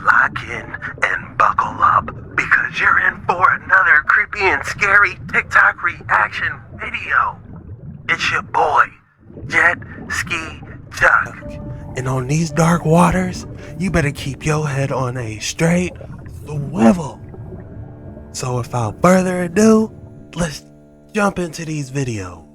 lock in and buckle up because you're in for another creepy and scary TikTok reaction video. It's your boy, Jet Ski Chuck. And on these dark waters, you better keep your head on a straight swivel. So without further ado, let's jump into these videos.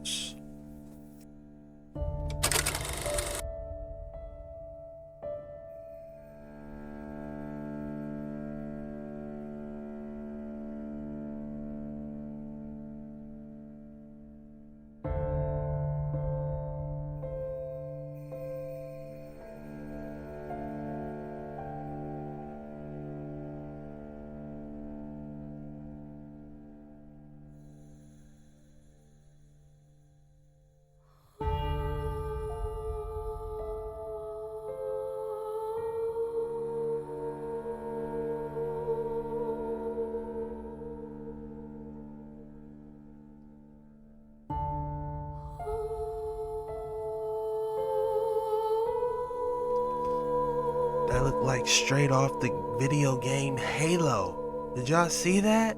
That looked like straight off the video game Halo. Did y'all see that?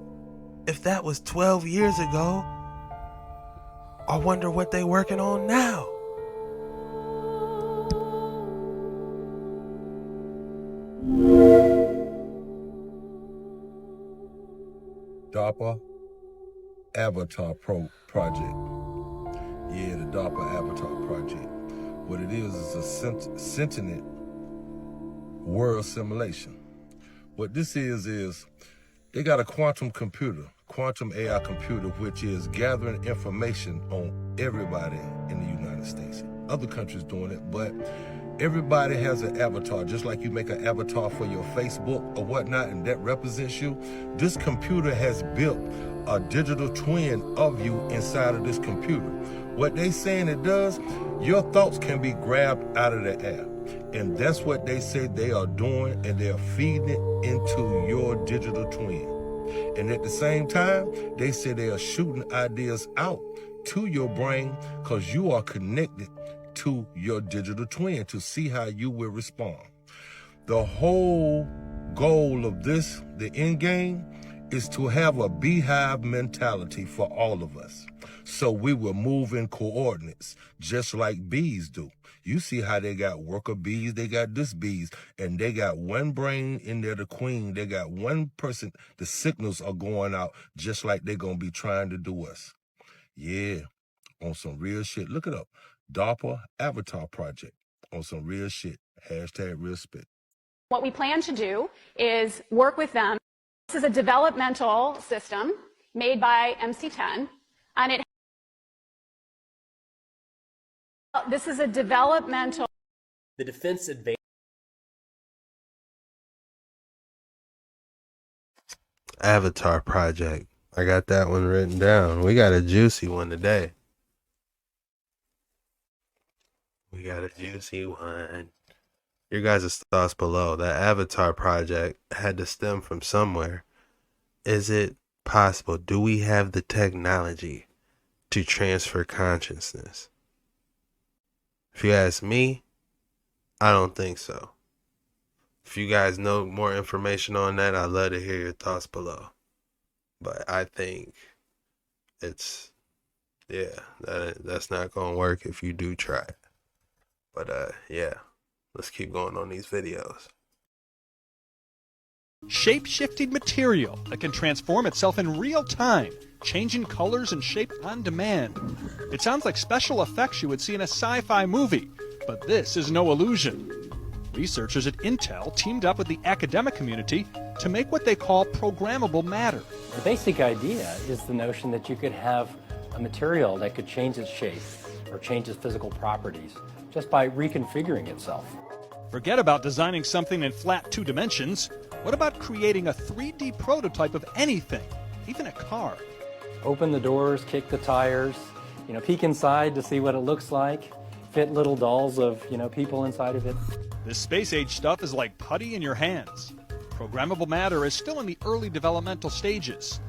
If that was 12 years ago, I wonder what they working on now. DARPA Avatar Project. Yeah, the DARPA Avatar Project. What it is a sentient world simulation. What this is they got a quantum computer, quantum AI computer, which is gathering information on everybody in the United States. Other countries doing it, but everybody has an avatar, just like you make an avatar for your Facebook or whatnot, and that represents you. This computer has built a digital twin of you inside of this computer. What they saying it does, your thoughts can be grabbed out of the air. And that's what they say they are doing, and they're feeding it into your digital twin. And at the same time, they say they are shooting ideas out to your brain because you are connected to your digital twin to see how you will respond. The whole goal of this, the end game, is to have a beehive mentality for all of us. So we will move in coordinates, just like bees do. You see how they got worker bees, they got this bees, and they got one brain in there, the queen. They got one person. The signals are going out just like they're going to be trying to do us. Yeah, on some real shit. Look it up. DARPA Avatar Project. On some real shit. Hashtag real spit. What we plan to do is work with them. This is a developmental system made by MC10, and this is a developmental. The Defense Advanced Avatar Project. I got that one written down. We got a juicy one today. We got a juicy one. Your guys' thoughts below. That Avatar Project had to stem from somewhere. Is it possible? Do we have the technology to transfer consciousness? If you ask me, I don't think so. If you guys know more information on that, I'd love to hear your thoughts below. But I think it's, that's not going to work if you do try it. But yeah, let's keep going on these videos. Shape-shifting material that can transform itself in real time, changing colors and shape on demand. It sounds like special effects you would see in a sci-fi movie, but this is no illusion. Researchers at Intel teamed up with the academic community to make what they call programmable matter. The basic idea is the notion that you could have a material that could change its shape or change its physical properties just by reconfiguring itself. Forget about designing something in flat 2 dimensions. What about creating a 3D prototype of anything, even a car? Open the doors, kick the tires, peek inside to see what it looks like, fit little dolls of, people inside of it. This space-age stuff is like putty in your hands. Programmable matter is still in the early developmental stages.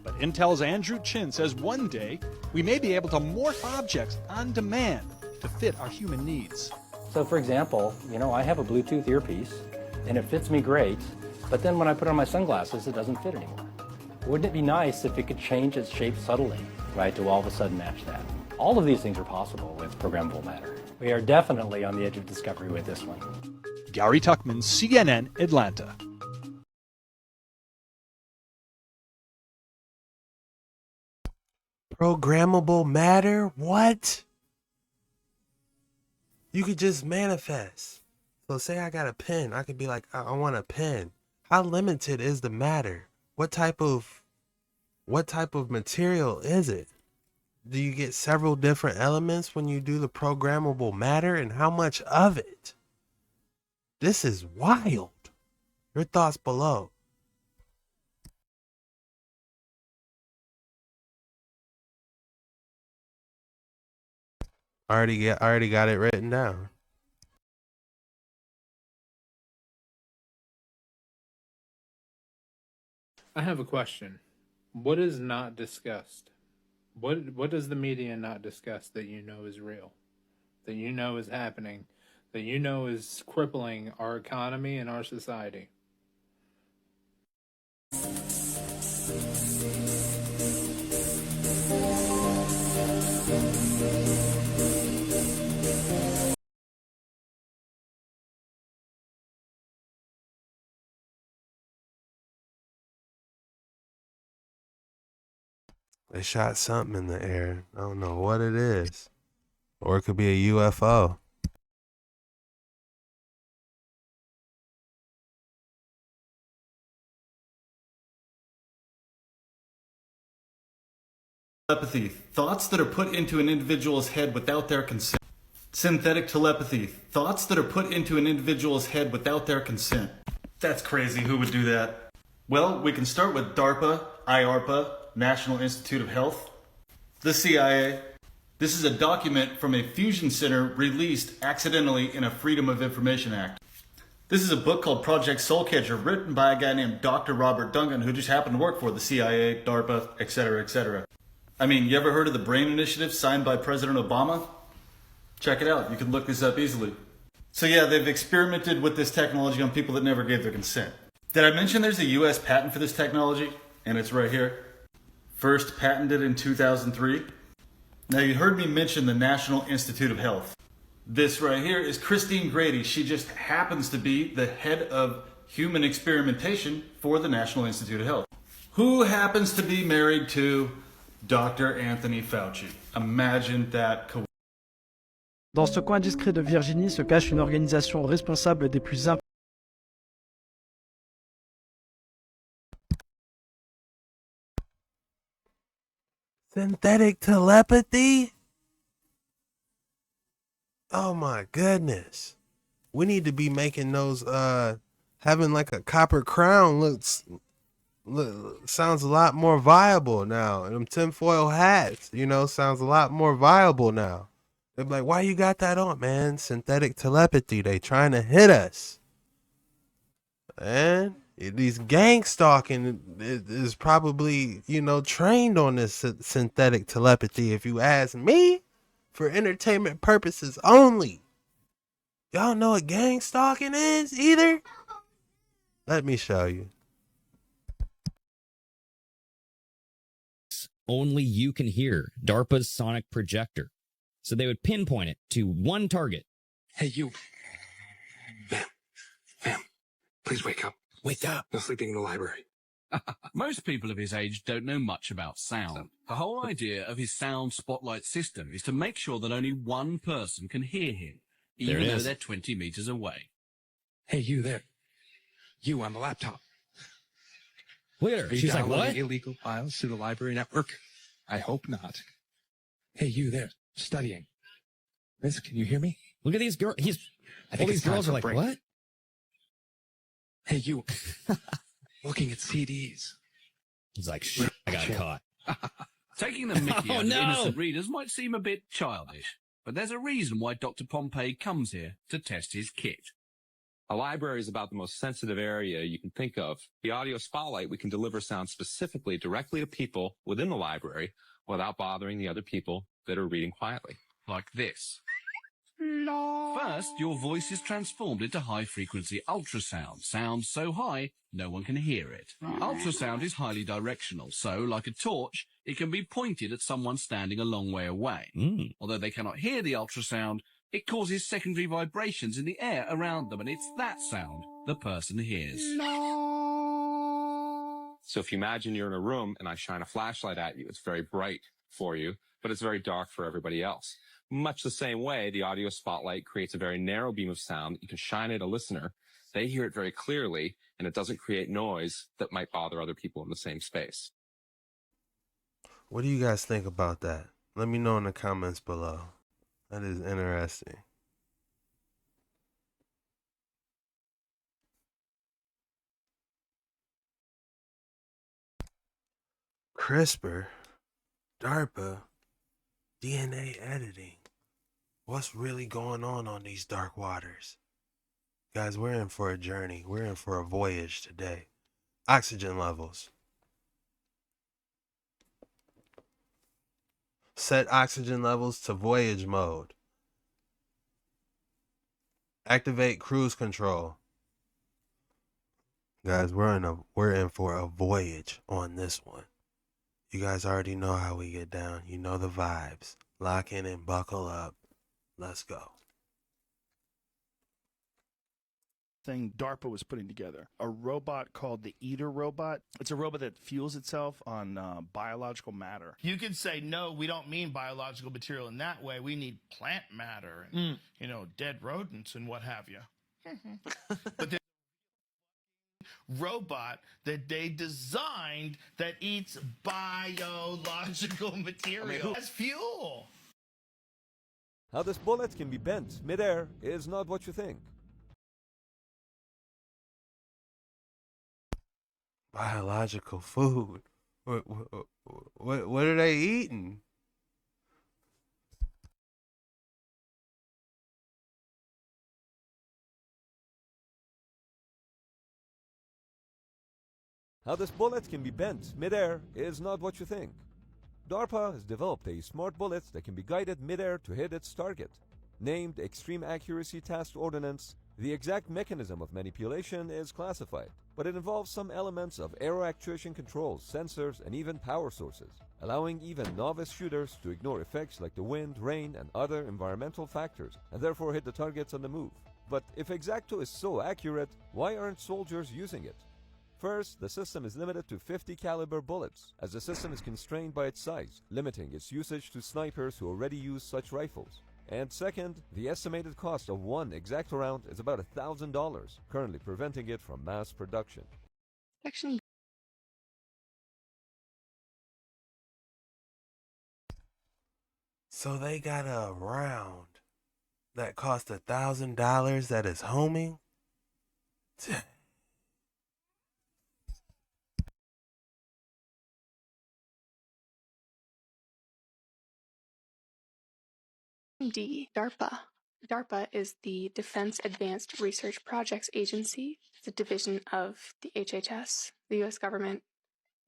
But Intel's Andrew Chin says one day we may be able to morph objects on demand to fit our human needs. So for example, I have a Bluetooth earpiece and it fits me great, but then when I put on my sunglasses, it doesn't fit anymore. Wouldn't it be nice if it could change its shape subtly, right, to all of a sudden match that? All of these things are possible with programmable matter. We are definitely on the edge of discovery with this one. Gary Tuckman, CNN, Atlanta. Programmable matter? What? You could just manifest. So say I got a pen. I could be like, I want a pen. How limited is the matter? What type of material is it? Do you get several different elements when you do the programmable matter, and how much of it? This is wild. Your thoughts below. I already got it written down. I have a question. What is not discussed? What does the media not discuss that you know is real? That you know is happening? That you know is crippling our economy and our society? They shot something in the air. I don't know what it is. Or it could be a UFO. Telepathy, thoughts that are put into an individual's head without their consent. Synthetic telepathy, thoughts that are put into an individual's head without their consent. That's crazy, who would do that? Well, we can start with DARPA, IARPA, National Institute of Health, the CIA. This is a document from a fusion center released accidentally in a Freedom of Information Act. This is a book called Project Soulcatcher, written by a guy named Dr. Robert Duncan, who just happened to work for the CIA, DARPA, etc., etc. I mean, you ever heard of the BRAIN Initiative signed by President Obama? Check it out. You can look this up easily. So yeah, they've experimented with this technology on people that never gave their consent. Did I mention there's a US patent for this technology? And it's right here. First patented in 2003. Now you heard me mention the National Institute of Health. This right here is Christine Grady. She just happens to be the head of human experimentation for the National Institute of Health. Who happens to be married to Dr. Anthony Fauci. Imagine that coincidence. Dans ce coin discret de Virginie se cache une organisation responsable des plus importants. Synthetic telepathy? Oh my goodness. We need to be making those, having like a copper crown sounds a lot more viable now. And them tinfoil hats, sounds a lot more viable now. They're like, why you got that on, man? Synthetic telepathy. They trying to hit us. And these gang stalking is probably, trained on this synthetic telepathy, if you ask me, for entertainment purposes only. Y'all know what gang stalking is either? Let me show you. Only you can hear DARPA's sonic projector. So they would pinpoint it to one target. Hey, you. Ma'am, please wake up. Wake up. No sleeping in the library. Most people of his age don't know much about sound. The whole idea of his sound spotlight system is to make sure that only one person can hear him, even though they're 20 meters away. Hey, you there. You on the laptop. Look at her. She's like, what? Illegal files to the library network? I hope not. Hey, you there. Studying. Liz, can you hear me? Look at these girls. All these girls are like, break. what? Hey, you. Looking at CDs. He's like, shit, I got caught. Taking the mickey out of innocent readers might seem a bit childish, but there's a reason why Dr. Pompey comes here to test his kit. A library is about the most sensitive area you can think of. The audio spotlight, we can deliver sound specifically directly to people within the library without bothering the other people that are reading quietly. Like this. First, your voice is transformed into high-frequency ultrasound. Sound so high, no one can hear it. Ultrasound is highly directional, so, like a torch, it can be pointed at someone standing a long way away. Although they cannot hear the ultrasound, it causes secondary vibrations in the air around them, and it's that sound the person hears. So if you imagine you're in a room and I shine a flashlight at you, it's very bright for you, but it's very dark for everybody else. Much the same way, the audio spotlight creates a very narrow beam of sound. You can shine at a listener. They hear it very clearly, and it doesn't create noise that might bother other people in the same space. What do you guys think about that? Let me know in the comments below. That is interesting. CRISPR, DARPA, DNA editing. What's really going on these dark waters? Guys, we're in for a journey. We're in for a voyage today. Oxygen levels. Set oxygen levels to voyage mode. Activate cruise control. Guys, we're in for a voyage on this one. You guys already know how we get down. You know the vibes. Lock in and buckle up. Let's go. Thing DARPA was putting together, a robot called the Aether robot. It's a robot that fuels itself on biological matter. You could say, no, we don't mean biological material in that way. We need plant matter and, dead rodents and what have you. But there's a robot that they designed that eats biological material as fuel. How this bullet can be bent midair is not what you think. Biological food. What are they eating? How this bullet can be bent midair is not what you think. DARPA has developed a smart bullet that can be guided midair to hit its target. Named Extreme Accuracy Task Ordnance, the exact mechanism of manipulation is classified, but it involves some elements of aero actuation controls, sensors, and even power sources, allowing even novice shooters to ignore effects like the wind, rain, and other environmental factors, and therefore hit the targets on the move. But if Exacto is so accurate, why aren't soldiers using it? First, the system is limited to 50 caliber bullets, as the system is constrained by its size, limiting its usage to snipers who already use such rifles. And second, the estimated cost of one Exacto round is about $1,000, currently preventing it from mass production. So they got a round that cost $1,000 that is homing? DARPA. DARPA is the Defense Advanced Research Projects Agency. It's a division of the HHS, the U.S. government.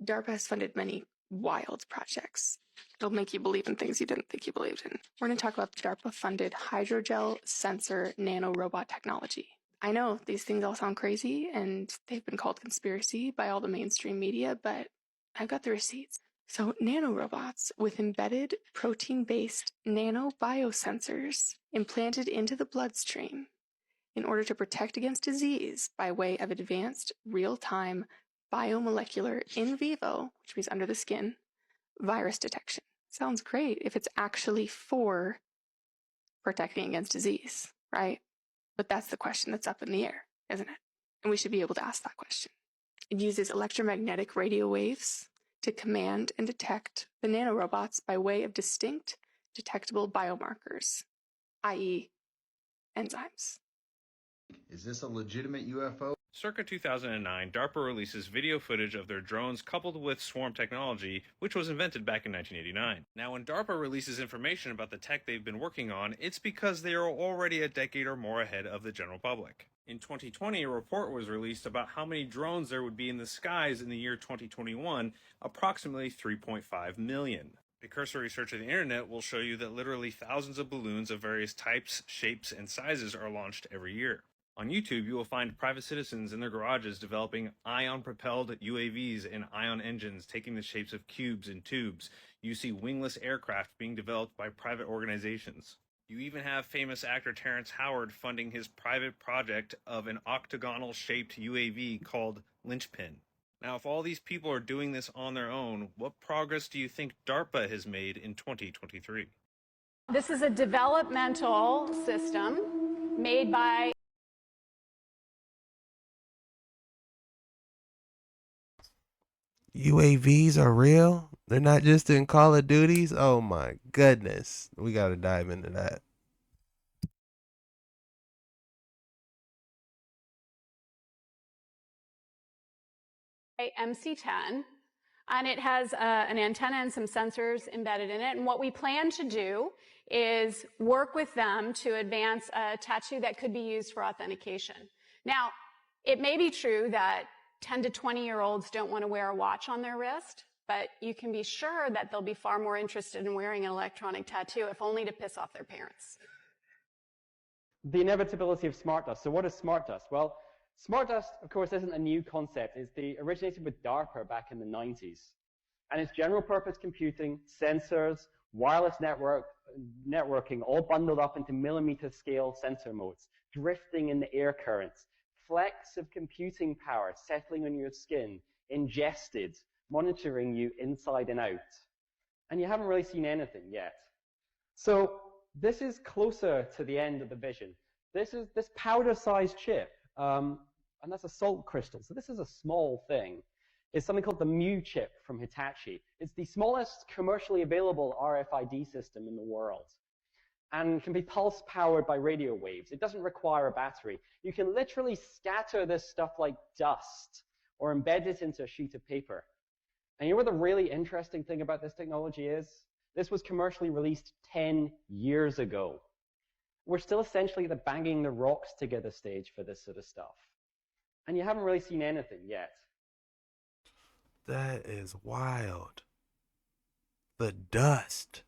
DARPA has funded many wild projects. It'll make you believe in things you didn't think you believed in. We're going to talk about the DARPA-funded hydrogel sensor nanorobot technology. I know these things all sound crazy, and they've been called conspiracy by all the mainstream media, but I've got the receipts. So nanorobots with embedded protein-based nanobiosensors implanted into the bloodstream in order to protect against disease by way of advanced real-time biomolecular in vivo, which means under the skin, virus detection. Sounds great if it's actually for protecting against disease, right? But that's the question that's up in the air, isn't it? And we should be able to ask that question. It uses electromagnetic radio waves to command and detect the nanorobots by way of distinct detectable biomarkers, i.e. enzymes. Is this a legitimate UFO? Circa 2009, DARPA releases video footage of their drones coupled with swarm technology, which was invented back in 1989. Now, when DARPA releases information about the tech they've been working on, it's because they are already a decade or more ahead of the general public. In 2020, a report was released about how many drones there would be in the skies in the year 2021, approximately 3.5 million. A cursory search of the internet will show you that literally thousands of balloons of various types, shapes, and sizes are launched every year. On YouTube, you will find private citizens in their garages developing ion-propelled UAVs and ion engines taking the shapes of cubes and tubes. You see wingless aircraft being developed by private organizations. You even have famous actor Terrence Howard funding his private project of an octagonal-shaped UAV called Lynchpin. Now, if all these people are doing this on their own, what progress do you think DARPA has made in 2023? This is a developmental system made by UAVs are real? They're not just in Call of Duties? Oh my goodness. We got to dive into that. MC10, and it has an antenna and some sensors embedded in it. And what we plan to do is work with them to advance a tattoo that could be used for authentication. Now, it may be true that 10 to 20-year-olds don't want to wear a watch on their wrist, but you can be sure that they'll be far more interested in wearing an electronic tattoo, if only to piss off their parents. The inevitability of smart dust. So what is smart dust? Well, smart dust, of course, isn't a new concept. It originated with DARPA back in the 90s. And it's general purpose computing, sensors, wireless networking, all bundled up into millimeter scale sensor modes, drifting in the air currents, flecks of computing power settling on your skin, ingested, monitoring you inside and out. And you haven't really seen anything yet. So this is closer to the end of the vision. This powder-sized chip, and that's a salt crystal. So this is a small thing. It's something called the Mu chip from Hitachi. It's the smallest commercially available RFID system in the world, and can be pulse-powered by radio waves. It doesn't require a battery. You can literally scatter this stuff like dust or embed it into a sheet of paper. And you know what the really interesting thing about this technology is? This was commercially released 10 years ago. We're still essentially at the banging the rocks together stage for this sort of stuff. And you haven't really seen anything yet. That is wild. The dust.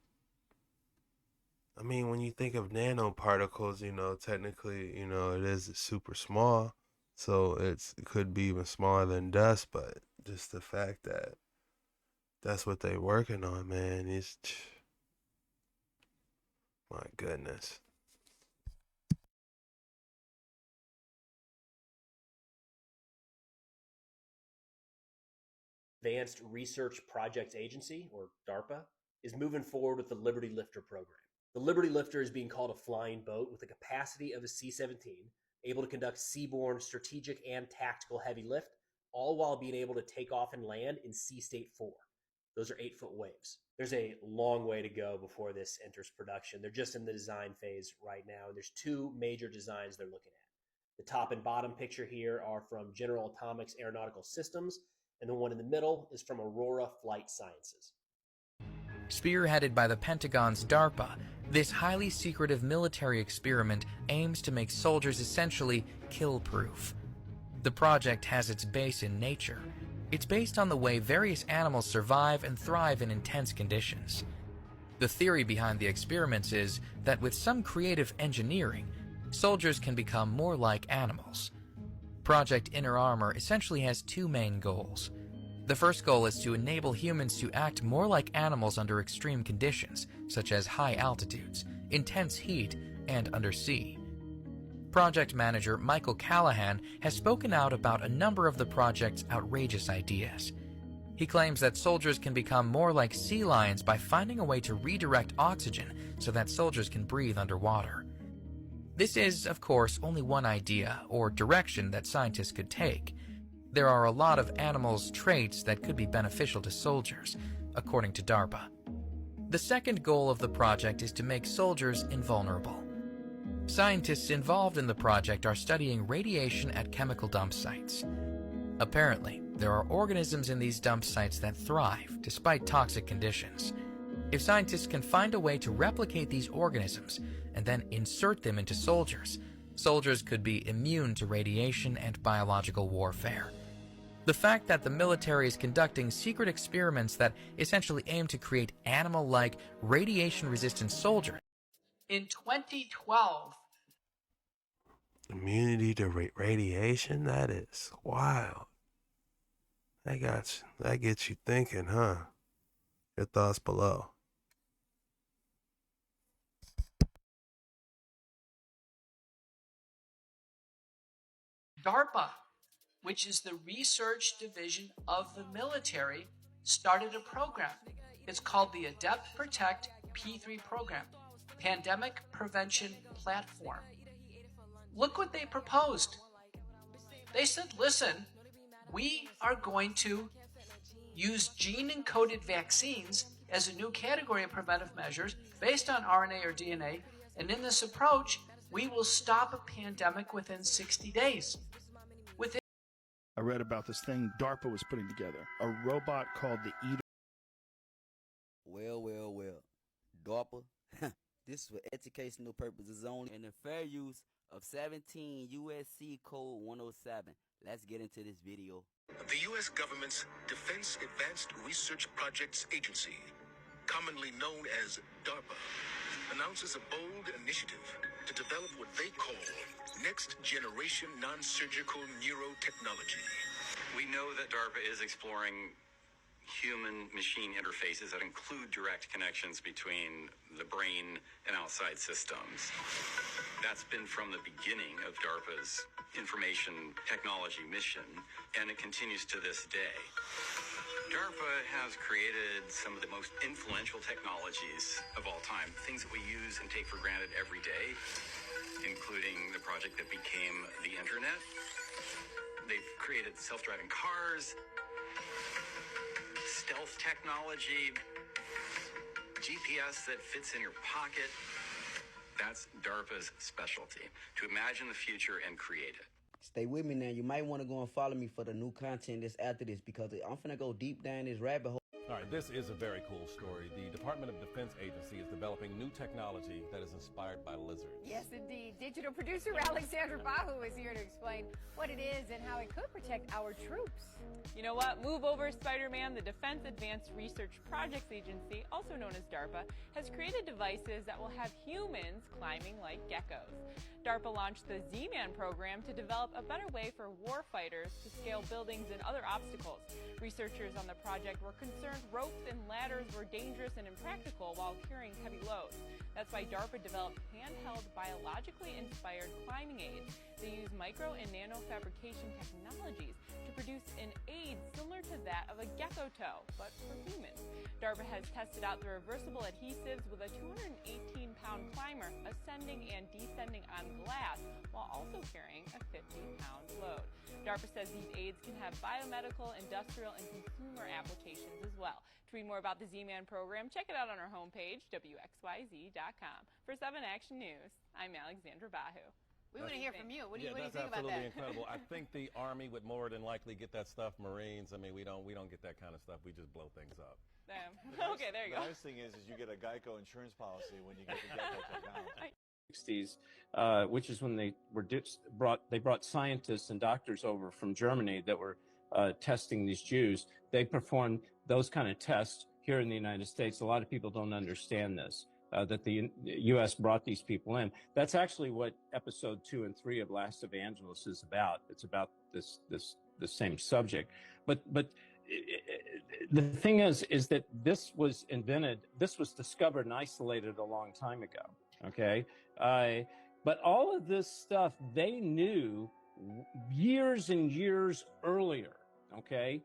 I mean, when you think of nanoparticles, technically, it is super small. So it could be even smaller than dust, but just the fact that that's what they're working on, man, is, my goodness. Advanced Research Projects Agency, or DARPA, is moving forward with the Liberty Lifter program. The Liberty Lifter is being called a flying boat with the capacity of a C-17, able to conduct seaborne strategic and tactical heavy lift, all while being able to take off and land in Sea State 4. Those are 8-foot waves. There's a long way to go before this enters production. They're just in the design phase right now, and there's two major designs they're looking at. The top and bottom picture here are from General Atomics Aeronautical Systems, and the one in the middle is from Aurora Flight Sciences. Spearheaded by the Pentagon's DARPA, this highly secretive military experiment aims to make soldiers essentially kill-proof. The project has its base in nature. It's based on the way various animals survive and thrive in intense conditions. The theory behind the experiments is that with some creative engineering, soldiers can become more like animals. Project Inner Armor essentially has two main goals. The first goal is to enable humans to act more like animals under extreme conditions, such as high altitudes, intense heat, and undersea. Project manager Michael Callahan has spoken out about a number of the project's outrageous ideas. He claims that soldiers can become more like sea lions by finding a way to redirect oxygen so that soldiers can breathe underwater. This is, of course, only one idea or direction that scientists could take. There are a lot of animals' traits that could be beneficial to soldiers, according to DARPA. The second goal of the project is to make soldiers invulnerable. Scientists involved in the project are studying radiation at chemical dump sites. Apparently, there are organisms in these dump sites that thrive despite toxic conditions. If scientists can find a way to replicate these organisms and then insert them into soldiers, soldiers could be immune to radiation and biological warfare. The fact that the military is conducting secret experiments that essentially aim to create animal-like, radiation-resistant soldiers. In 2012, Immunity to radiation? That is wild. That gets you thinking, huh? Your thoughts below. DARPA, which is the research division of the military, started a program. It's called the Adept Protect P3 program, Pandemic Prevention Platform. Look what they proposed. They said, listen, we are going to use gene-encoded vaccines as a new category of preventive measures based on RNA or DNA, and in this approach, we will stop a pandemic within 60 days. I read about this thing DARPA was putting together, a robot called the Eater. Well. DARPA, this is for educational purposes only and the fair use of 17 USC Code 107. Let's get into this video. The U.S. government's Defense Advanced Research Projects Agency, commonly known as DARPA, announces a bold initiative to develop what they call next-generation non-surgical neurotechnology. We know that DARPA is exploring human-machine interfaces that include direct connections between the brain and outside systems. That's been from the beginning of DARPA's information technology mission, and it continues to this day. DARPA has created some of the most influential technologies of all time, things that we use and take for granted every day, including the project that became the internet. They've created self-driving cars, stealth technology, GPS that fits in your pocket. That's DARPA's specialty, to imagine the future and create it. Stay with me now. You might want to go and follow me for the new content that's after this, because I'm finna go deep down this rabbit hole. All right, this is a very cool story. The Department of Defense Agency is developing new technology that is inspired by lizards. Yes, indeed. Digital producer Alexandra Bahu is here to explain what it is and how it could protect our troops. You know what? Move over, Spider-Man. The Defense Advanced Research Projects Agency, also known as DARPA, has created devices that will have humans climbing like geckos. DARPA launched the Z-Man program to develop a better way for warfighters to scale buildings and other obstacles. Researchers on the project were concerned ropes and ladders were dangerous and impractical while carrying heavy loads. That's why DARPA developed handheld, biologically inspired climbing aids. They use micro and nano fabrication technologies to produce an aid similar to that of a gecko toe, but for humans. DARPA has tested out the reversible adhesives with a 218-pound climber ascending and descending on glass while also carrying a 50-pound load. DARPA says these aids can have biomedical, industrial, and consumer applications as well. To read more about the Z-Man program, check it out on our homepage, WXYZ.com. For 7 Action News, I'm Alexandra Bahu. We want to hear from you. What do you think that's about that? absolutely incredible. I think the Army would more than likely get that stuff. Marines, I mean, we don't get that kind of stuff. We just blow things up. Okay, there you go. The nice thing is you get a Geico insurance policy when you get the Gecko technology. 60s, which is when they brought scientists and doctors over from Germany that were testing these Jews. They performed those kind of tests here in the United States. A lot of people don't understand this, that the U.S. brought these people in. That's actually what episode 2 and 3 of Last Evangelist is about. It's about the same subject. But the thing is that this was discovered and isolated a long time ago. Okay. But all of this stuff they knew years and years earlier. Okay.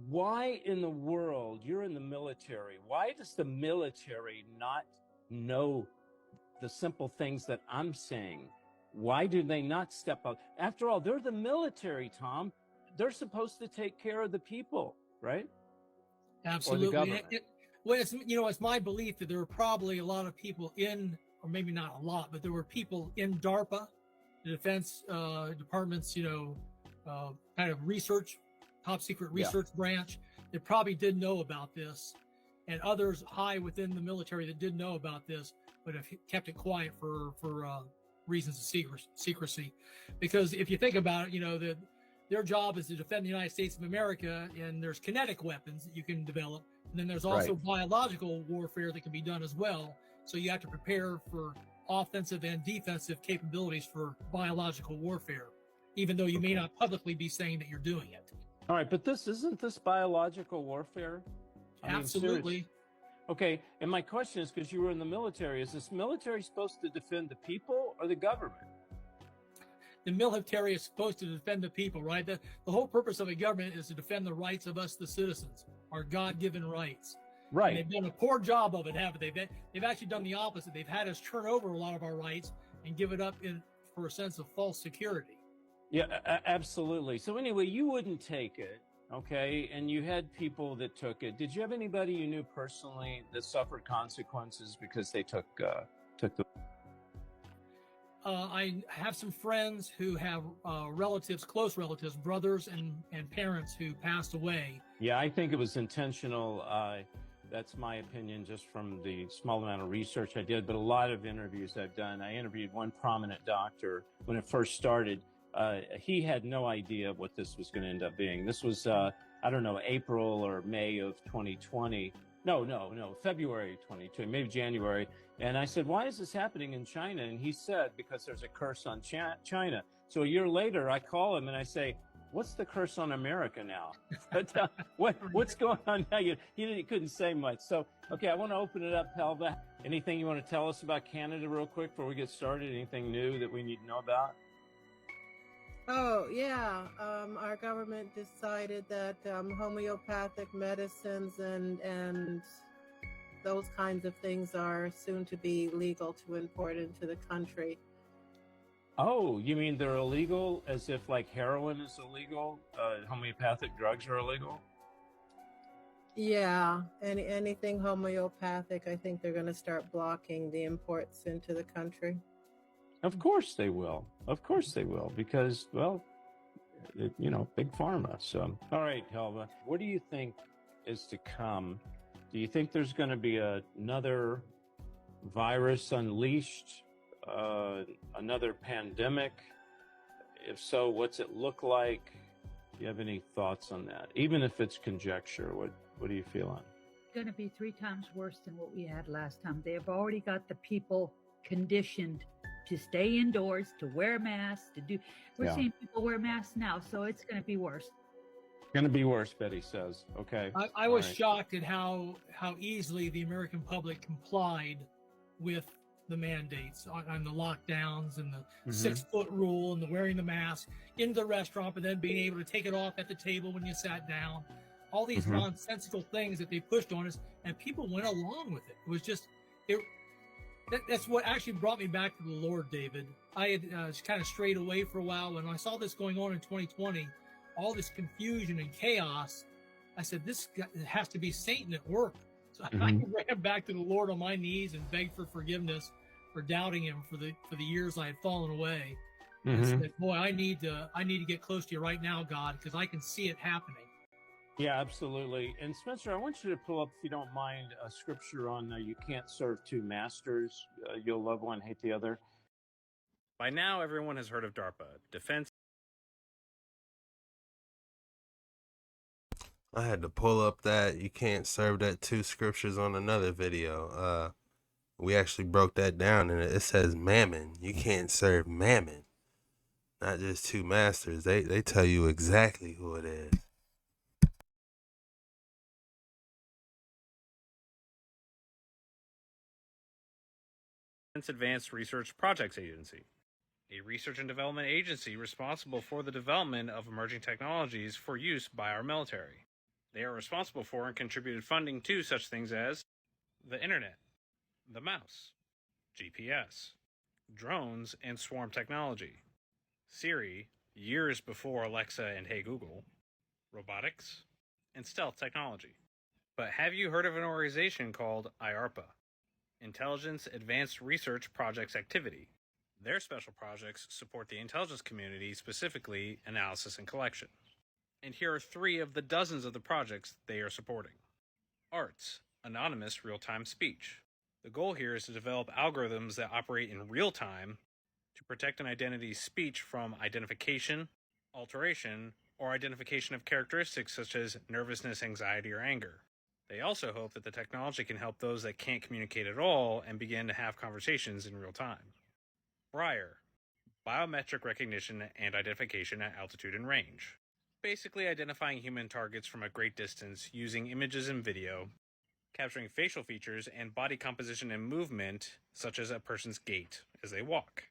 Why in the world, you're in the military, why does the military not know the simple things that I'm saying? Why do they not step up? After all, they're the military, Tom. They're supposed to take care of the people, right? Absolutely. Or the government. Well, it's my belief that there were probably a lot of people in, or maybe not a lot, but there were people in DARPA, the Defense Department's, kind of research, top secret research branch, that probably did know about this, and others high within the military that did know about this, but have kept it quiet for reasons of secrecy. Because if you think about it, their job is to defend the United States of America, and there's kinetic weapons that you can develop. And then there's also biological warfare that can be done as well. So you have to prepare for offensive and defensive capabilities for biological warfare, even though you may not publicly be saying that you're doing it. All right, but isn't this biological warfare? Absolutely. Okay, and my question is, because you were in the military, is this military supposed to defend the people or the government? The military is supposed to defend the people, right? The whole purpose of a government is to defend the rights of us, the citizens, our God-given rights. Right. And they've done a poor job of it, haven't they? They've actually done the opposite. They've had us turn over a lot of our rights and give it up for a sense of false security. Yeah, absolutely. So anyway, you wouldn't take it, okay? And you had people that took it. Did you have anybody you knew personally that suffered consequences because they took the? I have some friends who have relatives, close relatives, brothers and parents who passed away. Yeah, I think it was intentional. That's my opinion, just from the small amount of research I did, but a lot of interviews I've done. I interviewed one prominent doctor when it first started. He had no idea what this was going to end up being. This was, I don't know, April or May of 2020. No, February 2020, maybe January. And I said, why is this happening in China? And he said, because there's a curse on China. So a year later, I call him and I say, what's the curse on America now? But what's going on now? He couldn't say much. So, okay, I want to open it up, Helva. Anything you want to tell us about Canada real quick before we get started? Anything new that we need to know about? Oh, yeah. Our government decided that homeopathic medicines and those kinds of things are soon to be legal to import into the country. Oh, you mean they're illegal as if like heroin is illegal? Homeopathic drugs are illegal? Yeah, anything homeopathic, I think they're going to start blocking the imports into the country. Of course they will. Of course they will, because, well, big pharma. So, all right, Helva, what do you think is to come? Do you think there's going to be another virus unleashed, another pandemic? If so, what's it look like? Do you have any thoughts on that? Even if it's conjecture, what do you feel on? It's going to be 3 times worse than what we had last time. They've already got the people conditioned to stay indoors, to wear masks, we're seeing people wear masks now, so it's going to be worse. Going to be worse, Betty says. Okay. I was shocked at how easily the American public complied with the mandates on the lockdowns and the 6-foot rule and the wearing the mask in the restaurant, but then being able to take it off at the table when you sat down. All these nonsensical things that they pushed on us, and people went along with it. It was just, that's what actually brought me back to the Lord, David. I had kind of strayed away for a while. When I saw this going on in 2020, all this confusion and chaos, I said, this has to be Satan at work. So I ran back to the Lord on my knees and begged for forgiveness for doubting him for the years I had fallen away. And said, boy, I need to get close to you right now, God, because I can see it happening. Yeah, absolutely. And Spencer, I want you to pull up, if you don't mind, a scripture on you can't serve 2 masters. You'll love one, hate the other. By now, everyone has heard of DARPA, Defense. I had to pull up that you can't serve that 2 scriptures on another video. We actually broke that down, and it says mammon. You can't serve mammon, not just 2 masters. They tell you exactly who it is. Advanced Research Projects Agency, a research and development agency responsible for the development of emerging technologies for use by our military. They are responsible for and contributed funding to such things as the internet, the mouse, GPS, drones and swarm technology, Siri, years before Alexa and Hey Google, robotics, and stealth technology. But have you heard of an organization called IARPA? Intelligence Advanced Research Projects Activity. Their special projects support the intelligence community, specifically analysis and collection. And here are 3 of the dozens of the projects they are supporting. ARTS, Anonymous Real-Time Speech. The goal here is to develop algorithms that operate in real time to protect an identity's speech from identification, alteration, or identification of characteristics such as nervousness, anxiety, or anger. They also hope that the technology can help those that can't communicate at all and begin to have conversations in real time. Briar, biometric recognition and identification at altitude and range. Basically identifying human targets from a great distance using images and video, capturing facial features and body composition and movement, such as a person's gait as they walk.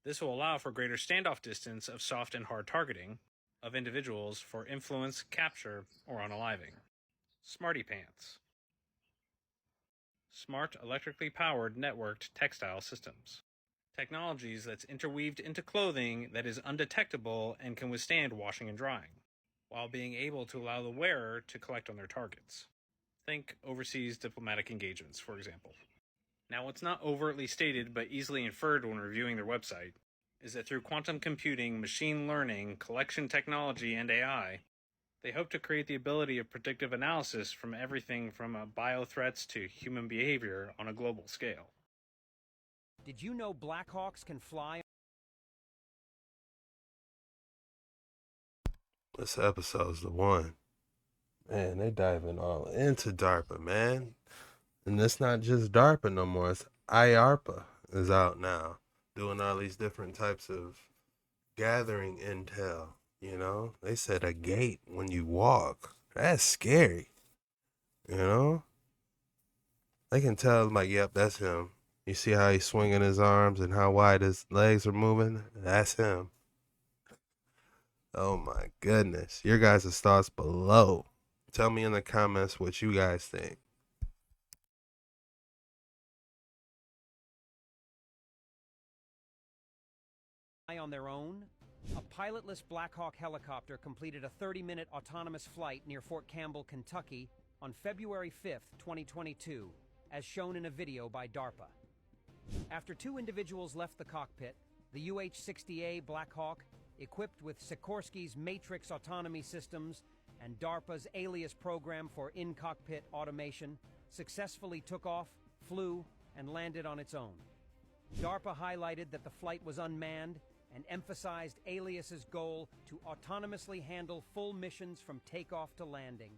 This will allow for greater standoff distance of soft and hard targeting of individuals for influence, capture, or unaliving. Smarty Pants. Smart electrically powered networked textile systems. Technologies that's interweaved into clothing that is undetectable and can withstand washing and drying, while being able to allow the wearer to collect on their targets. Think overseas diplomatic engagements, for example. Now, what's not overtly stated but easily inferred when reviewing their website is that through quantum computing, machine learning, collection technology, and AI, they hope to create the ability of predictive analysis from everything from biothreats to human behavior on a global scale. Did you know Blackhawks can fly? This episode's the one. Man, they diving all into DARPA, man. And it's not just DARPA no more. It's IARPA is out now, doing all these different types of gathering intel. You know, they said a gate when you walk. That's scary. You know, they can tell, like, yep, that's him. You see how he's swinging his arms and how wide his legs are moving? That's him. Oh my goodness. Your guys' thoughts below. Tell me in the comments what you guys think. On their own, a pilotless Black Hawk helicopter completed a 30-minute autonomous flight near Fort Campbell, Kentucky on February 5th, 2022, as shown in a video by DARPA. After two individuals left the cockpit, the UH-60A Black Hawk, equipped with Sikorsky's Matrix autonomy systems and DARPA's Alias program for in-cockpit automation, successfully took off, flew, and landed on its own. DARPA highlighted that the flight was unmanned and emphasized Alias's goal to autonomously handle full missions from takeoff to landing.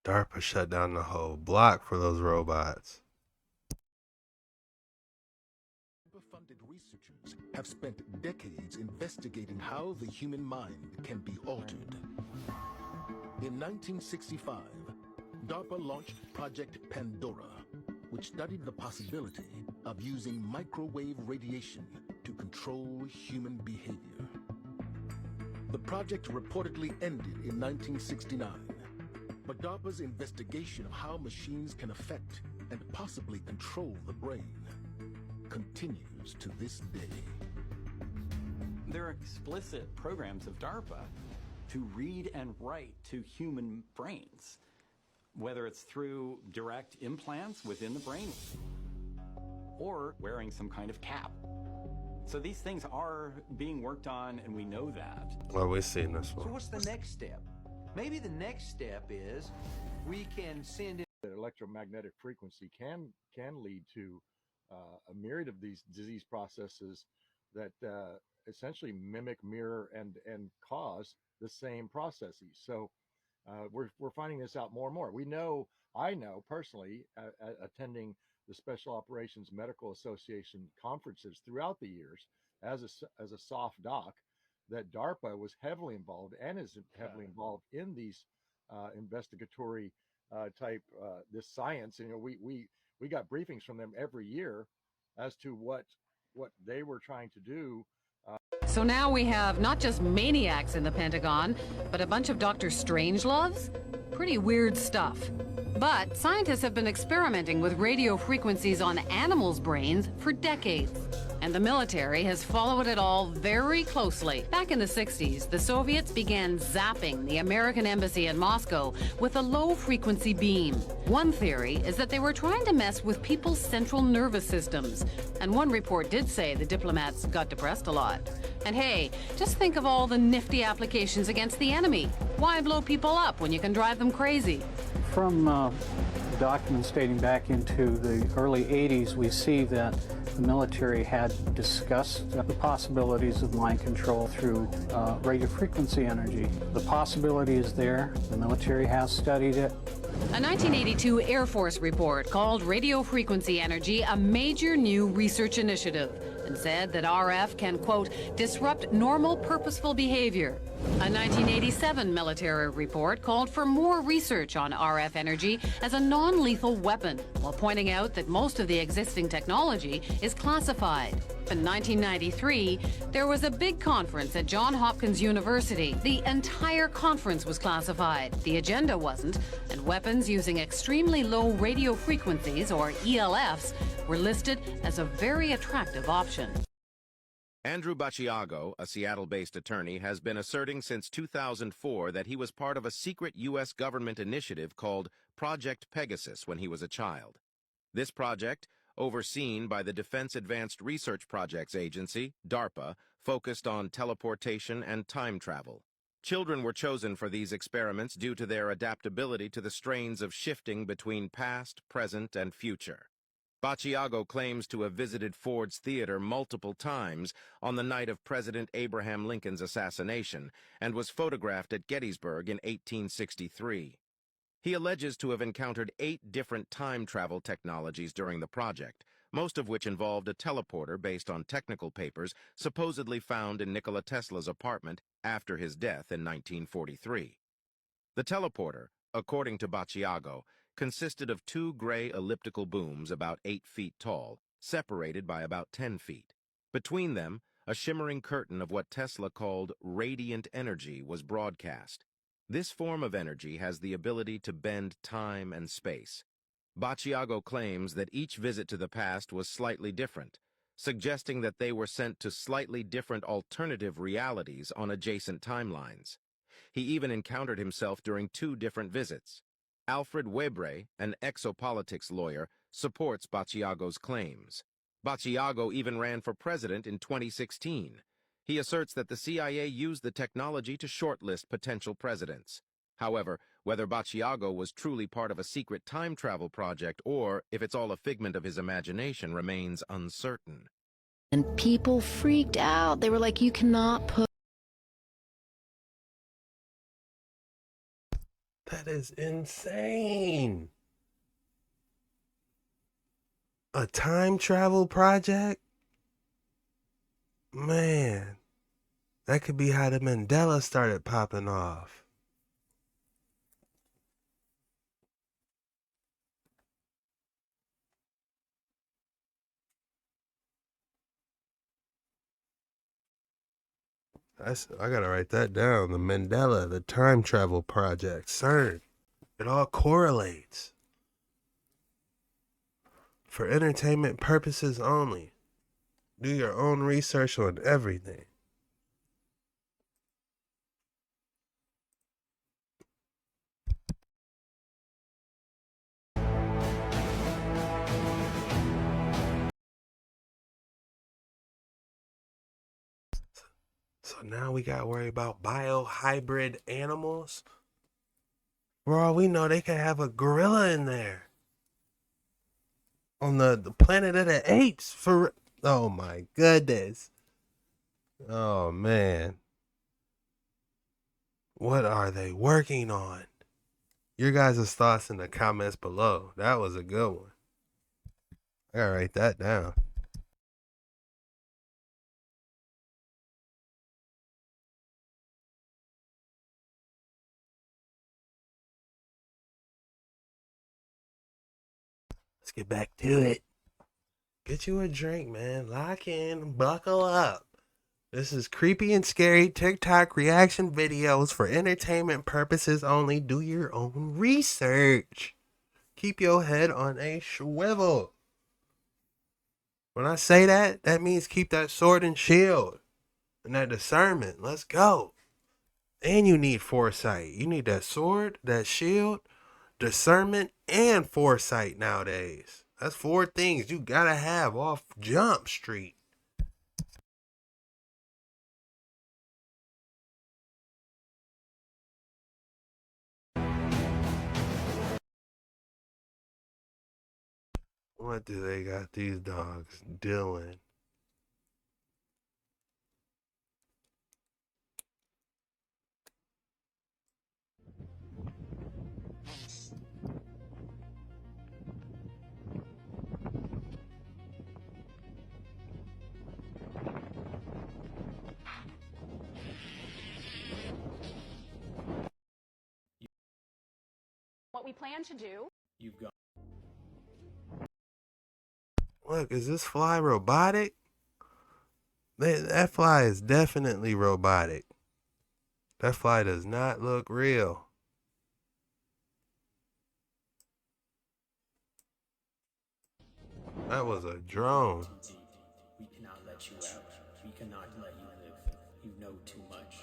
DARPA shut down the whole block for those robots. DARPA-funded researchers have spent decades investigating how the human mind can be altered. In 1965, DARPA launched Project Pandora, which studied the possibility of using microwave radiation to control human behavior. The project reportedly ended in 1969. But DARPA's investigation of how machines can affect and possibly control the brain continues to this day. There are explicit programs of DARPA to read and write to human brains, whether it's through direct implants within the brain or wearing some kind of cap. So these things are being worked on, and we know that. Well, we've seen this one. So what's the next step? Maybe the next step is we can send in electromagnetic frequency can lead to a myriad of these disease processes that essentially mimic, mirror, and cause the same processes. So we're finding this out more and more. I know personally, attending the Special Operations Medical Association conferences throughout the years as a soft doc, that DARPA was heavily involved and is heavily involved in these investigatory type this science. You know, we got briefings from them every year as to what they were trying to do. So now we have not just maniacs in the Pentagon, but a bunch of Dr. Strangeloves? Pretty weird stuff. But scientists have been experimenting with radio frequencies on animals' brains for decades. And the military has followed it all very closely. Back in the 60s, the Soviets began zapping the American embassy in Moscow with a low-frequency beam. One theory is that they were trying to mess with people's central nervous systems. And one report did say the diplomats got depressed a lot. And hey, just think of all the nifty applications against the enemy. Why blow people up when you can drive them crazy? From documents dating back into the early 80s, we see that the military had discussed the possibilities of mind control through radio frequency energy. The possibility is there. The military has studied it. A 1982 Air Force report called radio frequency energy a major new research initiative and said that RF can, quote, disrupt normal purposeful behavior. A 1987 military report called for more research on RF energy as a non-lethal weapon, while pointing out that most of the existing technology is classified. In 1993, there was a big conference at Johns Hopkins University. The entire conference was classified. The agenda wasn't, and weapons using extremely low radio frequencies, or ELFs, were listed as a very attractive option. Andrew Bacciago, a Seattle-based attorney, has been asserting since 2004 that he was part of a secret U.S. government initiative called Project Pegasus when he was a child. This project, overseen by the Defense Advanced Research Projects Agency, DARPA, focused on teleportation and time travel. Children were chosen for these experiments due to their adaptability to the strains of shifting between past, present, and future. Bacciago claims to have visited Ford's Theater multiple times on the night of President Abraham Lincoln's assassination and was photographed at Gettysburg in 1863. He alleges to have encountered 8 different time travel technologies during the project, most of which involved a teleporter based on technical papers supposedly found in Nikola Tesla's apartment after his death in 1943. The teleporter, according to Bacciago, consisted of 2 gray elliptical booms about 8 feet tall, separated by about 10 feet. Between them, a shimmering curtain of what Tesla called radiant energy was broadcast. This form of energy has the ability to bend time and space. Bacciago claims that each visit to the past was slightly different, suggesting that they were sent to slightly different alternative realities on adjacent timelines. He even encountered himself during 2 different visits. Alfred Webre, an exopolitics lawyer, supports Bacciago's claims. Bacciago even ran for president in 2016. He asserts that the CIA used the technology to shortlist potential presidents. However, whether Bacciago was truly part of a secret time travel project or if it's all a figment of his imagination remains uncertain. And people freaked out. They were like, you cannot put... That is insane. A time travel project? Man, that could be how the Mandela started popping off. I gotta write that down. The Mandela, the time travel project, CERN. It all correlates. For entertainment purposes only. Do your own research on everything. So now we got to worry about biohybrid animals. For all we know, they could have a gorilla in there. On the planet of the apes. Oh my goodness. Oh man. What are they working on? Your guys' thoughts in the comments below. That was a good one. I gotta write that down. Let's get back to it. Get you a drink, man. Lock in, buckle up. This is creepy and scary TikTok reaction videos for entertainment purposes only. Do your own research. Keep your head on a swivel. When I say that, that means keep that sword and shield and that discernment. Let's go. And you need foresight. You need that sword, that shield, discernment, and foresight nowadays. That's 4 things you gotta have off Jump Street. What do they got these dogs doing? What we plan to do. You've got. Look, is this fly robotic? That fly is definitely robotic. That fly does not look real. That was a drone. We cannot let you out. We cannot let you live. You know too much.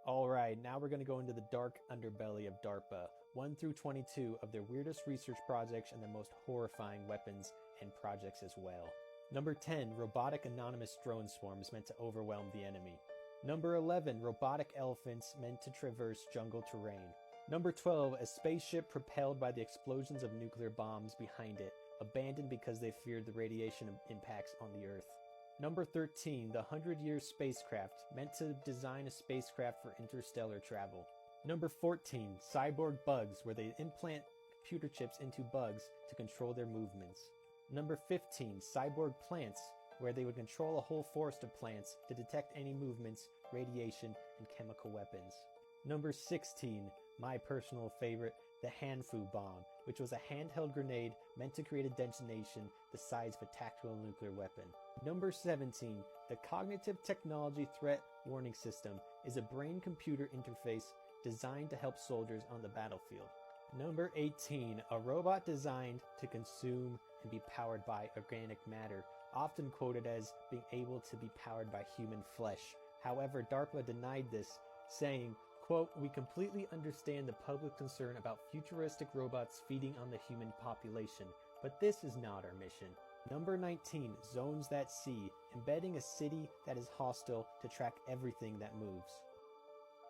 All right, now we're going to go into the dark underbelly of DARPA, 1 through 22 of their weirdest research projects and their most horrifying weapons and projects as well. Number 10, robotic anonymous drone swarms meant to overwhelm the enemy. Number 11, robotic elephants meant to traverse jungle terrain. Number 12, a spaceship propelled by the explosions of nuclear bombs behind it, abandoned because they feared the radiation impacts on the Earth. Number 13, the 100-year spacecraft, meant to design a spacecraft for interstellar travel. Number 14, cyborg bugs, where they implant computer chips into bugs to control their movements. Number 15, cyborg plants, where they would control a whole forest of plants to detect any movements, radiation, and chemical weapons. Number 16, my personal favorite, the Hanfu bomb, which was a handheld grenade meant to create a detonation the size of a tactical nuclear weapon. Number 17, the Cognitive Technology Threat Warning System is a brain-computer interface designed to help soldiers on the battlefield. Number 18, a robot designed to consume and be powered by organic matter, often quoted as being able to be powered by human flesh. However, DARPA denied this, saying, quote, "We completely understand the public concern about futuristic robots feeding on the human population, but this is not our mission." Number 19, Zones That See, embedding a city that is hostile to track everything that moves.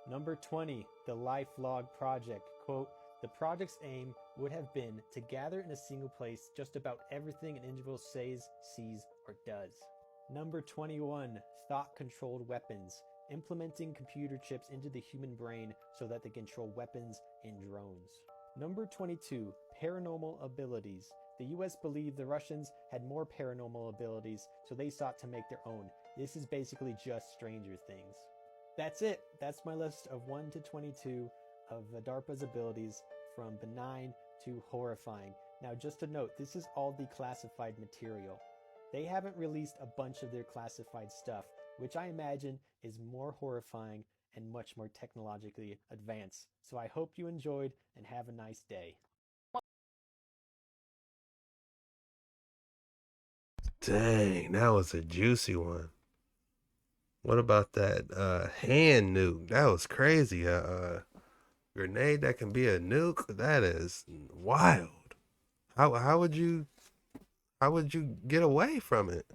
Number 20, the LifeLog project, quote, "The project's aim would have been to gather in a single place just about everything an individual says, sees, or does." Number 21, thought-controlled weapons, implementing computer chips into the human brain so that they control weapons and drones. Number 22, paranormal abilities. The US believed the Russians had more paranormal abilities, so they sought to make their own. This is basically just Stranger Things. That's it. That's my list of 1 to 22 of DARPA's abilities, from benign to horrifying. Now, just a note, this is all declassified material. They haven't released a bunch of their classified stuff, which I imagine is more horrifying and much more technologically advanced. So I hope you enjoyed and have a nice day. Dang, that was a juicy one. What about that hand nuke? That was crazy. Grenade that can be a nuke? That is wild. How would you get away from it?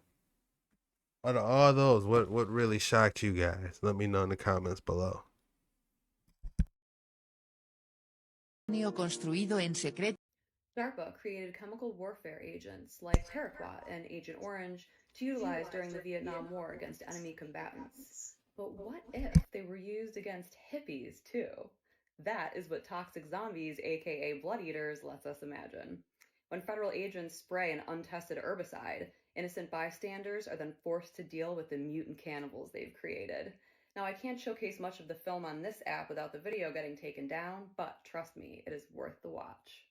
Out of all those, what really shocked you guys? Let me know in the comments below. Construido en secreto. DARPA created chemical warfare agents like Paraquat and Agent Orange to utilize during the Vietnam War against enemy combatants. But what if they were used against hippies too? That is what toxic zombies, aka blood eaters, lets us imagine. When federal agents spray an untested herbicide, innocent bystanders are then forced to deal with the mutant cannibals they've created. Now, I can't showcase much of the film on this app without the video getting taken down, but trust me, it is worth the watch.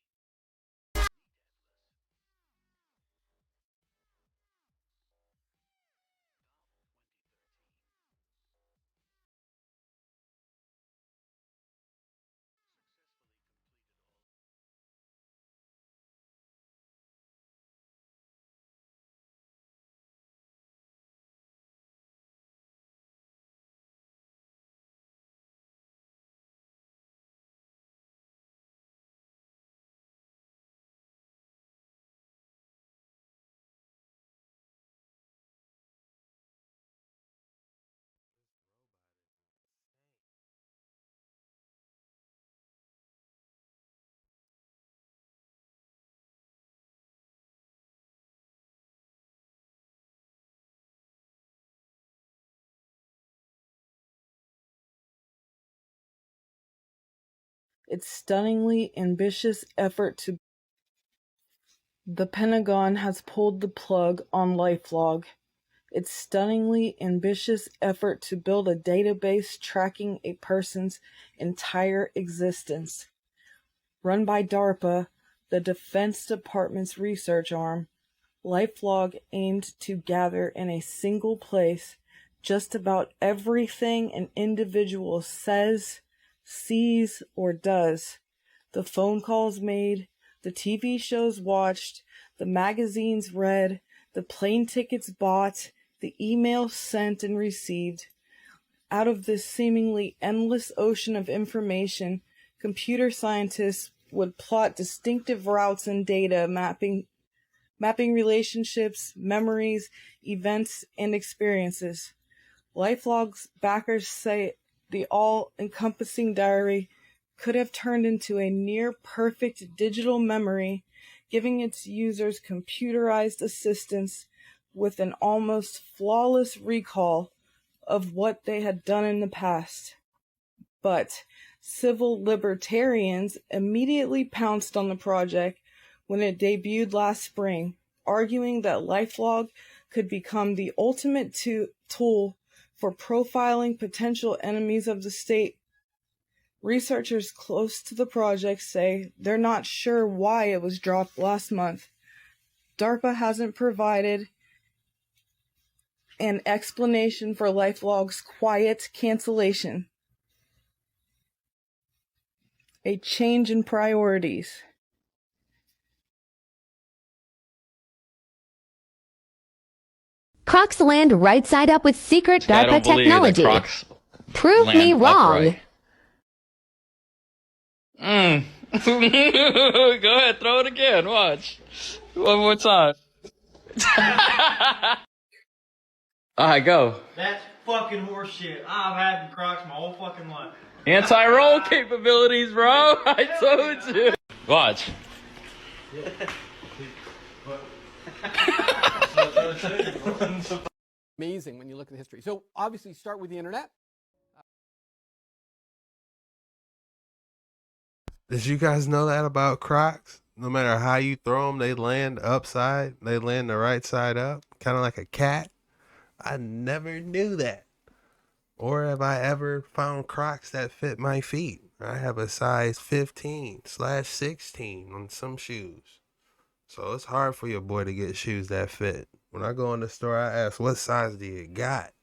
its stunningly ambitious effort to... The Pentagon has pulled the plug on LifeLog. Its stunningly ambitious effort to build a database tracking a person's entire existence. Run by DARPA, the Defense Department's research arm, LifeLog aimed to gather in a single place just about everything an individual says, sees, or does. The phone calls made, the TV shows watched, the magazines read, the plane tickets bought, the emails sent and received. Out of this seemingly endless ocean of information, computer scientists would plot distinctive routes in data, mapping relationships, memories, events, and experiences. LifeLog's backers say the all-encompassing diary could have turned into a near-perfect digital memory, giving its users computerized assistance with an almost flawless recall of what they had done in the past. But civil libertarians immediately pounced on the project when it debuted last spring, arguing that LifeLog could become the ultimate tool for profiling potential enemies of the state. Researchers close to the project say they're not sure why it was dropped last month. DARPA hasn't provided an explanation for LifeLog's quiet cancellation. A change in priorities. Crocs land right side up with secret DARPA technology. Prove me wrong. Go ahead, throw it again. Watch. One more time. Alright, go. That's fucking horseshit. I've had the Crocs my whole fucking life. Anti-roll capabilities, bro. I told you. Watch. Amazing when you look at the history. So obviously start with the internet. Did you guys know that about Crocs? No matter how you throw them, they land upside. They land the right side up, kind of like a cat. I never knew that. Or have I ever found Crocs that fit my feet? I have a size 15/16 on some shoes. So it's hard for your boy to get shoes that fit. When I go in the store, I ask, what size do you got?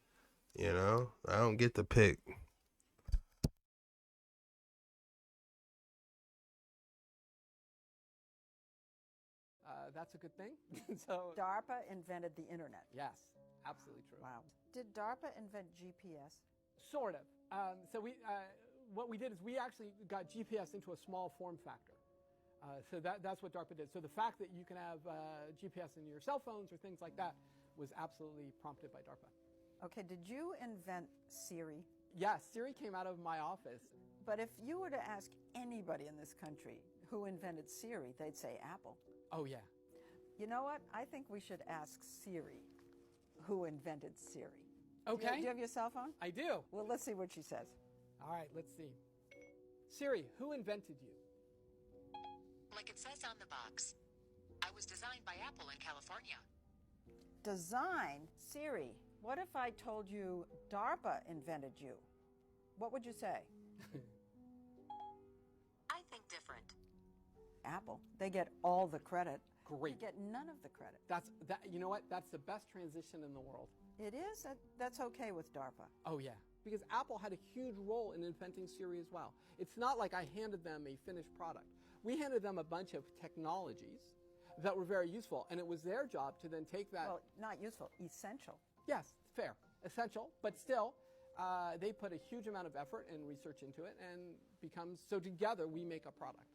You know, I don't get to pick. That's a good thing. So DARPA invented the internet. Yes, absolutely true. Wow. Did DARPA invent GPS? Sort of. So what we did is we actually got GPS into a small form factor. So that's what DARPA did. So the fact that you can have GPS in your cell phones or things like that was absolutely prompted by DARPA. Okay, did you invent Siri? Yes, Siri came out of my office. But if you were to ask anybody in this country who invented Siri, they'd say Apple. Oh, yeah. You know what? I think we should ask Siri who invented Siri. Okay. Do you have your cell phone? I do. Well, let's see what she says. All right, let's see. Siri, who invented you? Like it says on the box, I was designed by Apple in California. Design? Siri, what if I told you DARPA invented you? What would you say? I think different. Apple, they get all the credit. Great. You get none of the credit. You know what? That's the best transition in the world. It is? That's okay with DARPA. Oh, yeah. Because Apple had a huge role in inventing Siri as well. It's not like I handed them a finished product. We handed them a bunch of technologies that were very useful, and it was their job to then take that... Well, not useful, essential. Yes, fair. Essential, but still, they put a huge amount of effort and research into it, and so together we make a product.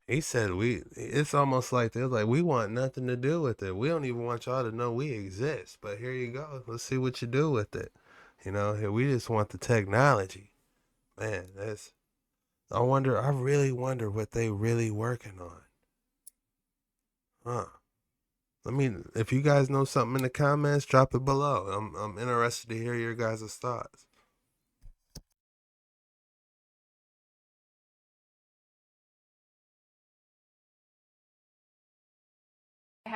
He said it's almost like they're like, we want nothing to do with it. We don't even want y'all to know we exist. But here you go. Let's see what you do with it. You know, here we just want the technology. Man, I really wonder what they really working on. Huh. I mean, if you guys know something in the comments, drop it below. I'm interested to hear your guys' thoughts.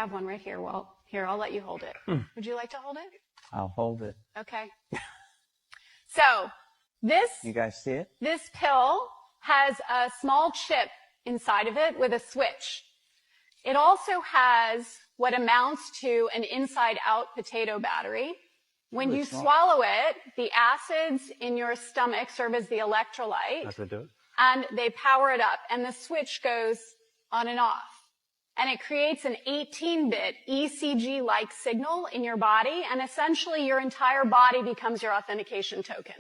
have one right here. Well, here, I'll let you hold it. Would you like to hold it? I'll hold it. Okay. So this, You guys see it? this pill has a small chip inside of it with a switch. It also has what amounts to an inside-out potato battery. When you swallow it, the acids in your stomach serve as the electrolyte. That's what do it. And they power it up, and the switch goes on and off. And it creates an 18-bit ECG-like signal in your body, and essentially your entire body becomes your authentication token.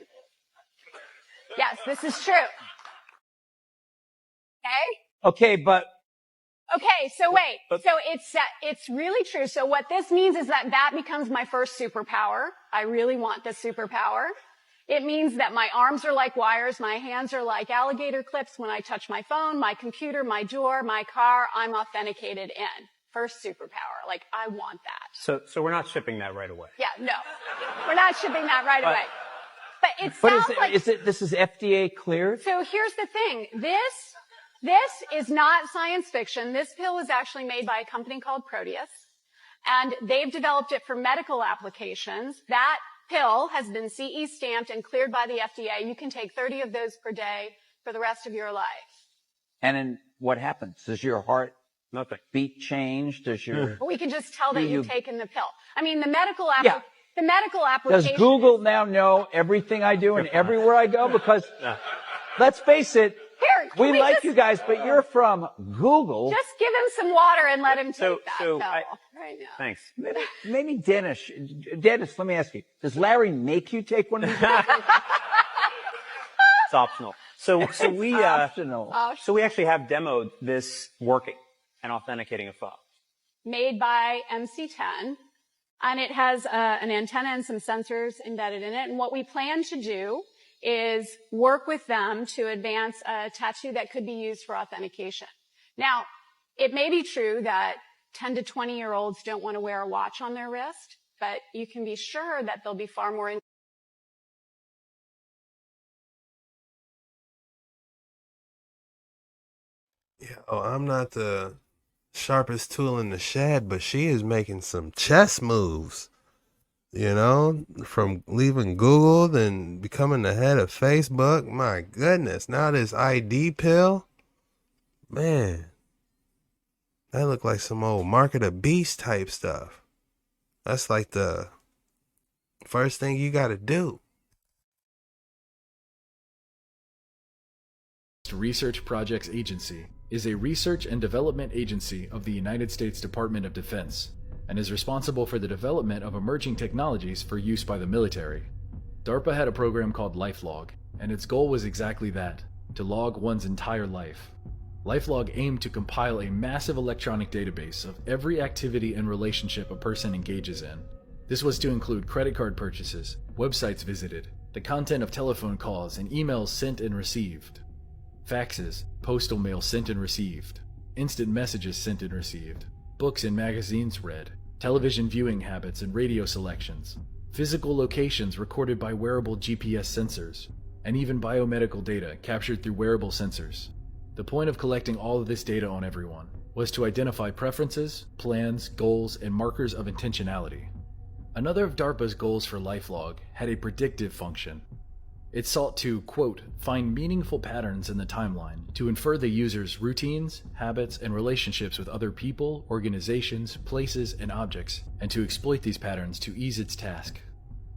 Yes, this is true. Okay? Okay, but Okay, so wait. So it's really true. So what this means is that becomes my first superpower. I really want this superpower. It means that my arms are like wires, my hands are like alligator clips. When I touch my phone, my computer, my door, my car, I'm authenticated in. First superpower. Like, I want that. so we're not shipping that right away. Yeah, no. We're not shipping that right away. But it But sounds like... this is FDA cleared? So here's the thing. This is not science fiction. This pill was actually made by a company called Proteus, and they've developed it for medical applications. That pill has been CE stamped and cleared by the FDA. You can take 30 of those per day for the rest of your life. And then what happens? Does your heart beat change? Does your We can just tell that you've taken the pill. I mean, the medical application. Does Google now know everything I do and everywhere I go? Because let's face it, we like you guys, but you're from Google. Just give him some water and let him take that pill right now. Thanks. Maybe Dennis, let me ask you, does Larry make you take one of these? It's optional. So we actually have demoed this working and authenticating a phone. Made by MC10, and it has an antenna and some sensors embedded in it. And what we plan to do is work with them to advance a tattoo that could be used for authentication. Now, it may be true that 10 to 20-year-olds don't want to wear a watch on their wrist, but you can be sure that they'll be far more I'm not the sharpest tool in the shed, but she is making some chess moves. You know, from leaving Google, then becoming the head of Facebook. My goodness, now this ID pill. Man, that look like some old Mark of the Beast type stuff. That's like the first thing you got to do. Research Projects Agency is a research and development agency of the United States Department of Defense and is responsible for the development of emerging technologies for use by the military. DARPA had a program called LifeLog, and its goal was exactly that, to log one's entire life. LifeLog aimed to compile a massive electronic database of every activity and relationship a person engages in. This was to include credit card purchases, websites visited, the content of telephone calls and emails sent and received, faxes, postal mail sent and received, instant messages sent and received, books and magazines read, television viewing habits and radio selections, physical locations recorded by wearable GPS sensors, and even biomedical data captured through wearable sensors. The point of collecting all of this data on everyone was to identify preferences, plans, goals, and markers of intentionality. Another of DARPA's goals for LifeLog had a predictive function. It sought to, quote, find meaningful patterns in the timeline to infer the user's routines, habits, and relationships with other people, organizations, places, and objects, and to exploit these patterns to ease its task.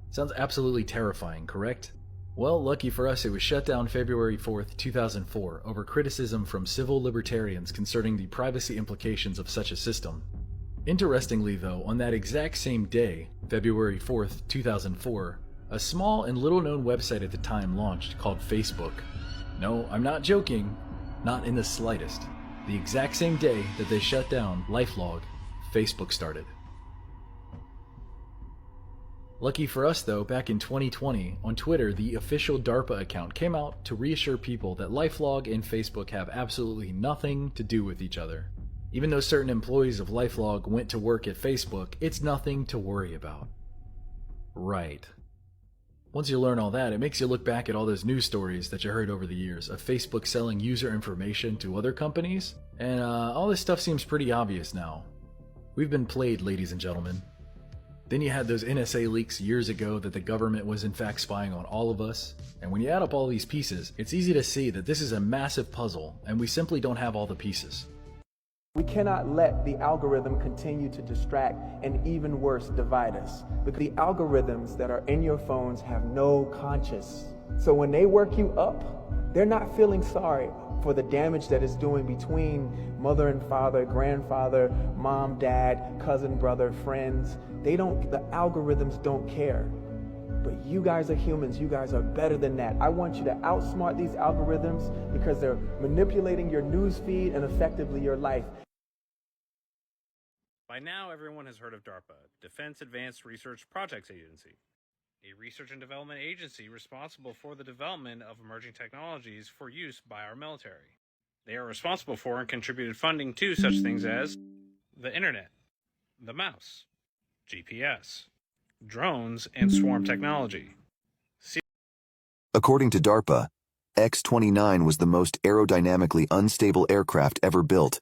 Sounds absolutely terrifying, correct? Well, lucky for us, it was shut down February 4th, 2004, over criticism from civil libertarians concerning the privacy implications of such a system. Interestingly, though, on that exact same day, February 4th, 2004, a small and little-known website at the time launched called Facebook. No, I'm not joking. Not in the slightest. The exact same day that they shut down LifeLog, Facebook started. Lucky for us though, back in 2020, on Twitter, the official DARPA account came out to reassure people that LifeLog and Facebook have absolutely nothing to do with each other. Even though certain employees of LifeLog went to work at Facebook, it's nothing to worry about. Right. Once you learn all that, it makes you look back at all those news stories that you heard over the years of Facebook selling user information to other companies, and all this stuff seems pretty obvious now. We've been played, ladies and gentlemen. Then you had those NSA leaks years ago that the government was in fact spying on all of us. And when you add up all these pieces, it's easy to see that this is a massive puzzle, and we simply don't have all the pieces. We cannot let the algorithm continue to distract and, even worse, divide us. Because the algorithms that are in your phones have no conscience. So when they work you up, they're not feeling sorry for the damage that it's doing between mother and father, grandfather, mom, dad, cousin, brother, friends. The algorithms don't care. But you guys are humans. You guys are better than that. I want you to outsmart these algorithms because they're manipulating your news feed and effectively your life. By now, everyone has heard of DARPA, Defense Advanced Research Projects Agency, a research and development agency responsible for the development of emerging technologies for use by our military. They are responsible for and contributed funding to such things as the internet, the mouse, GPS, drones, and swarm technology. According to DARPA, X-29 was the most aerodynamically unstable aircraft ever built.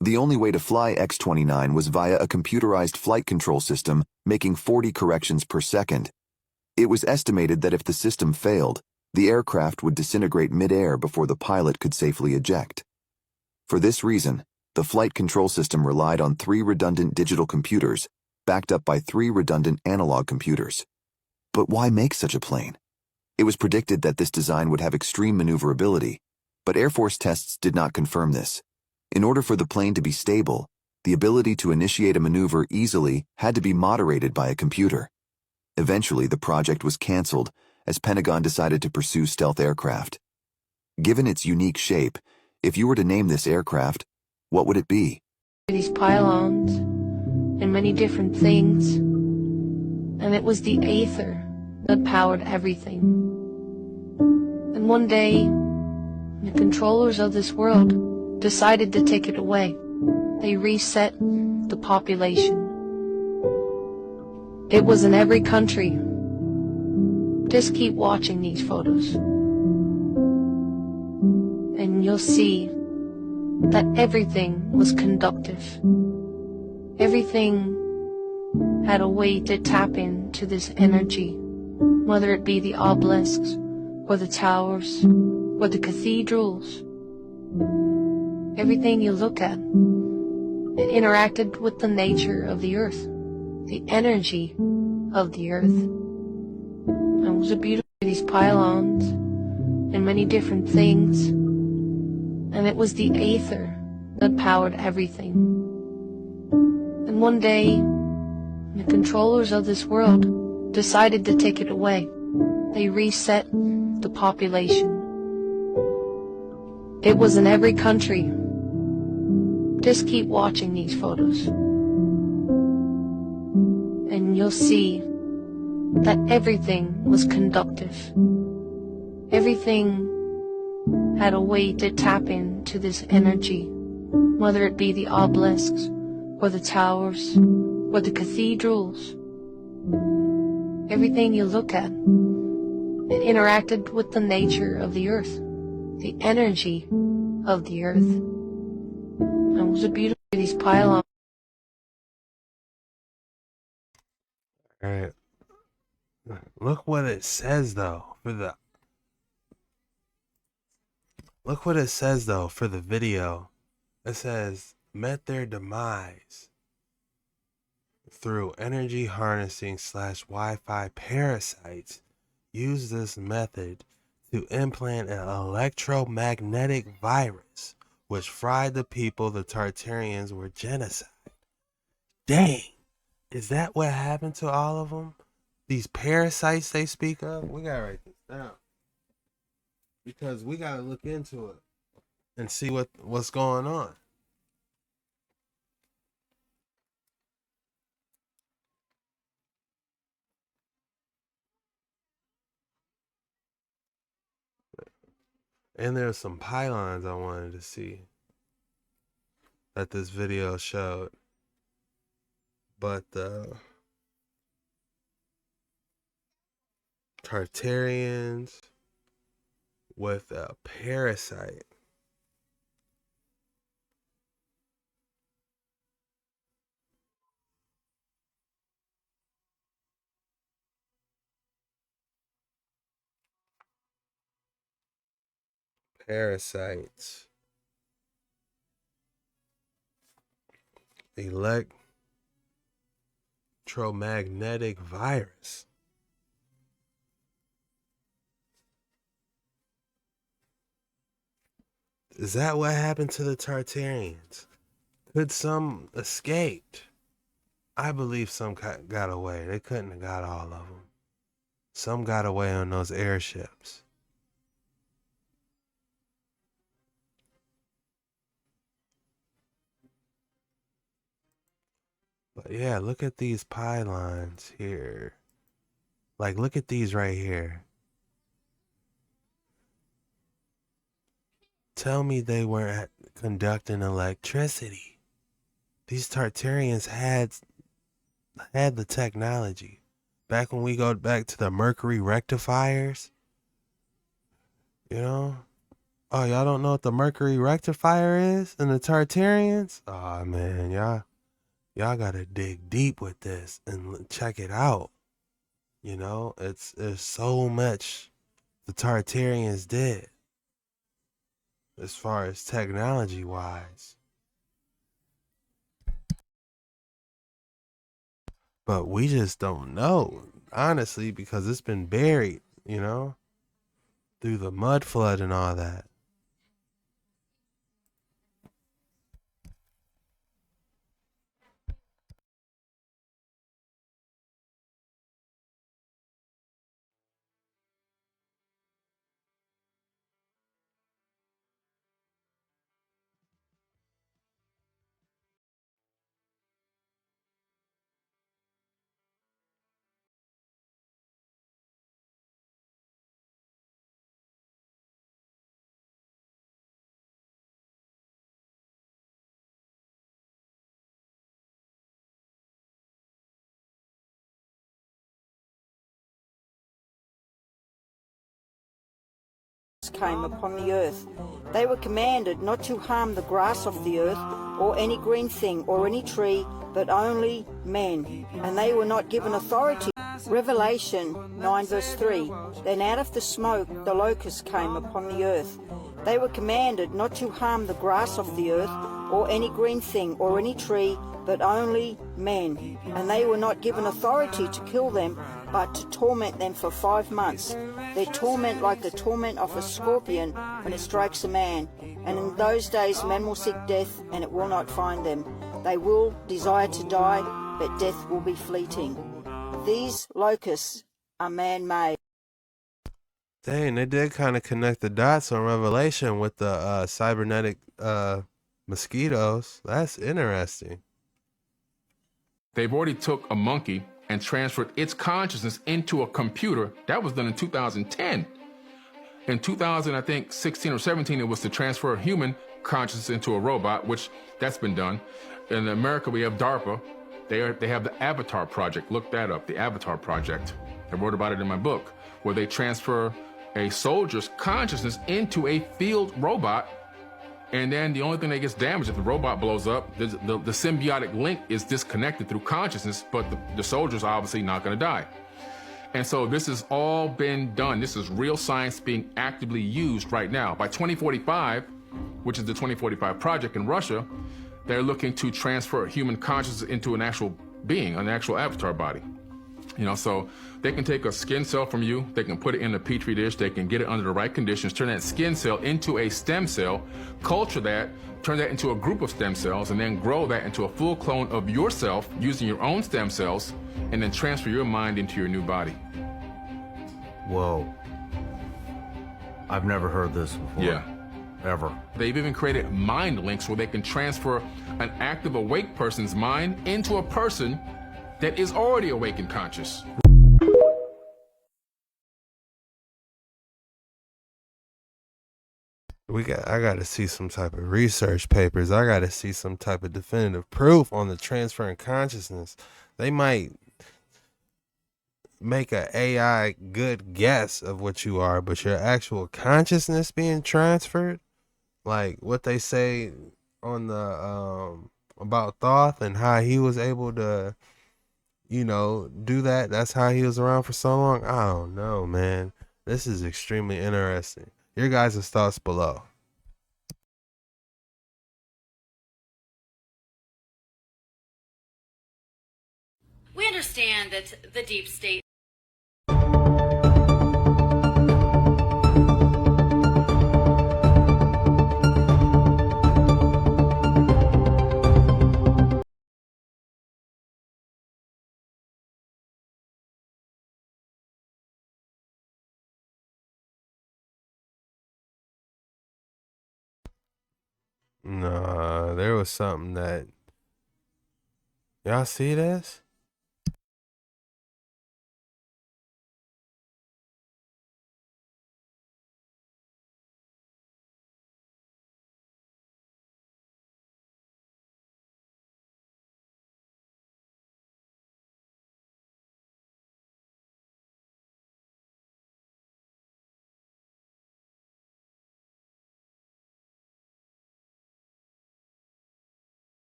The only way to fly X-29 was via a computerized flight control system making 40 corrections per second. It was estimated that if the system failed, the aircraft would disintegrate mid-air before the pilot could safely eject. For this reason, the flight control system relied on 3 redundant digital computers, backed up by 3 redundant analog computers. But why make such a plane? It was predicted that this design would have extreme maneuverability, but Air Force tests did not confirm this. In order for the plane to be stable, the ability to initiate a maneuver easily had to be moderated by a computer. Eventually, the project was canceled as Pentagon decided to pursue stealth aircraft. Given its unique shape, if you were to name this aircraft, what would it be? These pylons and many different things, and it was the Aether that powered everything. And one day, the controllers of this world decided to take it away. They reset the population. It was in every country. Just keep watching these photos, and you'll see that everything was conductive. Everything had a way to tap into this energy, whether it be the obelisks, or the towers, or the cathedrals. Everything you look at, it interacted with the nature of the earth, the energy of the earth. And it was a beautiful, these pylons and many different things, and it was the Aether that powered everything. And one day, the controllers of this world decided to take it away. They reset the population. It was in every country. Just keep watching these photos, and you'll see that everything was conductive. Everything had a way to tap into this energy, whether it be the obelisks, or the towers, or the cathedrals. Everything you look at, it interacted with the nature of the earth, the energy of the earth. It was a beautiful, these pylons. All right. Look what it says though for the video. It says met their demise through energy harnessing / Wi-Fi parasites. Use this method to implant an electromagnetic virus which fried the people. The Tartarians were genocide. Dang. Is that what happened to all of them? These parasites they speak of? We gotta write this down, because we gotta look into it and see what's going on. And there's some pylons I wanted to see that this video showed. But Tartarians with a parasite. Parasites. Electromagnetic virus. Is that what happened to the Tartarians? Could some escaped? I believe some got away. They couldn't have got all of them. Some got away on those airships. But yeah, look at these pylons here. Like, look at these right here. Tell me they weren't conducting electricity. These Tartarians had the technology. Back when we go back to the mercury rectifiers, you know? Oh, y'all don't know what the mercury rectifier is and the Tartarians? Oh man, y'all gotta dig deep with this and check it out. You know, there's so much the Tartarians did as far as technology wise. But we just don't know, honestly, because it's been buried, you know, through the mud flood and all that. Came upon the earth. They were commanded not to harm the grass of the earth, or any green thing, or any tree, but only men. And they were not given authority. Revelation 9 verse 3. Then out of the smoke the locusts came upon the earth. They were commanded not to harm the grass of the earth, or any green thing, or any tree, but only men. And they were not given authority to kill them, but to torment them for 5 months. Their torment like the torment of a scorpion when it strikes a man. And in those days men will seek death, and it will not find them. They will desire to die, but death will be fleeting. These locusts are man-made. Dang, they did kind of connect the dots on Revelation with the cybernetic mosquitoes. That's interesting. They've already took a monkey and transferred its consciousness into a computer. That was done in 2010. In 2000, I think 16 or 17, it was to transfer human consciousness into a robot, which that's been done. In America, we have DARPA. They have the Avatar project. Look that up, the Avatar project. I wrote about it in my book, where they transfer a soldier's consciousness into a field robot. And then the only thing that gets damaged if the robot blows up, the symbiotic link is disconnected through consciousness, but the soldier's obviously not going to die. And so this has all been done. This is real science being actively used right now. By 2045, which is the 2045 project in Russia, they're looking to transfer human consciousness into an actual being, an actual avatar body. You know, so they can take a skin cell from you, they can put it in a petri dish, they can get it under the right conditions, turn that skin cell into a stem cell, culture that, turn that into a group of stem cells, and then grow that into a full clone of yourself using your own stem cells, and then transfer your mind into your new body. Whoa. I've never heard this before. Yeah. Ever. They've even created mind links where they can transfer an active awake person's mind into a person that is already awake and conscious. I gotta see some type of research papers. I gotta see some type of definitive proof on the transferring consciousness. They might make a AI good guess of what you are, but your actual consciousness being transferred, like what they say on the about Thoth and how he was able to, you know, do that. That's how he was around for so long. I don't know, man. This is extremely interesting. Your guys' thoughts below. We understand that the deep state Nah, there was something that y'all see this?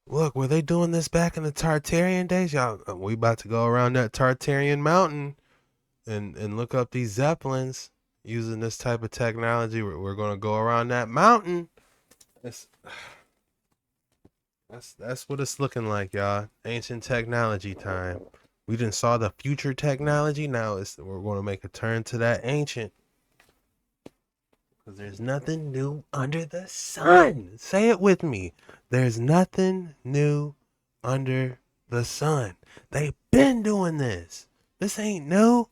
Look, were they doing this back in the Tartarian days? Y'all, we about to go around that Tartarian mountain and look up these zeppelins using this type of technology. We're gonna go around that mountain. That's what it's looking like, y'all. Ancient technology time. We done saw the future technology. Now we're gonna make a turn to that ancient. Because there's nothing new under the sun. Say it with me. There's nothing new under the sun. They've been doing this. This ain't new.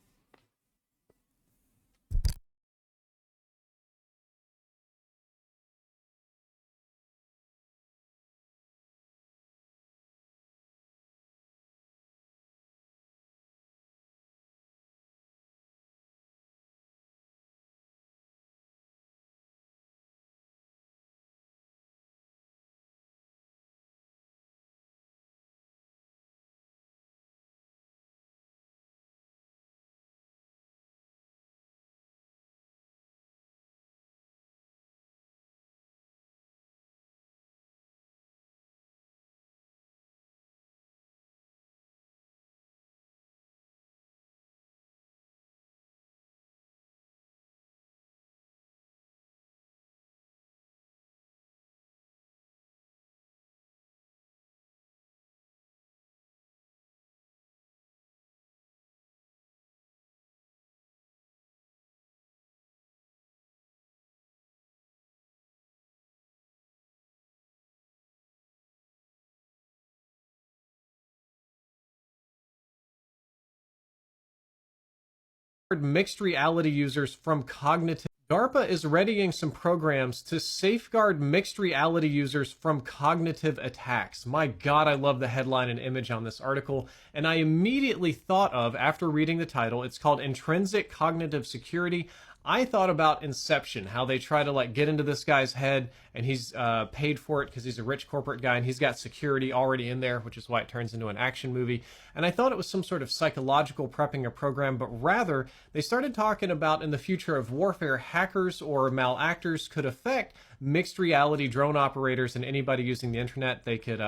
Mixed reality users from cognitive. DARPA is readying some programs to safeguard mixed reality users from cognitive attacks. My God, I love the headline and image on this article, and I immediately thought of, after reading the title, it's called Intrinsic Cognitive Security. I thought about Inception, how they try to like get into this guy's head, and he's paid for it because he's a rich corporate guy, and he's got security already in there, which is why it turns into an action movie. And I thought it was some sort of psychological prepping a program, but rather they started talking about in the future of warfare, hackers or malactors could affect mixed reality drone operators and anybody using the internet. They could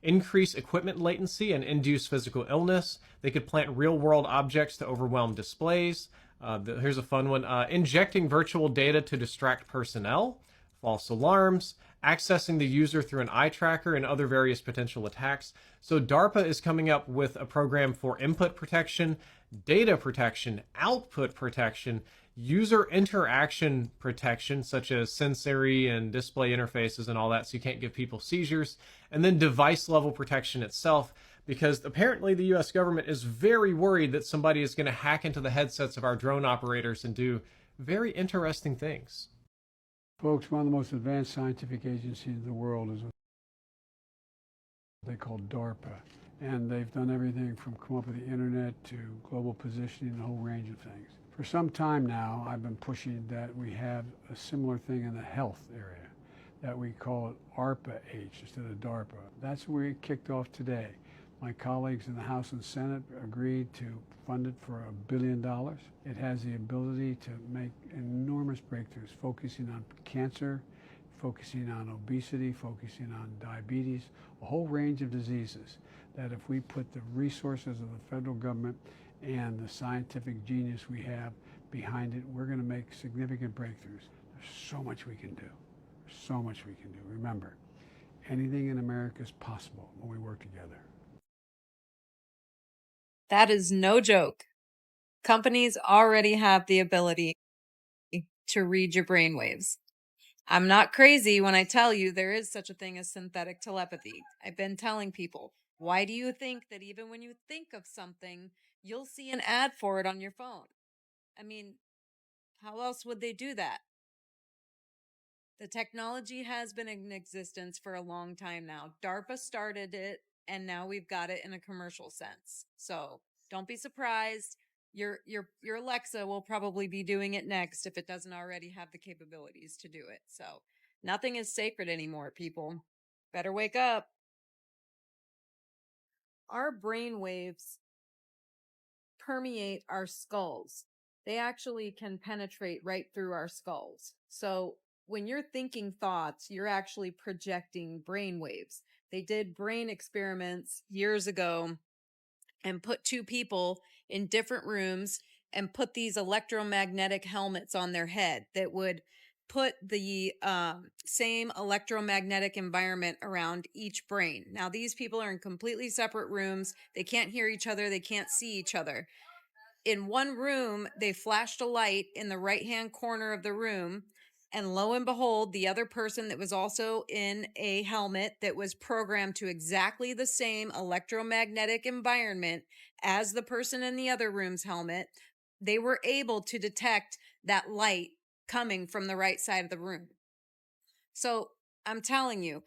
increase equipment latency and induce physical illness. They could plant real-world objects to overwhelm displays. Here's a fun one. Injecting virtual data to distract personnel, false alarms, accessing the user through an eye tracker, and other various potential attacks. So DARPA is coming up with a program for input protection, data protection, output protection, user interaction protection, such as sensory and display interfaces and all that, so you can't give people seizures, and then device level protection itself, because apparently the US government is very worried that somebody is going to hack into the headsets of our drone operators and do very interesting things. Folks, one of the most advanced scientific agencies in the world is what they call DARPA. And they've done everything from come up with the internet to global positioning and a whole range of things. For some time now, I've been pushing that we have a similar thing in the health area, that we call it ARPA-H instead of DARPA. That's where it kicked off today. My colleagues in the House and Senate agreed to fund it for $1 billion. It has the ability to make enormous breakthroughs, focusing on cancer, focusing on obesity, focusing on diabetes, a whole range of diseases that if we put the resources of the federal government and the scientific genius we have behind it, we're going to make significant breakthroughs. There's so much we can do. There's so much we can do. Remember, anything in America is possible when we work together. That is no joke. Companies already have the ability to read your brainwaves. I'm not crazy when I tell you there is such a thing as synthetic telepathy. I've been telling people, why do you think that even when you think of something, you'll see an ad for it on your phone? I mean, how else would they do that? The technology has been in existence for a long time now. DARPA started it, and now we've got it in a commercial sense. So don't be surprised. Your Alexa will probably be doing it next if it doesn't already have the capabilities to do it. So nothing is sacred anymore, people. Better wake up. Our brain waves permeate our skulls. They actually can penetrate right through our skulls. So when you're thinking thoughts, you're actually projecting brain waves. They did brain experiments years ago and put two people in different rooms and put these electromagnetic helmets on their head that would put the same electromagnetic environment around each brain. Now, these people are in completely separate rooms. They can't hear each other. They can't see each other. In one room, they flashed a light in the right-hand corner of the room, and lo and behold, the other person that was also in a helmet that was programmed to exactly the same electromagnetic environment as the person in the other room's helmet, they were able to detect that light coming from the right side of the room. So I'm telling you,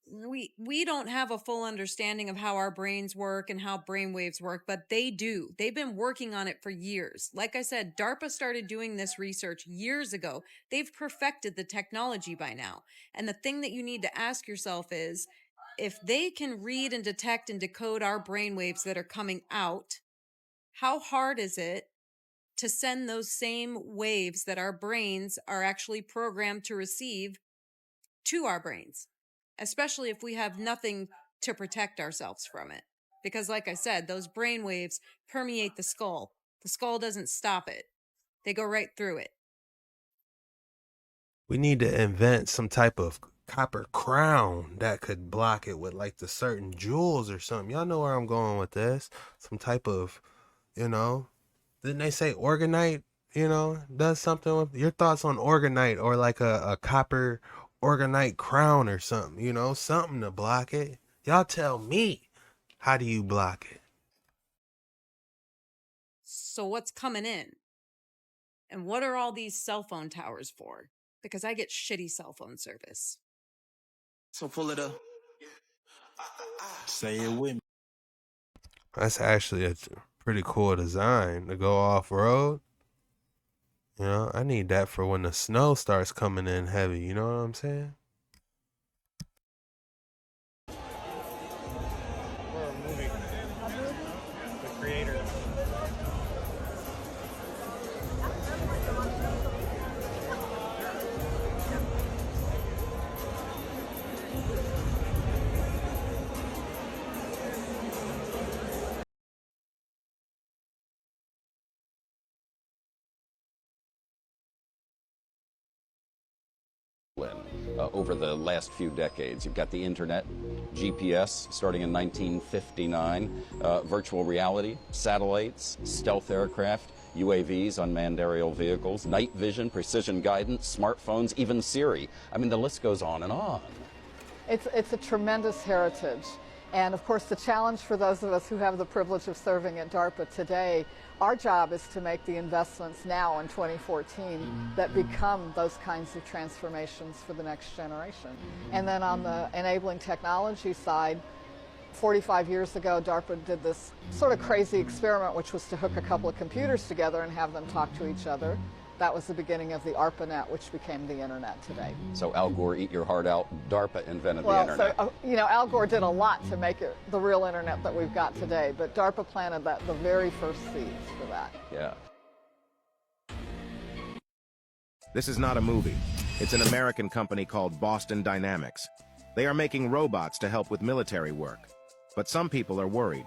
we don't have a full understanding of how our brains work and how brainwaves work, but they do. They've been working on it for years. Like I said, DARPA started doing this research years ago. They've perfected the technology by now. And the thing that you need to ask yourself is, if they can read and detect and decode our brainwaves that are coming out, how hard is it to send those same waves that our brains are actually programmed to receive to our brains? Especially if we have nothing to protect ourselves from it. Because like I said, those brain waves permeate the skull. The skull doesn't stop it. They go right through it. We need to invent some type of copper crown that could block it with like the certain jewels or something. Y'all know where I'm going with this. Some type of, didn't they say organite, does something with your thoughts on organite, or like a copper organite crown or something, something to block it. Y'all tell me, how do you block it? So what's coming in? And what are all these cell phone towers for? Because I get shitty cell phone service. So pull it up. Say it with me. That's actually a pretty cool design to go off-road. I need that for when the snow starts coming in heavy, you know what I'm saying? Or a movie. The creator. Over the last few decades. You've got the internet, GPS starting in 1959, virtual reality, satellites, stealth aircraft, UAVs, unmanned aerial vehicles, night vision, precision guidance, smartphones, even Siri. I mean, the list goes on and on. It's a tremendous heritage. And of course, the challenge for those of us who have the privilege of serving at DARPA today, our job is to make the investments now in 2014 that become those kinds of transformations for the next generation. And then on the enabling technology side, 45 years ago, DARPA did this sort of crazy experiment, which was to hook a couple of computers together and have them talk to each other. That was the beginning of the ARPANET, which became the internet today. So Al Gore, eat your heart out, DARPA invented the internet. So, Al Gore did a lot to make it the real internet that we've got today, but DARPA planted the very first seeds for that. Yeah. This is not a movie. It's an American company called Boston Dynamics. They are making robots to help with military work. But some people are worried.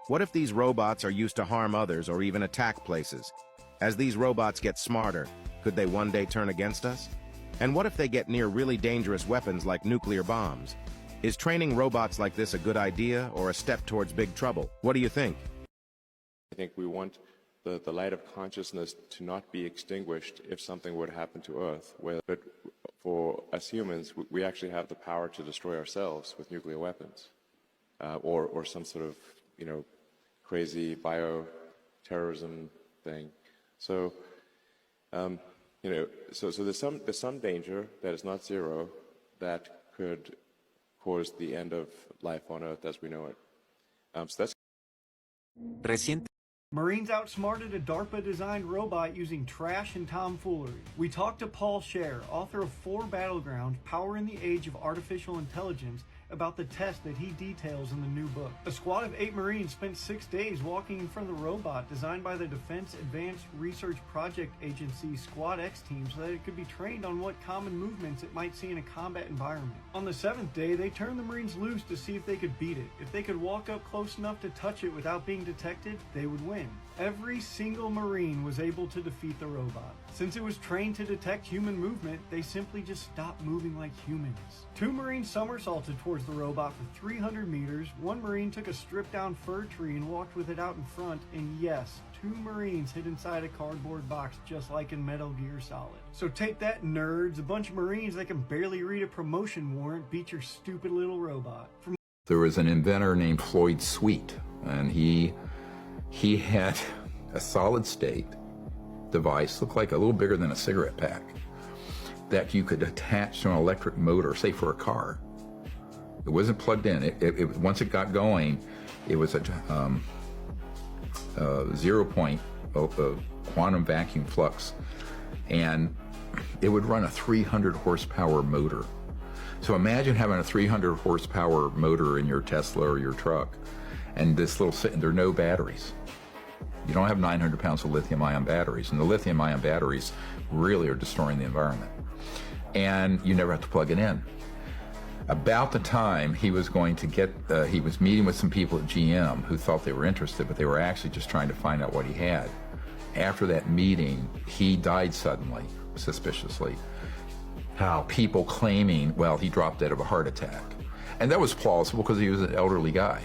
What if these robots are used to harm others or even attack places? As these robots get smarter, could they one day turn against us? And what if they get near really dangerous weapons like nuclear bombs? Is training robots like this a good idea or a step towards big trouble? What do you think? I think we want the light of consciousness to not be extinguished if something were to happen to Earth. But for us humans, we actually have the power to destroy ourselves with nuclear weapons, or some sort of, crazy bioterrorism thing. So, so there's some danger that is not zero that could cause the end of life on Earth as we know it. So that's. Marines outsmarted a DARPA-designed robot using trash and tomfoolery. We talked to Paul Scher, author of 4 Battlegrounds, Power in the Age of Artificial Intelligence, about the test that he details in the new book. A squad of 8 Marines spent 6 days walking in front of the robot designed by the Defense Advanced Research Project Agency Squad X team so that it could be trained on what common movements it might see in a combat environment. On the 7th day, they turned the Marines loose to see if they could beat it. If they could walk up close enough to touch it without being detected, they would win. Every single Marine was able to defeat the robot. Since it was trained to detect human movement, they simply just stopped moving like humans. 2 Marines somersaulted towards the robot for 300 meters, 1 Marine took a stripped-down fir tree and walked with it out in front, and yes, 2 Marines hid inside a cardboard box just like in Metal Gear Solid. So take that, nerds. A bunch of Marines that can barely read a promotion warrant beat your stupid little robot. There was an inventor named Floyd Sweet, and he had a solid-state device, looked like a little bigger than a cigarette pack, that you could attach to an electric motor, say for a car. It wasn't plugged in. Once it got going, it was a 0 point of quantum vacuum flux, and it would run a 300 horsepower motor. So imagine having a 300 horsepower motor in your Tesla or your truck, and there are no batteries. You don't have 900 pounds of lithium-ion batteries, and the lithium-ion batteries really are destroying the environment. And you never have to plug it in. About the time he was going to get, he was meeting with some people at GM who thought they were interested, but they were actually just trying to find out what he had. After that meeting, he died suddenly, suspiciously. How? People claiming, well, he dropped dead of a heart attack. And that was plausible because he was an elderly guy.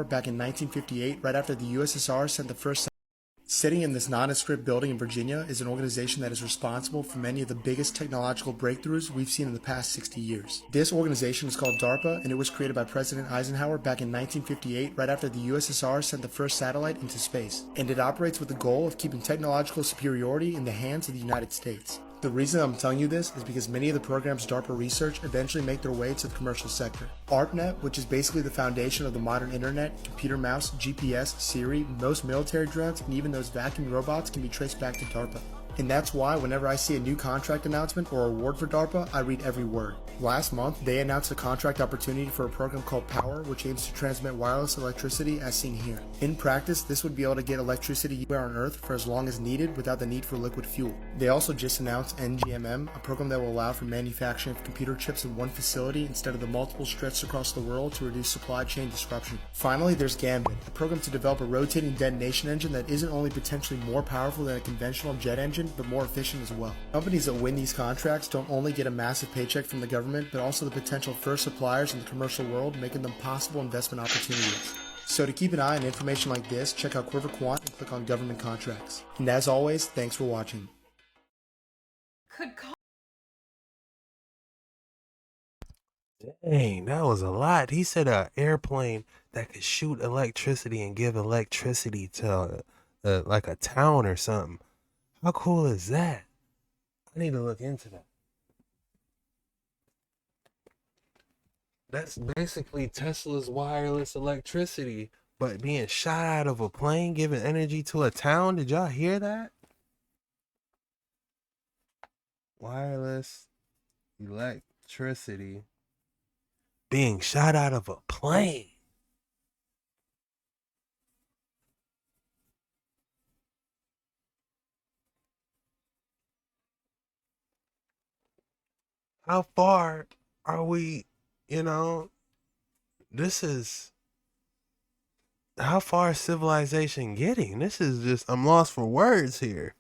Back in 1958, right after the USSR sent the first. Sitting in this nondescript building in Virginia is an organization that is responsible for many of the biggest technological breakthroughs we've seen in the past 60 years. This organization is called DARPA, and it was created by President Eisenhower back in 1958, right after the USSR sent the first satellite into space. And it operates with the goal of keeping technological superiority in the hands of the United States. The reason I'm telling you this is because many of the programs DARPA research eventually make their way to the commercial sector. ARPANET, which is basically the foundation of the modern internet, computer mouse, GPS, Siri, most military drones, and even those vacuum robots can be traced back to DARPA. And that's why whenever I see a new contract announcement or award for DARPA, I read every word. Last month, they announced a contract opportunity for a program called Power, which aims to transmit wireless electricity as seen here. In practice, this would be able to get electricity anywhere on Earth for as long as needed without the need for liquid fuel. They also just announced NGMM, a program that will allow for manufacturing of computer chips in one facility instead of the multiple stretched across the world to reduce supply chain disruption. Finally, there's Gambit, a program to develop a rotating detonation engine that isn't only potentially more powerful than a conventional jet engine, efficient, but more efficient as well. Companies that win these contracts don't only get a massive paycheck from the government, but also the potential first suppliers in the commercial world, making them possible investment opportunities. So to keep an eye on information like this, check out Quiver Quant and click on government contracts. And as always, thanks for watching. Dang, that was a lot. He said an airplane that could shoot electricity and give electricity to like a town or something. How cool is that? I need to look into that. That's basically Tesla's wireless electricity, but being shot out of a plane, giving energy to a town. Did y'all hear that? Wireless electricity being shot out of a plane. How far are we, this is, how far is civilization getting? This is just, I'm lost for words here.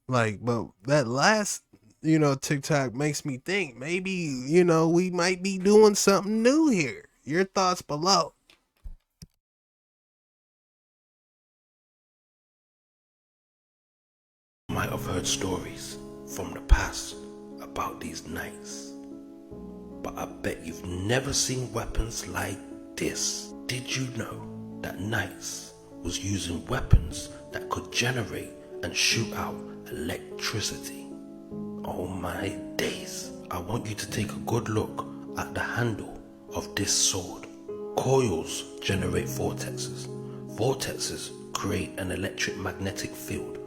But that last, TikTok makes me think maybe, we might be doing something new here. Your thoughts below. You might have heard stories from the past about these knights, but I bet you've never seen weapons like this. Did you know that knights was using weapons that could generate and shoot out electricity? Oh my days. I want you to take a good look at the handle of this sword. Coils generate vortexes. Vortexes create an electromagnetic field.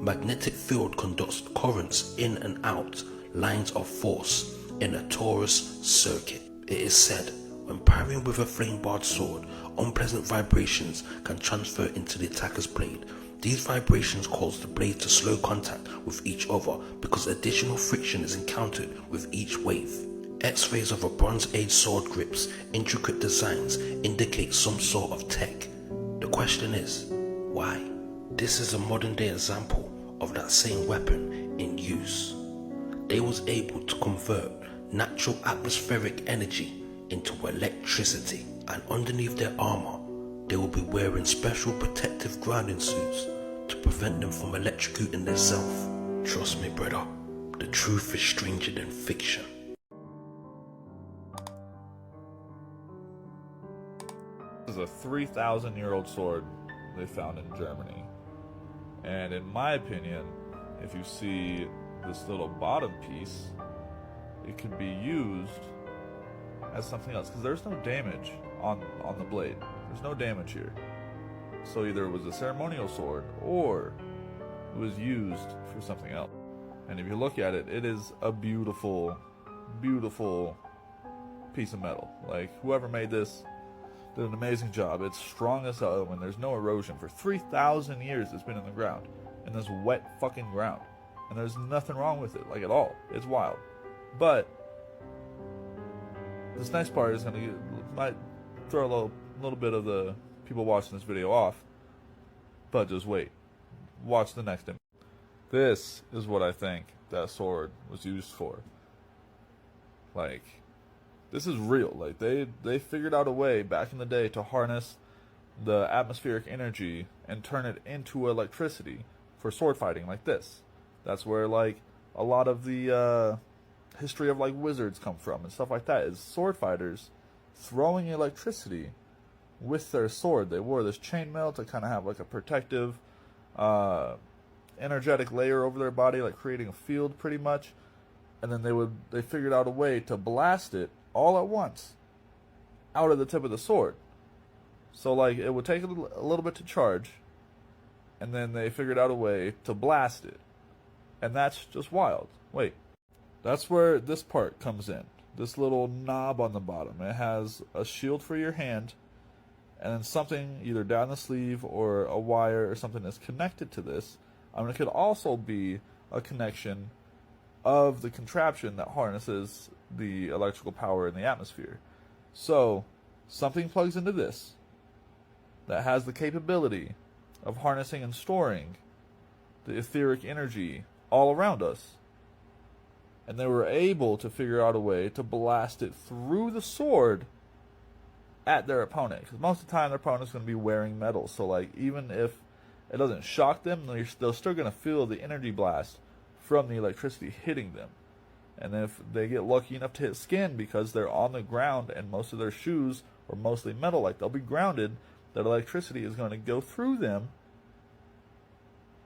Magnetic field conducts currents in and out lines of force in a torus circuit. It is said, when parrying with a flame-barred sword, unpleasant vibrations can transfer into the attacker's blade. These vibrations cause the blade to slow contact with each other because additional friction is encountered with each wave. X-rays of a Bronze Age sword grip's intricate designs indicate some sort of tech. The question is, why? This is a modern day example of that same weapon in use. They was able to convert natural atmospheric energy into electricity, and underneath their armor they will be wearing special protective grounding suits to prevent them from electrocuting themselves. Trust me, brother, the truth is stranger than fiction. This is a 3,000-year-old sword they found in Germany. And in my opinion, if you see this little bottom piece, it could be used as something else, because there's no damage on the blade. There's no damage here. So either it was a ceremonial sword or it was used for something else. And if you look at it, it is a beautiful, beautiful piece of metal. Like, whoever made this did an amazing job. It's strong as hell and there's no erosion. For 3,000 years it's been in the ground, in this wet fucking ground, and there's nothing wrong with it, like, at all. It's wild. But this next part is might throw a little bit of the people watching this video off, but just wait. Watch the next image. This is what I think that sword was used for. Like, this is real. Like, they figured out a way back in the day to harness the atmospheric energy and turn it into electricity for sword fighting like this. That's where, like, a lot of the history of, like, wizards come from and stuff like that, is sword fighters throwing electricity with their sword. They wore this chainmail to kind of have, like, a protective energetic layer over their body, like creating a field pretty much, and then they figured out a way to blast it all at once out of the tip of the sword. So, like, it would take a little bit to charge, and then they figured out a way to blast it. And that's just wild. Wait. That's where this part comes in. This little knob on the bottom. It has a shield for your hand, and then something either down the sleeve or a wire or something that's connected to this. It could also be a connection of the contraption that harnesses the electrical power in the atmosphere. So, something plugs into this that has the capability of harnessing and storing the etheric energy all around us. And they were able to figure out a way to blast it through the sword at their opponent. Because most of the time their opponent's going to be wearing metal. So like even if it doesn't shock them, they're still going to feel the energy blast from the electricity hitting them. And if they get lucky enough to hit skin because they're on the ground and most of their shoes are mostly metal, like they'll be grounded, that electricity is going to go through them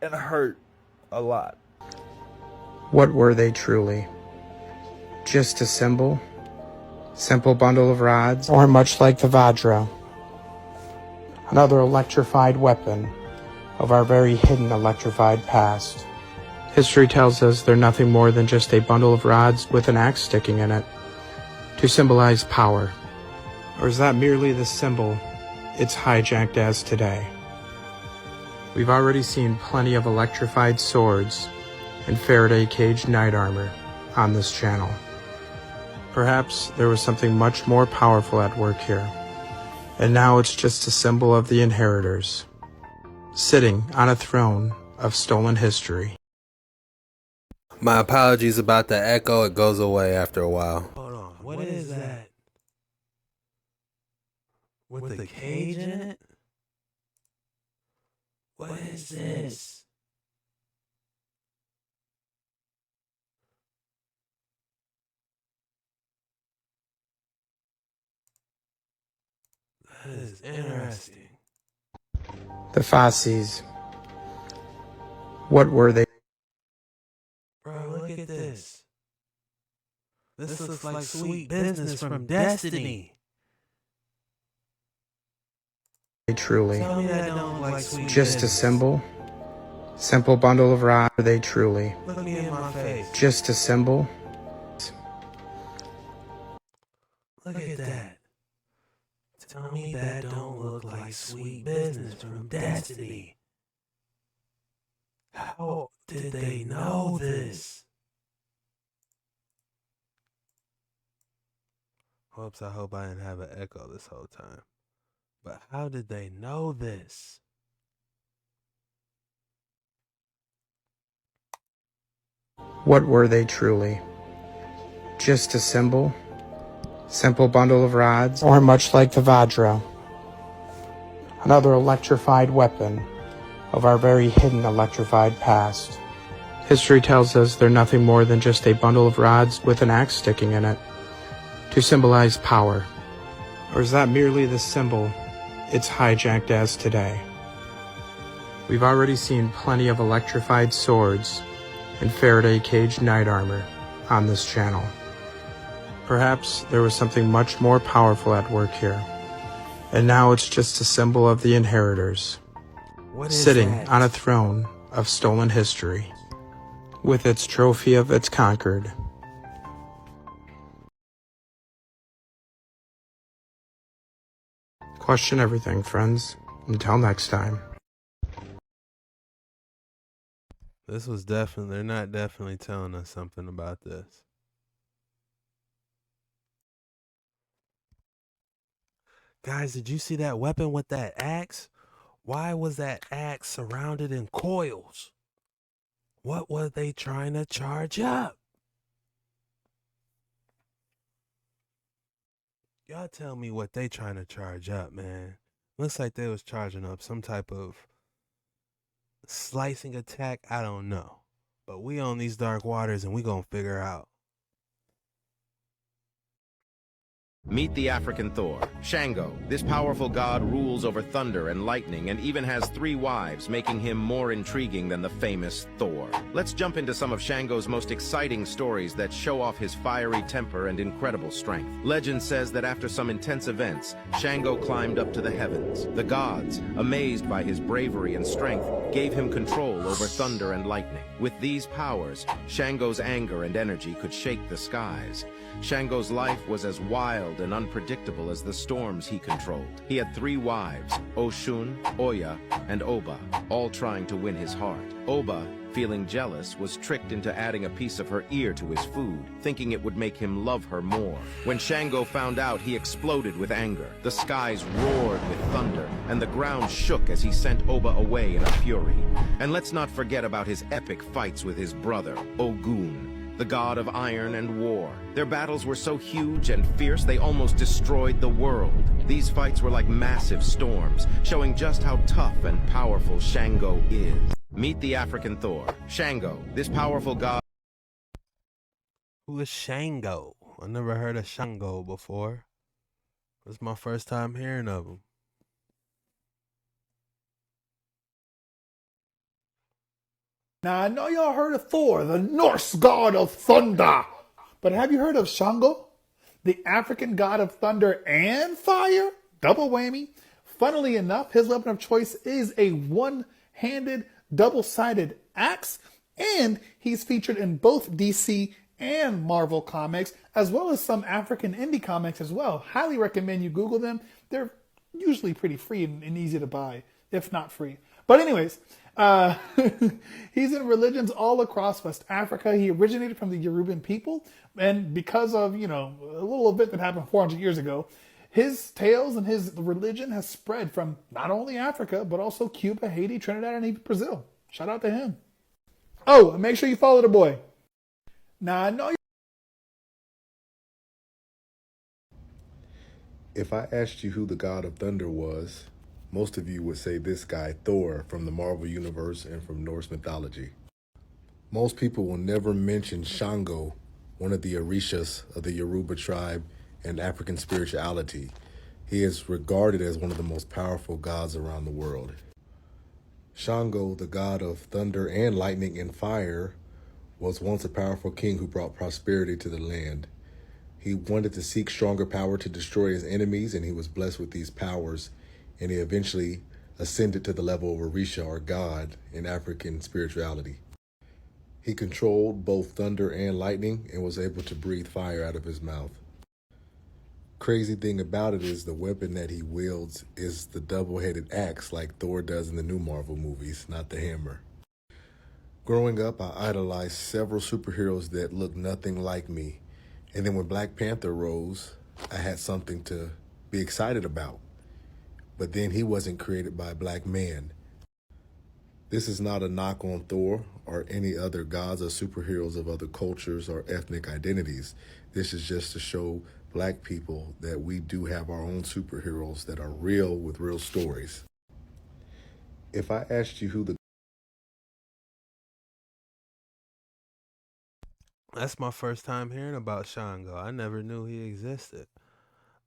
and hurt a lot. What were they truly? Just a symbol? Simple bundle of rods? Or much like the Vajra, another electrified weapon of our very hidden electrified past? History tells us they're nothing more than just a bundle of rods with an axe sticking in it to symbolize power. Or is that merely the symbol it's hijacked as today? We've already seen plenty of electrified swords and Faraday cage knight armor on this channel. Perhaps there was something much more powerful at work here, and now it's just a symbol of the inheritors, sitting on a throne of stolen history. My apologies about the echo. It goes away after a while. Hold on. What is that? With the cage in it? What is this? That is interesting. The Fasces. What were they? Bro, look at this. This looks like sweet business from Destiny. Truly. Tell me that don't look like sweet Just a business. symbol? Simple bundle of rods? Are they truly? Look me in my face. Just a symbol? Look at that. Tell me that don't look like sweet business from Destiny. How did they know this? Whoops, I hope I didn't have an echo this whole time. But how did they know this? What were they truly? Just a symbol? Simple bundle of rods? Or much like the Vajra, another electrified weapon of our very hidden electrified past? History tells us they're nothing more than just a bundle of rods with an axe sticking in it to symbolize power. Or is that merely the symbol it's hijacked as today? We've already seen plenty of electrified swords and Faraday cage knight armor on this channel. Perhaps there was something much more powerful at work here, and now it's just a symbol of the inheritors, sitting on a throne of stolen history, with its trophy of its conquered. Question everything, friends. Until next time. This was definitely, they're not definitely telling us something about this. Guys, did you see that weapon with that axe? Why was that axe surrounded in coils? What were they trying to charge up? Y'all tell me what they trying to charge up, man. Looks like they was charging up some type of slicing attack. I don't know. But we on these dark waters and we gonna figure out. Meet the African Thor, Shango. This powerful god rules over thunder and lightning and even has 3 wives, making him more intriguing than the famous Thor. Let's jump into some of Shango's most exciting stories that show off his fiery temper and incredible strength. Legend says that after some intense events, Shango climbed up to the heavens. The gods, amazed by his bravery and strength, gave him control over thunder and lightning. With these powers, Shango's anger and energy could shake the skies. Shango's life was as wild and unpredictable as the storms he controlled. He had 3 wives, Oshun, Oya, and Oba, all trying to win his heart. Oba, feeling jealous, was tricked into adding a piece of her ear to his food, thinking it would make him love her more. When Shango found out, he exploded with anger. The skies roared with thunder, and the ground shook as he sent Oba away in a fury. And let's not forget about his epic fights with his brother, Ogun, the god of iron and war. Their battles were so huge and fierce they almost destroyed the world. These fights were like massive storms, showing just how tough and powerful Shango is. Meet the African Thor, Shango, this powerful god. Who is Shango? I never heard of Shango before. It's my first time hearing of him. Now, I know y'all heard of Thor, the Norse god of thunder. But have you heard of Shango, the African god of thunder and fire? Double whammy. Funnily enough, his weapon of choice is a one-handed, double-sided axe, and he's featured in both DC and Marvel comics, as well as some African indie comics as well. Highly recommend you Google them. They're usually pretty free and easy to buy, if not free. But anyways, he's in religions all across West Africa. He originated from the Yoruban people, and because of, a little event that happened 400 years ago, his tales and his religion has spread from not only Africa, but also Cuba, Haiti, Trinidad, and even Brazil. Shout out to him. Oh, and make sure you follow the boy. Now, I know If I asked you who the god of thunder was, most of you would say this guy, Thor, from the Marvel Universe and from Norse mythology. Most people will never mention Shango, one of the Orishas of the Yoruba tribe and African spirituality. He is regarded as one of the most powerful gods around the world. Shango, the god of thunder and lightning and fire, was once a powerful king who brought prosperity to the land. He wanted to seek stronger power to destroy his enemies, and he was blessed with these powers, and he eventually ascended to the level of Orisha, or God, in African spirituality. He controlled both thunder and lightning and was able to breathe fire out of his mouth. Crazy thing about it is the weapon that he wields is the double-headed axe like Thor does in the new Marvel movies, not the hammer. Growing up, I idolized several superheroes that looked nothing like me. And then when Black Panther rose, I had something to be excited about. But then he wasn't created by a black man. This is not a knock on Thor or any other gods or superheroes of other cultures or ethnic identities. This is just to show black people that we do have our own superheroes that are real with real stories. If I asked you who the That's my first time hearing about Shango. I never knew he existed.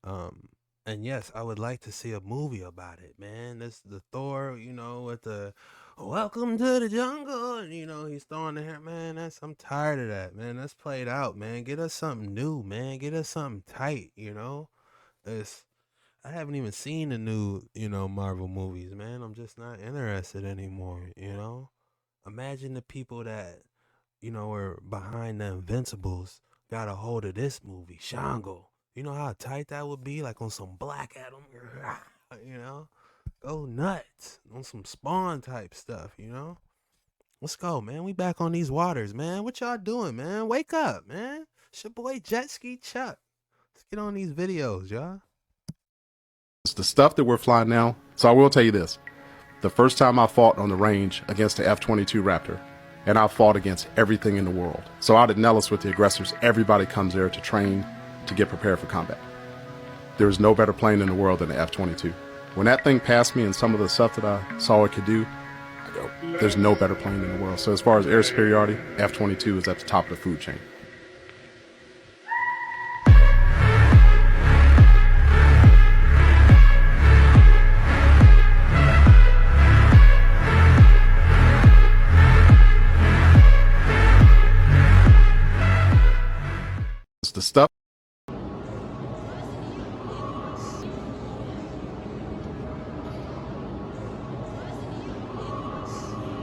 And yes, I would like to see a movie about it, man. This the Thor, with the welcome to the jungle, and he's throwing the hair, man. I'm tired of that, man. That's played out, man. Get us something new, man. Get us something tight, I haven't even seen the new, Marvel movies, man. I'm just not interested anymore, Imagine the people that were behind the Invincibles got a hold of this movie, Shango. You know how tight that would be? Like on some Black Adam, Go nuts. On some Spawn type stuff, Let's go, man. We back on these waters, man. What y'all doing, man? Wake up, man. It's your boy Jet Ski Chuck. Let's get on these videos, y'all. It's the stuff that we're flying now. So I will tell you this. The first time I fought on the range against the F-22 Raptor, and I fought against everything in the world. So out at Nellis with the aggressors, everybody comes there to train, to get prepared for combat. There is no better plane in the world than the F-22. When that thing passed me and some of the stuff that I saw it could do, I go, there's no better plane in the world. So as far as air superiority, F-22 is at the top of the food chain. The stuff.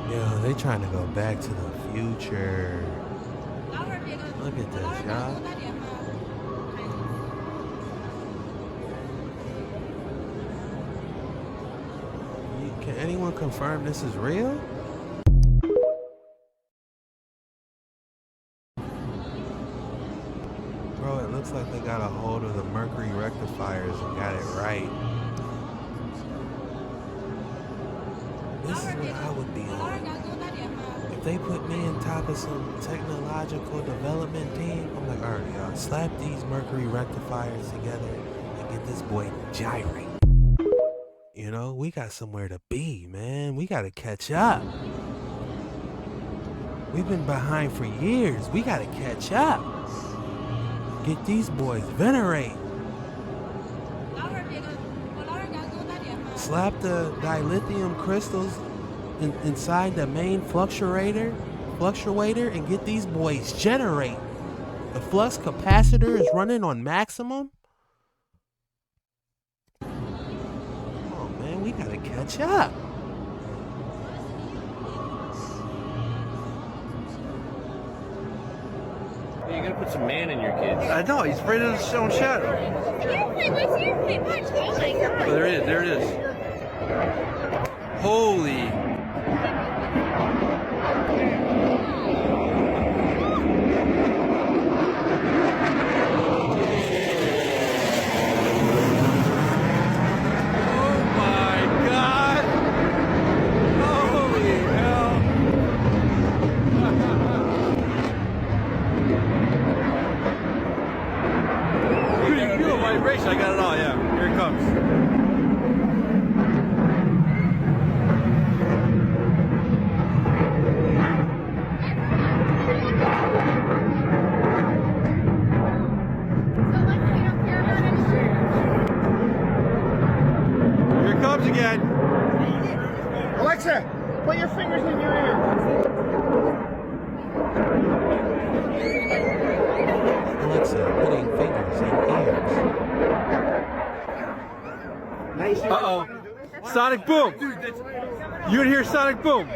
Yeah, they trying to go back to the future. Look at this, y'all. Can anyone confirm this is real? Bro, it looks like they got a hold of the mercury rectifiers and got it right. This is what I would be on. If they put me on top of some technological development team, I'm like, alright, y'all, slap these mercury rectifiers together and get this boy to gyrate. You know, we got somewhere to be, man. We gotta catch up. We've been behind for years. We gotta catch up. Get these boys venerate. Slap the dilithium crystals inside the main fluctuator and get these boys generate. The flux capacitor is running on maximum. Come on, man, we gotta catch up. You're gonna put some man in your kids. I know, he's afraid of his own shadow. Oh, there it is. Holy. I got it all, yeah. Here it comes. Here it comes again. Alexa, put your fingers in your ear. Alexa, putting fingers in ears. Uh-oh. Sonic boom. You would hear sonic boom.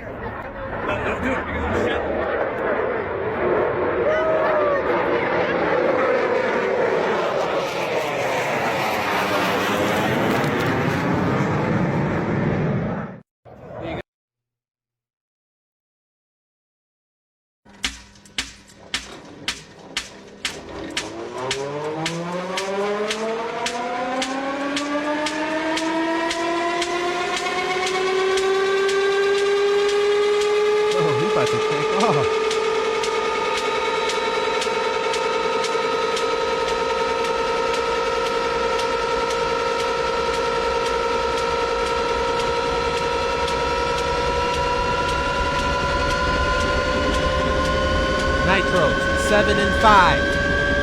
Nitros, 7 and 5.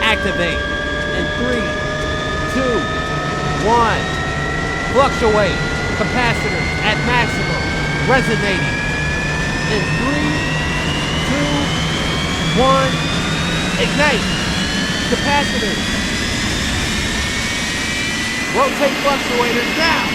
Activate. In 3, 2, 1. Fluctuate. Capacitors at maximum. Resonating. In 3, 2, 1. Ignite. Capacitors. Rotate fluctuators now.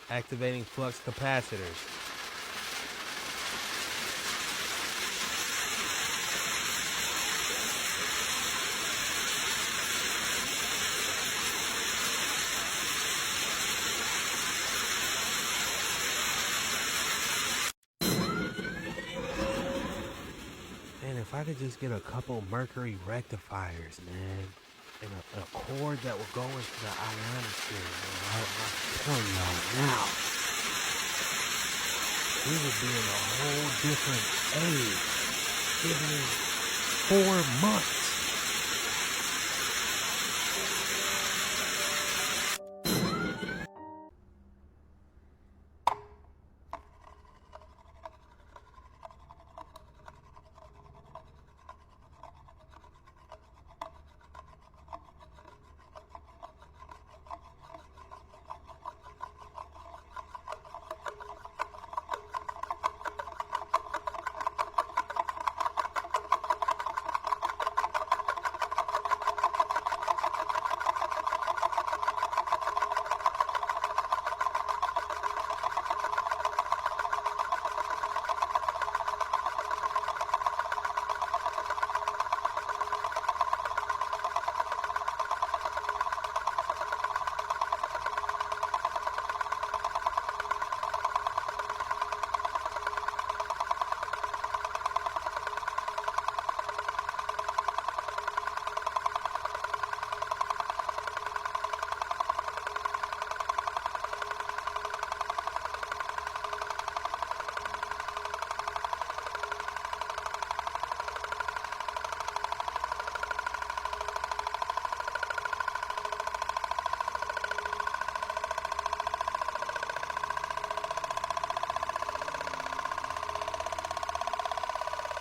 Activating flux capacitors. Man, if I could just get a couple mercury rectifiers, man, and a cord that will go into the ionosphere, man, I'm telling y'all now, we would be in a whole different age. Give me 4 months.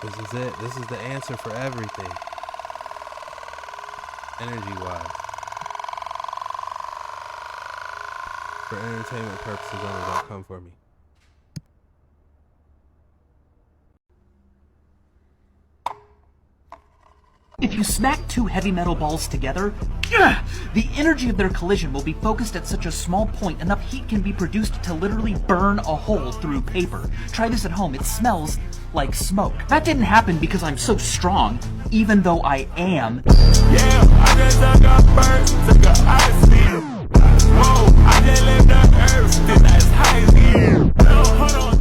This is it. This is the answer for everything. Energy-wise. For entertainment purposes only, don't come for me. If you smack two heavy metal balls together, the energy of their collision will be focused at such a small point enough heat can be produced to literally burn a hole through paper. Try this at home. It smells like smoke. That didn't happen because I'm so strong, even though I am. Yeah, I just took a bird, took a odyssey. Whoa, I just left the earth, then as high as you. Hold on.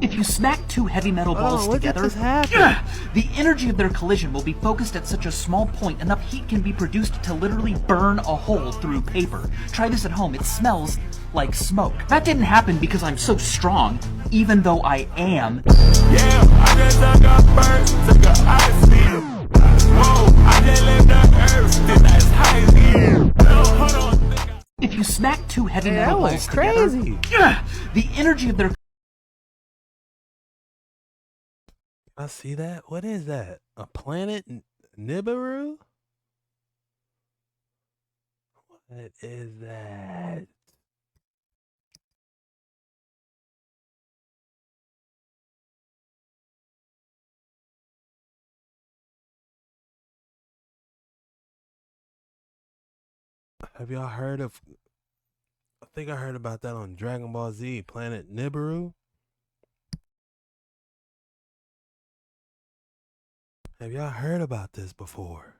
If you smack two heavy metal balls together, the energy of their collision will be focused at such a small point enough heat can be produced to literally burn a hole through paper. Try this at home. It smells like smoke. That didn't happen because I'm so strong, even though I am. Yeah, I just took a bird, took a odyssey. Whoa, I just left the earth, then as high as you. Hold on. If you smack two heavy metal balls together, the energy of their I see that. What is that? A planet Nibiru? What is that? Have y'all heard of? I think I heard about that on Dragon Ball Z. Planet Nibiru. Have y'all heard about this before?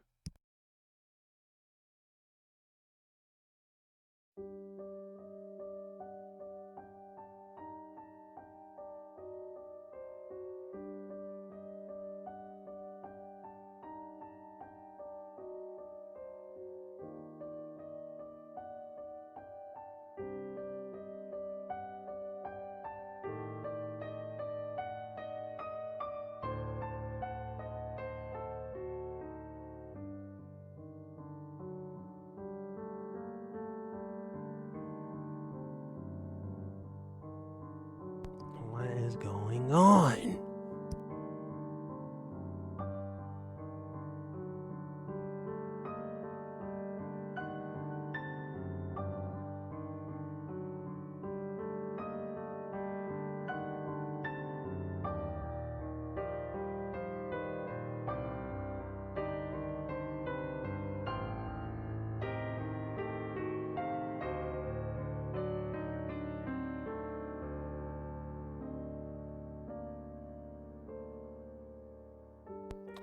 What is going on?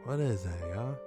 What is that, y'all?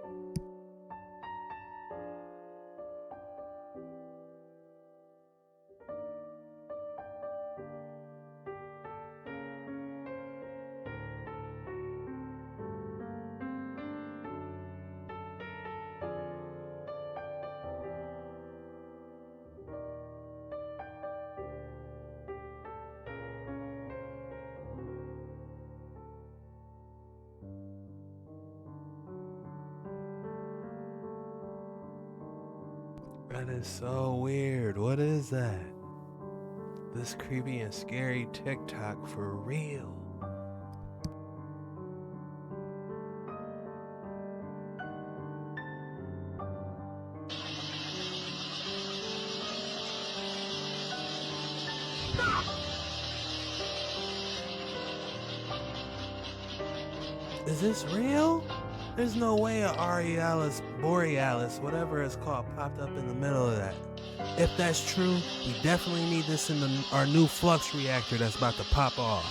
That is so weird. What is that? This creepy and scary TikTok for real. Is this real? There's no way a Aurealis Borealis, whatever it's called, popped up in the middle of that. If that's true, we definitely need this in our new flux reactor that's about to pop off.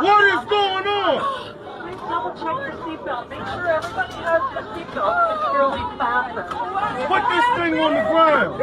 What is going on? Please double check your seatbelt. Make sure everybody has their seatbelt securely fastened. Put this thing on the ground.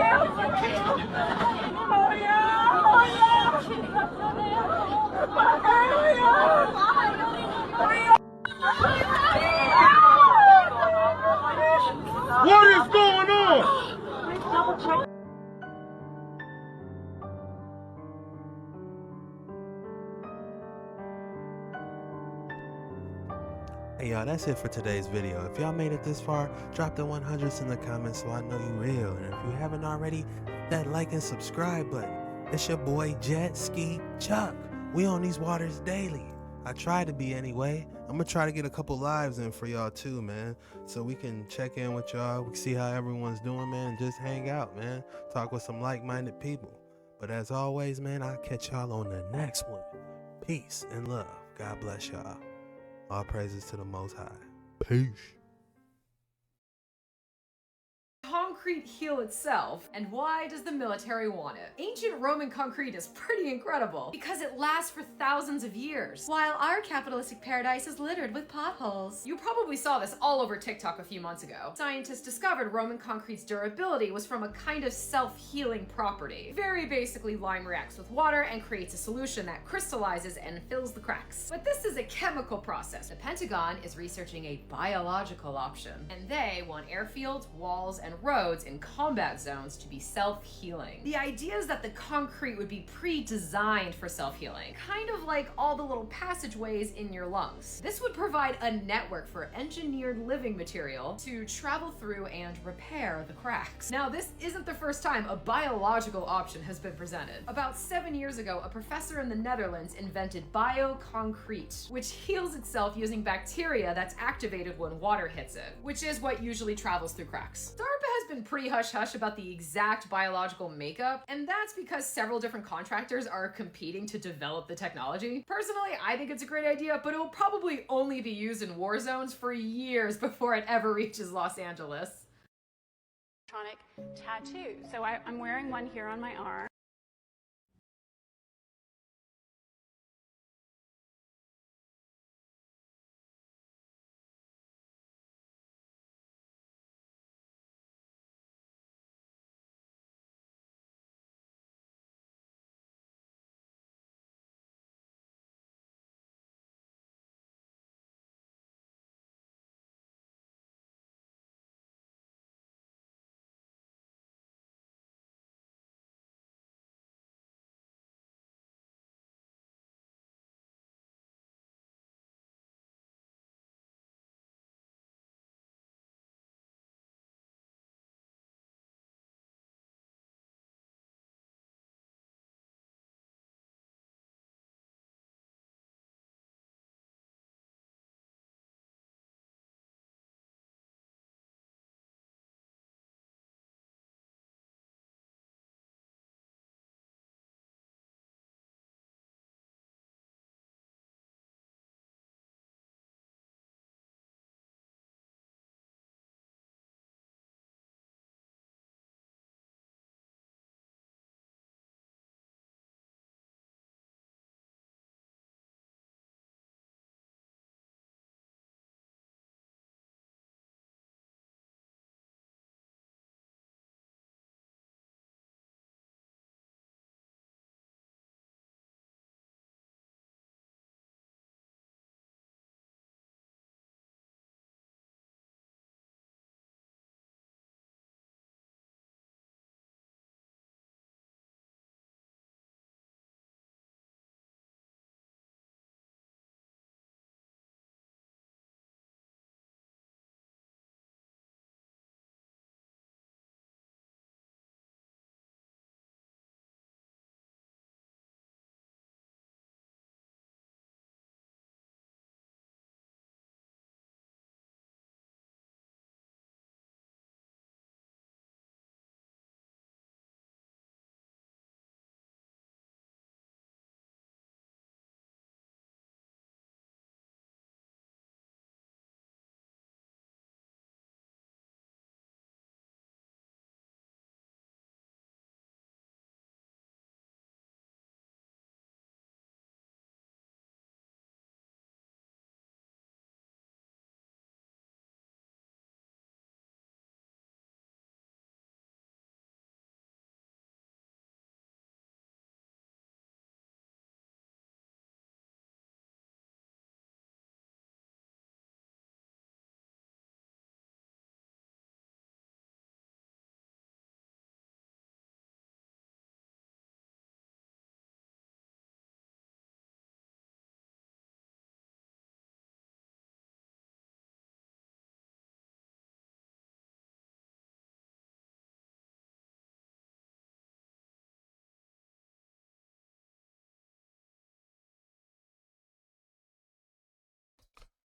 Hey y'all, that's it for today's video. If y'all made it this far, drop the 100s in the comments so I know you real. And if you haven't already, that like and subscribe button. It's your boy Jet Ski Chuck. We on these waters daily. I try to be anyway. I'm gonna try to get a couple lives in for y'all too, man. So we can check in with y'all. We can see how everyone's doing, man, and just hang out, man. Talk with some like-minded people. But as always, man, I'll catch y'all on the next one. Peace and love. God bless y'all. All praises to the Most High. Peace. Concrete heal itself, and why does the military want it? Ancient Roman concrete is pretty incredible because it lasts for thousands of years, while our capitalistic paradise is littered with potholes. You probably saw this all over TikTok a few months ago. Scientists discovered Roman concrete's durability was from a kind of self-healing property. Very basically, lime reacts with water and creates a solution that crystallizes and fills the cracks. But this is a chemical process. The Pentagon is researching a biological option, and they want airfields, walls, and roads in combat zones to be self-healing. The idea is that the concrete would be pre-designed for self-healing, kind of like all the little passageways in your lungs. This would provide a network for engineered living material to travel through and repair the cracks. Now, this isn't the first time a biological option has been presented. About 7 years ago, a professor in the Netherlands invented bioconcrete, which heals itself using bacteria that's activated when water hits it, which is what usually travels through cracks. DARPA has been pretty hush-hush about the exact biological makeup, and that's because several different contractors are competing to develop the technology. Personally, I think it's a great idea, but it will probably only be used in war zones for years before it ever reaches Los Angeles. Electronic tattoo. So I'm wearing one here on my arm.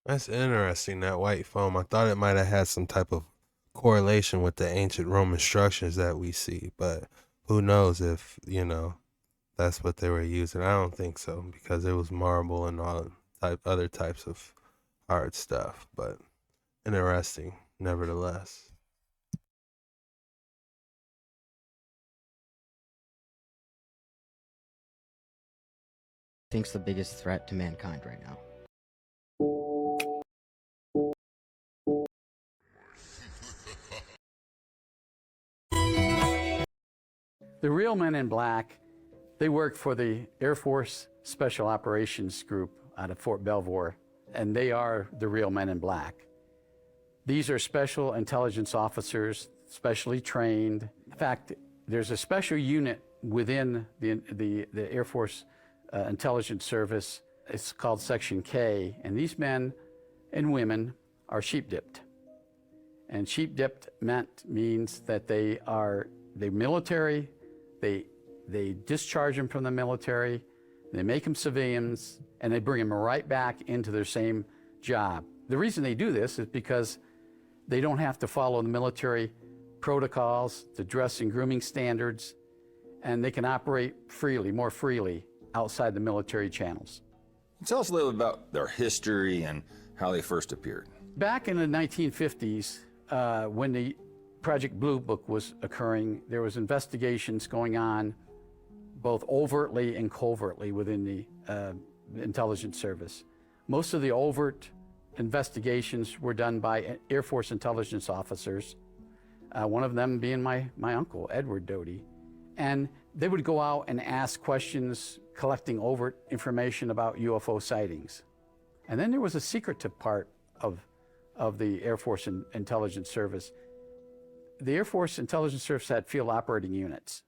That's interesting, that white foam. I thought it might have had some type of correlation with the ancient Roman structures that we see, but who knows if, that's what they were using. I don't think so, because it was marble and all other types of hard stuff, but interesting nevertheless. Think's the biggest threat to mankind right now? The real men in black, they work for the Air Force Special Operations Group out of Fort Belvoir, and they are the real men in black. These are special intelligence officers, specially trained. In fact, there's a special unit within the Air Force Intelligence Service. It's called Section K, and these men and women are sheep-dipped. And sheep-dipped means that they're military, they discharge them from the military, they make them civilians, and they bring them right back into their same job. The reason they do this is because they don't have to follow the military protocols, the dress and grooming standards, and they can operate freely, more freely, outside the military channels. Tell us a little about their history and how they first appeared. Back in the 1950s, when the Project Blue Book was occurring, there was investigations going on both overtly and covertly within the intelligence service. Most of the overt investigations were done by Air Force intelligence officers, one of them being my uncle, Edward Doty. And they would go out and ask questions, collecting overt information about UFO sightings. And then there was a secretive part of the Air Force Intelligence Service. The Air Force Intelligence Service had field operating units,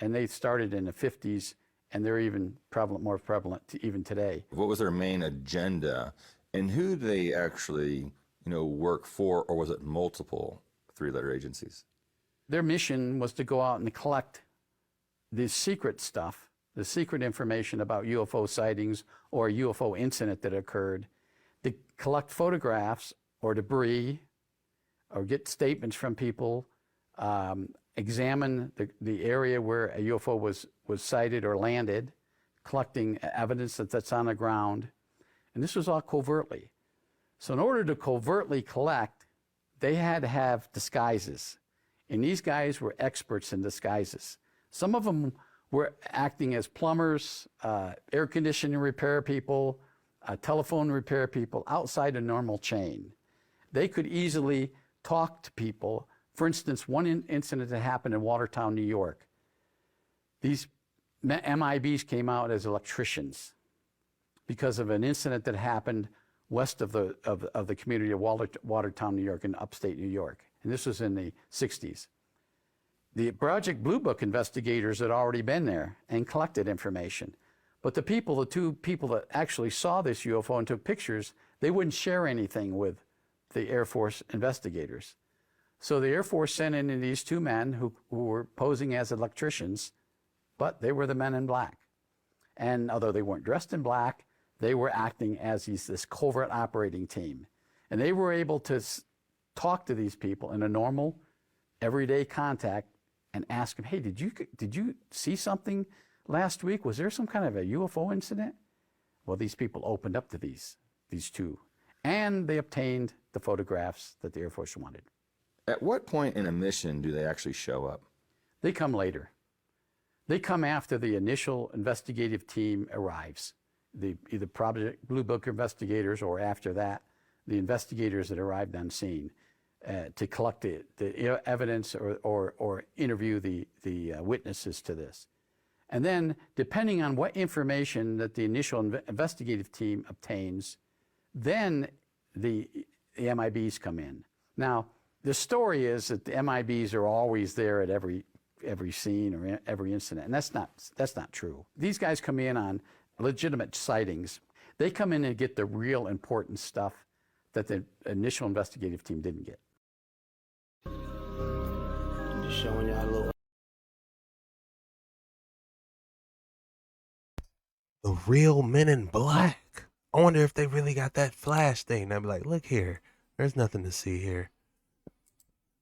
and they started in the 50s, and they're even more prevalent even today. What was their main agenda, and who did they actually, work for, or was it multiple three-letter agencies? Their mission was to go out and collect the secret stuff, the secret information about UFO sightings or a UFO incident that occurred, to collect photographs or debris, or get statements from people, examine the area where a UFO was sighted or landed, collecting evidence that's on the ground. And this was all covertly. So in order to covertly collect, they had to have disguises. And these guys were experts in disguises. Some of them were acting as plumbers, air conditioning repair people, telephone repair people outside a normal chain. They could easily talk to people. For instance, one incident that happened in Watertown, New York. These MIBs came out as electricians because of an incident that happened west of the community of Watertown, New York, in upstate New York. And this was in the 60s. The Project Blue Book investigators had already been there and collected information. But the two people that actually saw this UFO and took pictures, they wouldn't share anything with the Air Force investigators. So the Air Force sent in these two men who were posing as electricians, but they were the men in black. And although they weren't dressed in black, they were acting as this covert operating team. And they were able to talk to these people in a normal, everyday contact and ask them, hey, did you see something last week? Was there some kind of a UFO incident? Well, these people opened up to these two, and they obtained the photographs that the Air Force wanted. At what point in a mission do they actually show up? They come later. They come after the initial investigative team arrives. Either Project Blue Book investigators, or after that, the investigators that arrived on scene to collect the evidence or interview the witnesses to this. And then, depending on what information that the initial investigative team obtains, then the MIBs come in. Now, the story is that the MIBs are always there at every scene or every incident, and that's not true. These guys come in on legitimate sightings. They come in and get the real important stuff that the initial investigative team didn't get. Just showing y'all a little. The real men in black. I wonder if they really got that flash thing. I'd be like, look here, there's nothing to see here.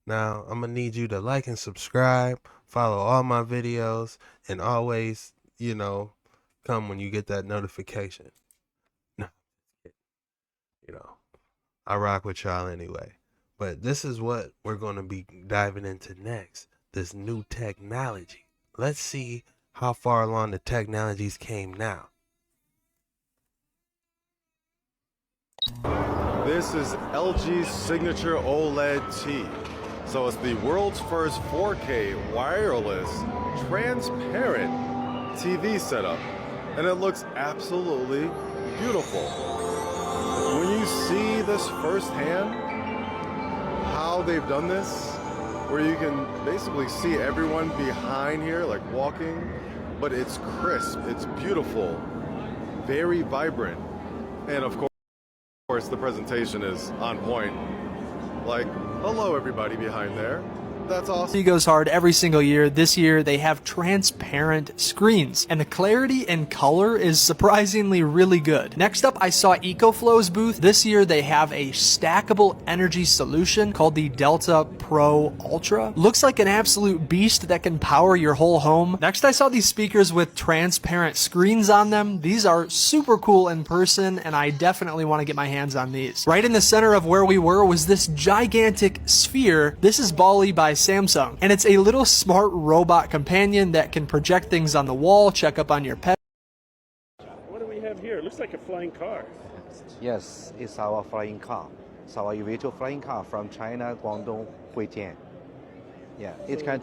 Now, I'm going to need you to like and subscribe, follow all my videos, and always, come when you get that notification. No, I rock with y'all anyway. But this is what we're going to be diving into next, this new technology. Let's see how far along the technologies came now. This is LG's signature OLED T. So it's the world's first 4K wireless transparent TV setup. And it looks absolutely beautiful. When you see this firsthand, how they've done this, where you can basically see everyone behind here like walking, but it's crisp, it's beautiful, very vibrant. And of course, the presentation is on point. Like, hello everybody behind there. That's awesome. It goes hard every single year. This year they have transparent screens and the clarity and color is surprisingly really good. Next up, I saw EcoFlow's booth. This year they have a stackable energy solution called the Delta Pro Ultra. Looks like an absolute beast that can power your whole home. Next, I saw these speakers with transparent screens on them. These are super cool in person and I definitely want to get my hands on these. Right in the center of where we were was this gigantic sphere. This is Bali by Samsung, and it's a little smart robot companion that can project things on the wall, check up on your pet. What do we have here? It looks like a flying car. Yes, it's our flying car. It's our individual flying car from China, Guangdong, Huitian. Yeah, it can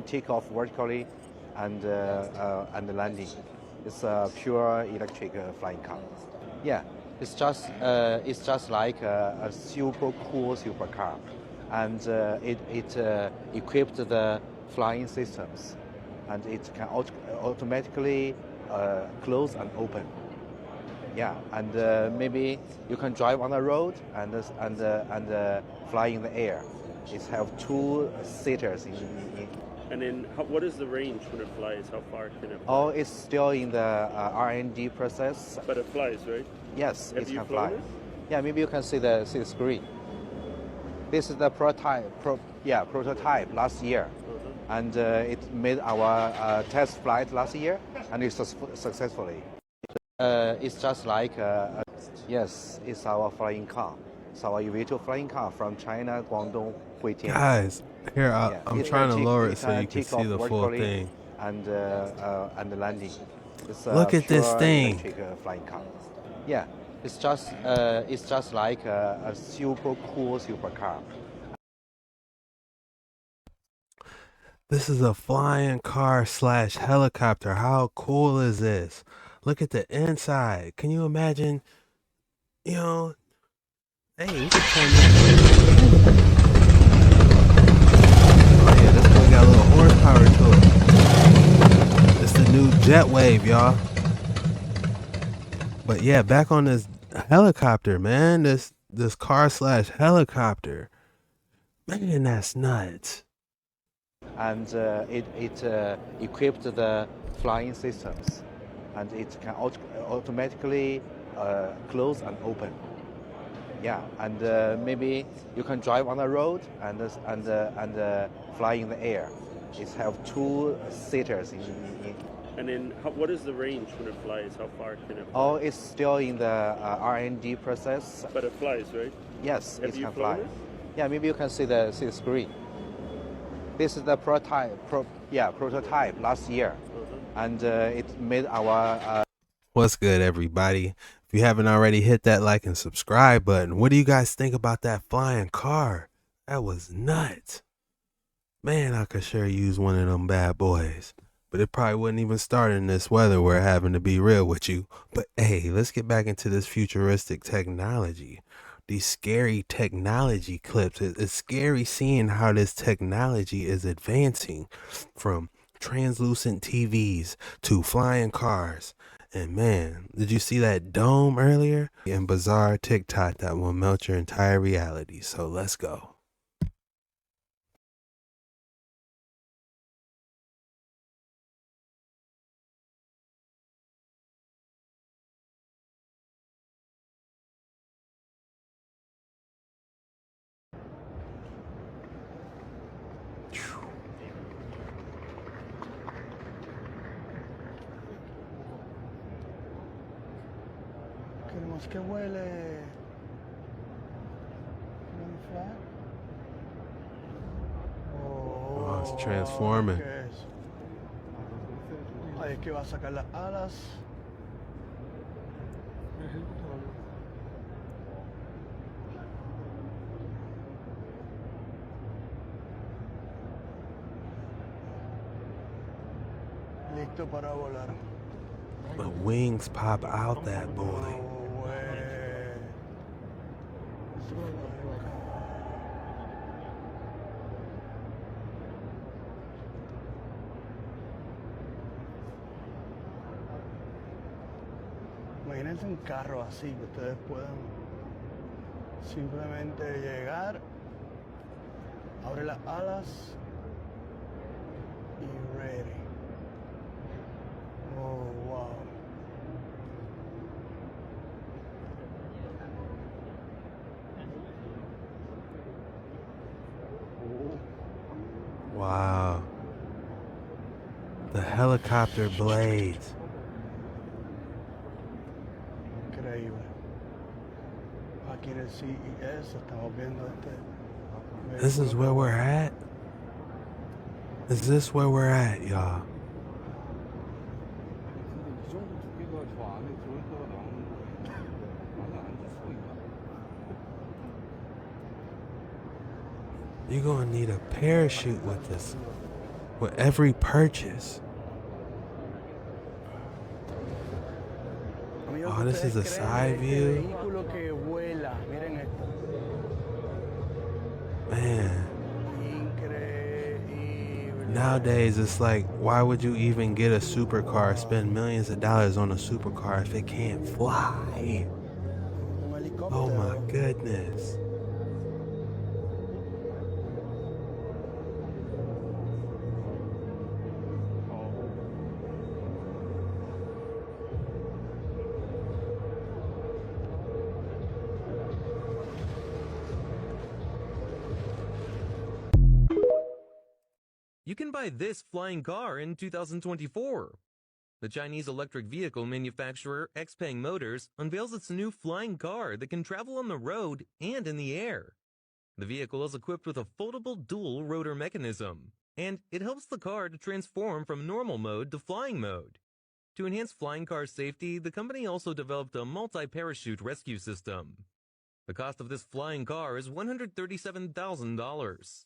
take off vertically and landing. It's a pure electric flying car. Yeah, it's just like a super cool supercar. And it equipped the flying systems, and it can automatically close and open. Yeah, and maybe you can drive on the road and fly in the air. It have two seaters in. And then, what is the range when it flies? How far can it fly? Oh, it's still in the R&D process. But it flies, right? Yes, Have it you can flown fly. it? Yeah, maybe you can see the screen. This is the prototype last year, and it made our test flight last year, and it's successfully. It's just like yes, it's our flying car. It's our individual flying car from China, Guangdong, Huitian. Guys, here I'm trying to lower it so you can see the full thing. And landing. It's Look at this thing. Electric flying car. Yeah. It's just like a super cool supercar. This is a flying car / helicopter. How cool is this? Look at the inside. Can you imagine? Hey, we could turn this. Oh yeah, this one got a little horsepower to it. It's the new jet wave, y'all. But yeah, back on this helicopter, man. This car / helicopter. Man, that's nuts. And it equipped the flying systems, and it can automatically close and open. Yeah, and maybe you can drive on the road and fly in the air. It have two seaters in. And then, what is the range when it flies? How far can it fly? Oh, it's still in the R&D process. But it flies, right? Yes, Have it you can flown fly. it? Yeah, maybe you can see the screen. This is the prototype last year, and it made our. What's good, everybody? If you haven't already, hit that like and subscribe button. What do you guys think about that flying car? That was nuts. Man, I could sure use one of them bad boys. But it probably wouldn't even start in this weather we're having, to be real with you. But hey, let's get back into this futuristic technology. These scary technology clips. It's scary seeing how this technology is advancing from translucent TVs to flying cars. And man, did you see that dome earlier? And bizarre TikTok that will melt your entire reality. So let's go. es que huele. Oh, it's transforming. ¿Qué es? Ahí es que va a sacar las alas. Listo para volar. The wings pop out that boy. Imagínense un carro así que ustedes puedan simplemente llegar, abre las alas y ready. Oh, wow. Wow. The helicopter blades. Increíble. Aquí en el CES estamos viendo This is where we're at? Is this where we're at, y'all? You're gonna need a parachute with this, with every purchase. Oh, this is a side view. Man. Nowadays, it's like, why would you even get a supercar, spend millions of dollars on a supercar if it can't fly? Oh my goodness. You can buy this flying car in 2024. The Chinese electric vehicle manufacturer XPeng Motors unveils its new flying car that can travel on the road and in the air. The vehicle is equipped with a foldable dual rotor mechanism, and it helps the car to transform from normal mode to flying mode. To enhance flying car safety, the company also developed a multi-parachute rescue system. The cost of this flying car is $137,000.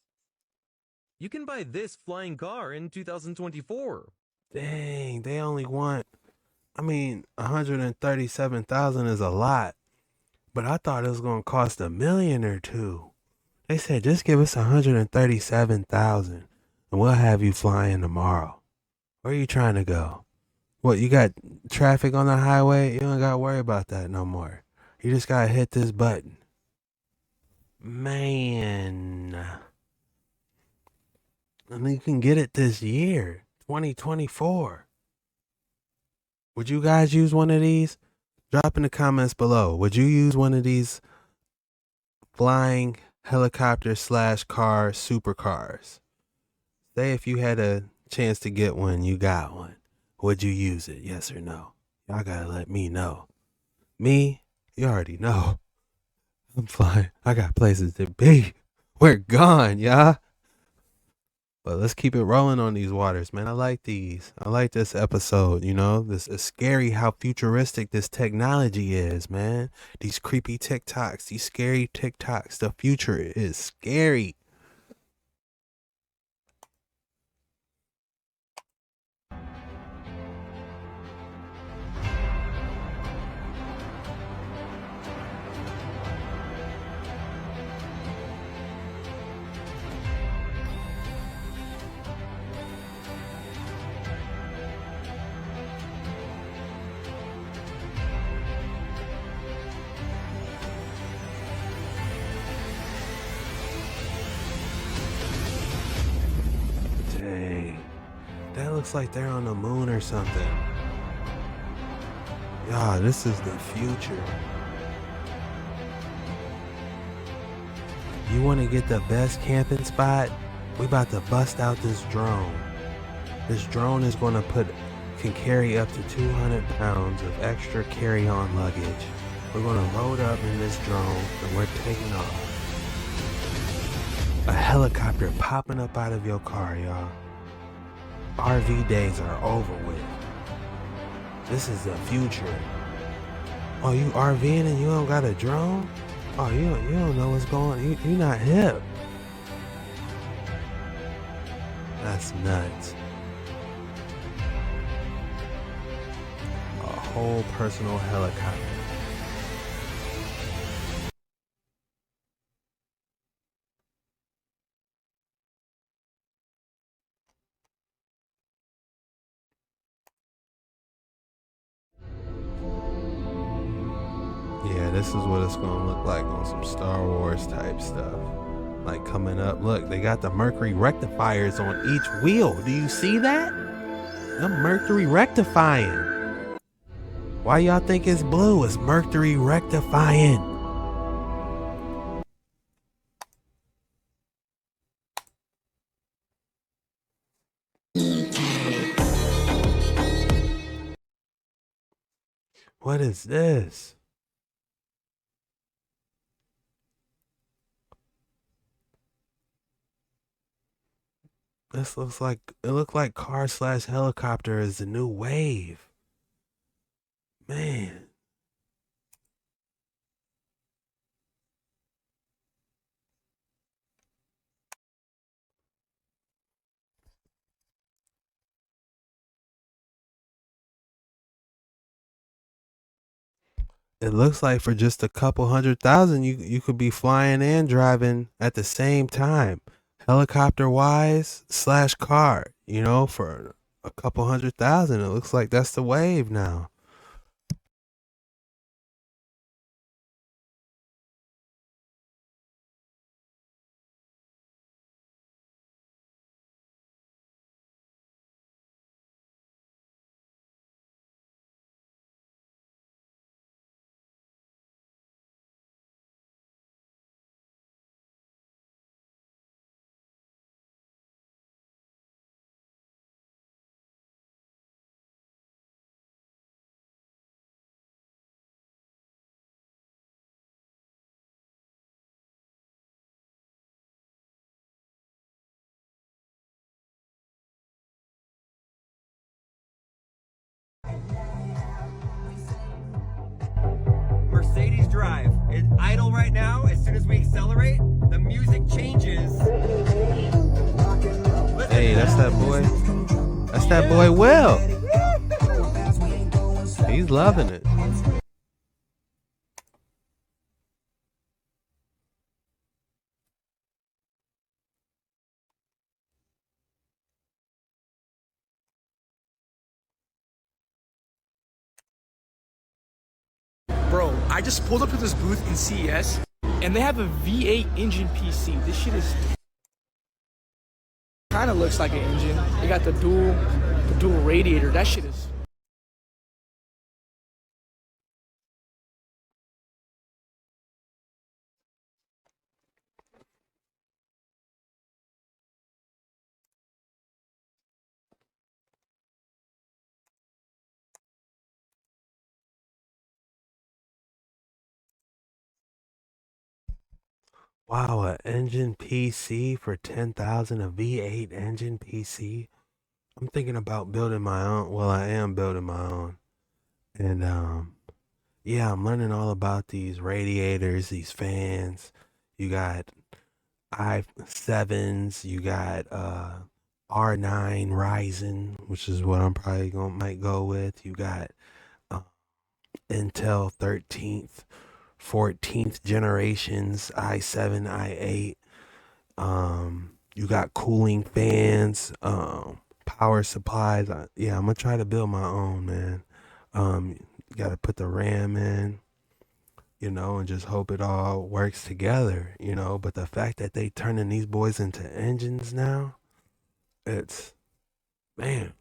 You can buy this flying car in 2024. Dang, they only want, I mean, 137,000 is a lot, but I thought it was going to cost $1 million or $2 million. They said, just give us 137,000 and we'll have you flying tomorrow. Where are you trying to go? What, you got traffic on the highway? You don't got to worry about that no more. You just got to hit this button. Man. And you can get it this year, 2024. Would you guys use one of these? Drop in the comments below. Would you use one of these flying helicopter / car supercars? Say if you had a chance to get one, you got one. Would you use it? Yes or no? Y'all gotta let me know. Me? You already know. I'm flying. I got places to be. We're gone, y'all. But let's keep it rolling on these waters, man. I like these. I like this episode, you know. This is scary how futuristic this technology is, man. These creepy TikToks, these scary TikToks. The future is scary. That looks like they're on the moon or something. Yeah, this is the future. You want to get the best camping spot? We about to bust out this drone. This drone is going to can carry up to 200 pounds of extra carry-on luggage. We're gonna load up in this drone and we're taking off. A helicopter popping up out of your car, y'all. RV days are over with. This is the future. Oh, you RVing and you don't got a drone? Oh, you don't know what's going on. You're not hip. That's nuts. A whole personal helicopter. Yeah, this is what it's gonna look like on some Star Wars type stuff. Like coming up, look, they got the Mercury rectifiers on each wheel. Do you see that? The Mercury rectifying. Why y'all think it's blue? It's Mercury rectifying. What is this? This looks like, it looked like car slash helicopter is the new wave. Man. It looks like for just a couple $100,000, you could be flying and driving at the same time. Helicopter wise slash car, you know, for a couple $100,000. It looks like that's the wave now. Mercedes drive. It's idle right now. As soon as we accelerate, the music changes. Hey, that's that boy. That's that boy Will. He's loving it. Bro, I just pulled up to this booth in CES, and they have a V8 engine PC. This shit is kind of looks like an engine. They got the dual radiator. That shit is. Wow, an engine PC for 10,000, a V8 engine PC. I'm thinking about building my own. Well, I am building my own. And yeah, I'm learning all about these radiators, these fans. You got i7s, you got R9 Ryzen, which is what I'm probably might go with. You got Intel 13th, 14th generations, i7, i8. You got cooling fans, power supplies. Yeah, I'm gonna try to build my own, man. You gotta put the RAM in, you know, and just hope it all works together, you know. But the fact that they turning these boys into engines now, it's, man,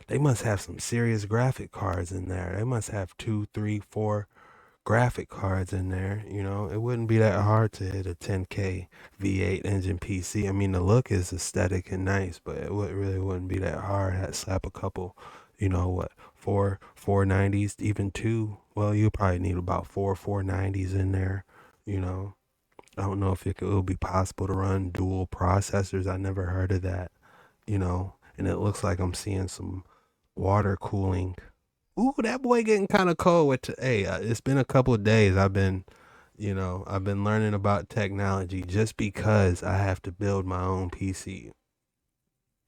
they must have some serious graphic cards in there. They must have 2, 3, 4 graphic cards in there, you know. It wouldn't be that hard to hit a 10K V8 engine PC. I mean, the look is aesthetic and nice, but it really wouldn't be that hard. I'd slap a couple, you know, what, 490s, even two. Well, you'll probably need about 490s in there. You know, I don't know if it will be possible to run dual processors. I never heard of that. You know, and it looks like I'm seeing some water cooling. Ooh, that boy getting kind of cold. It's been a couple of days. I've been learning about technology just because I have to build my own PC.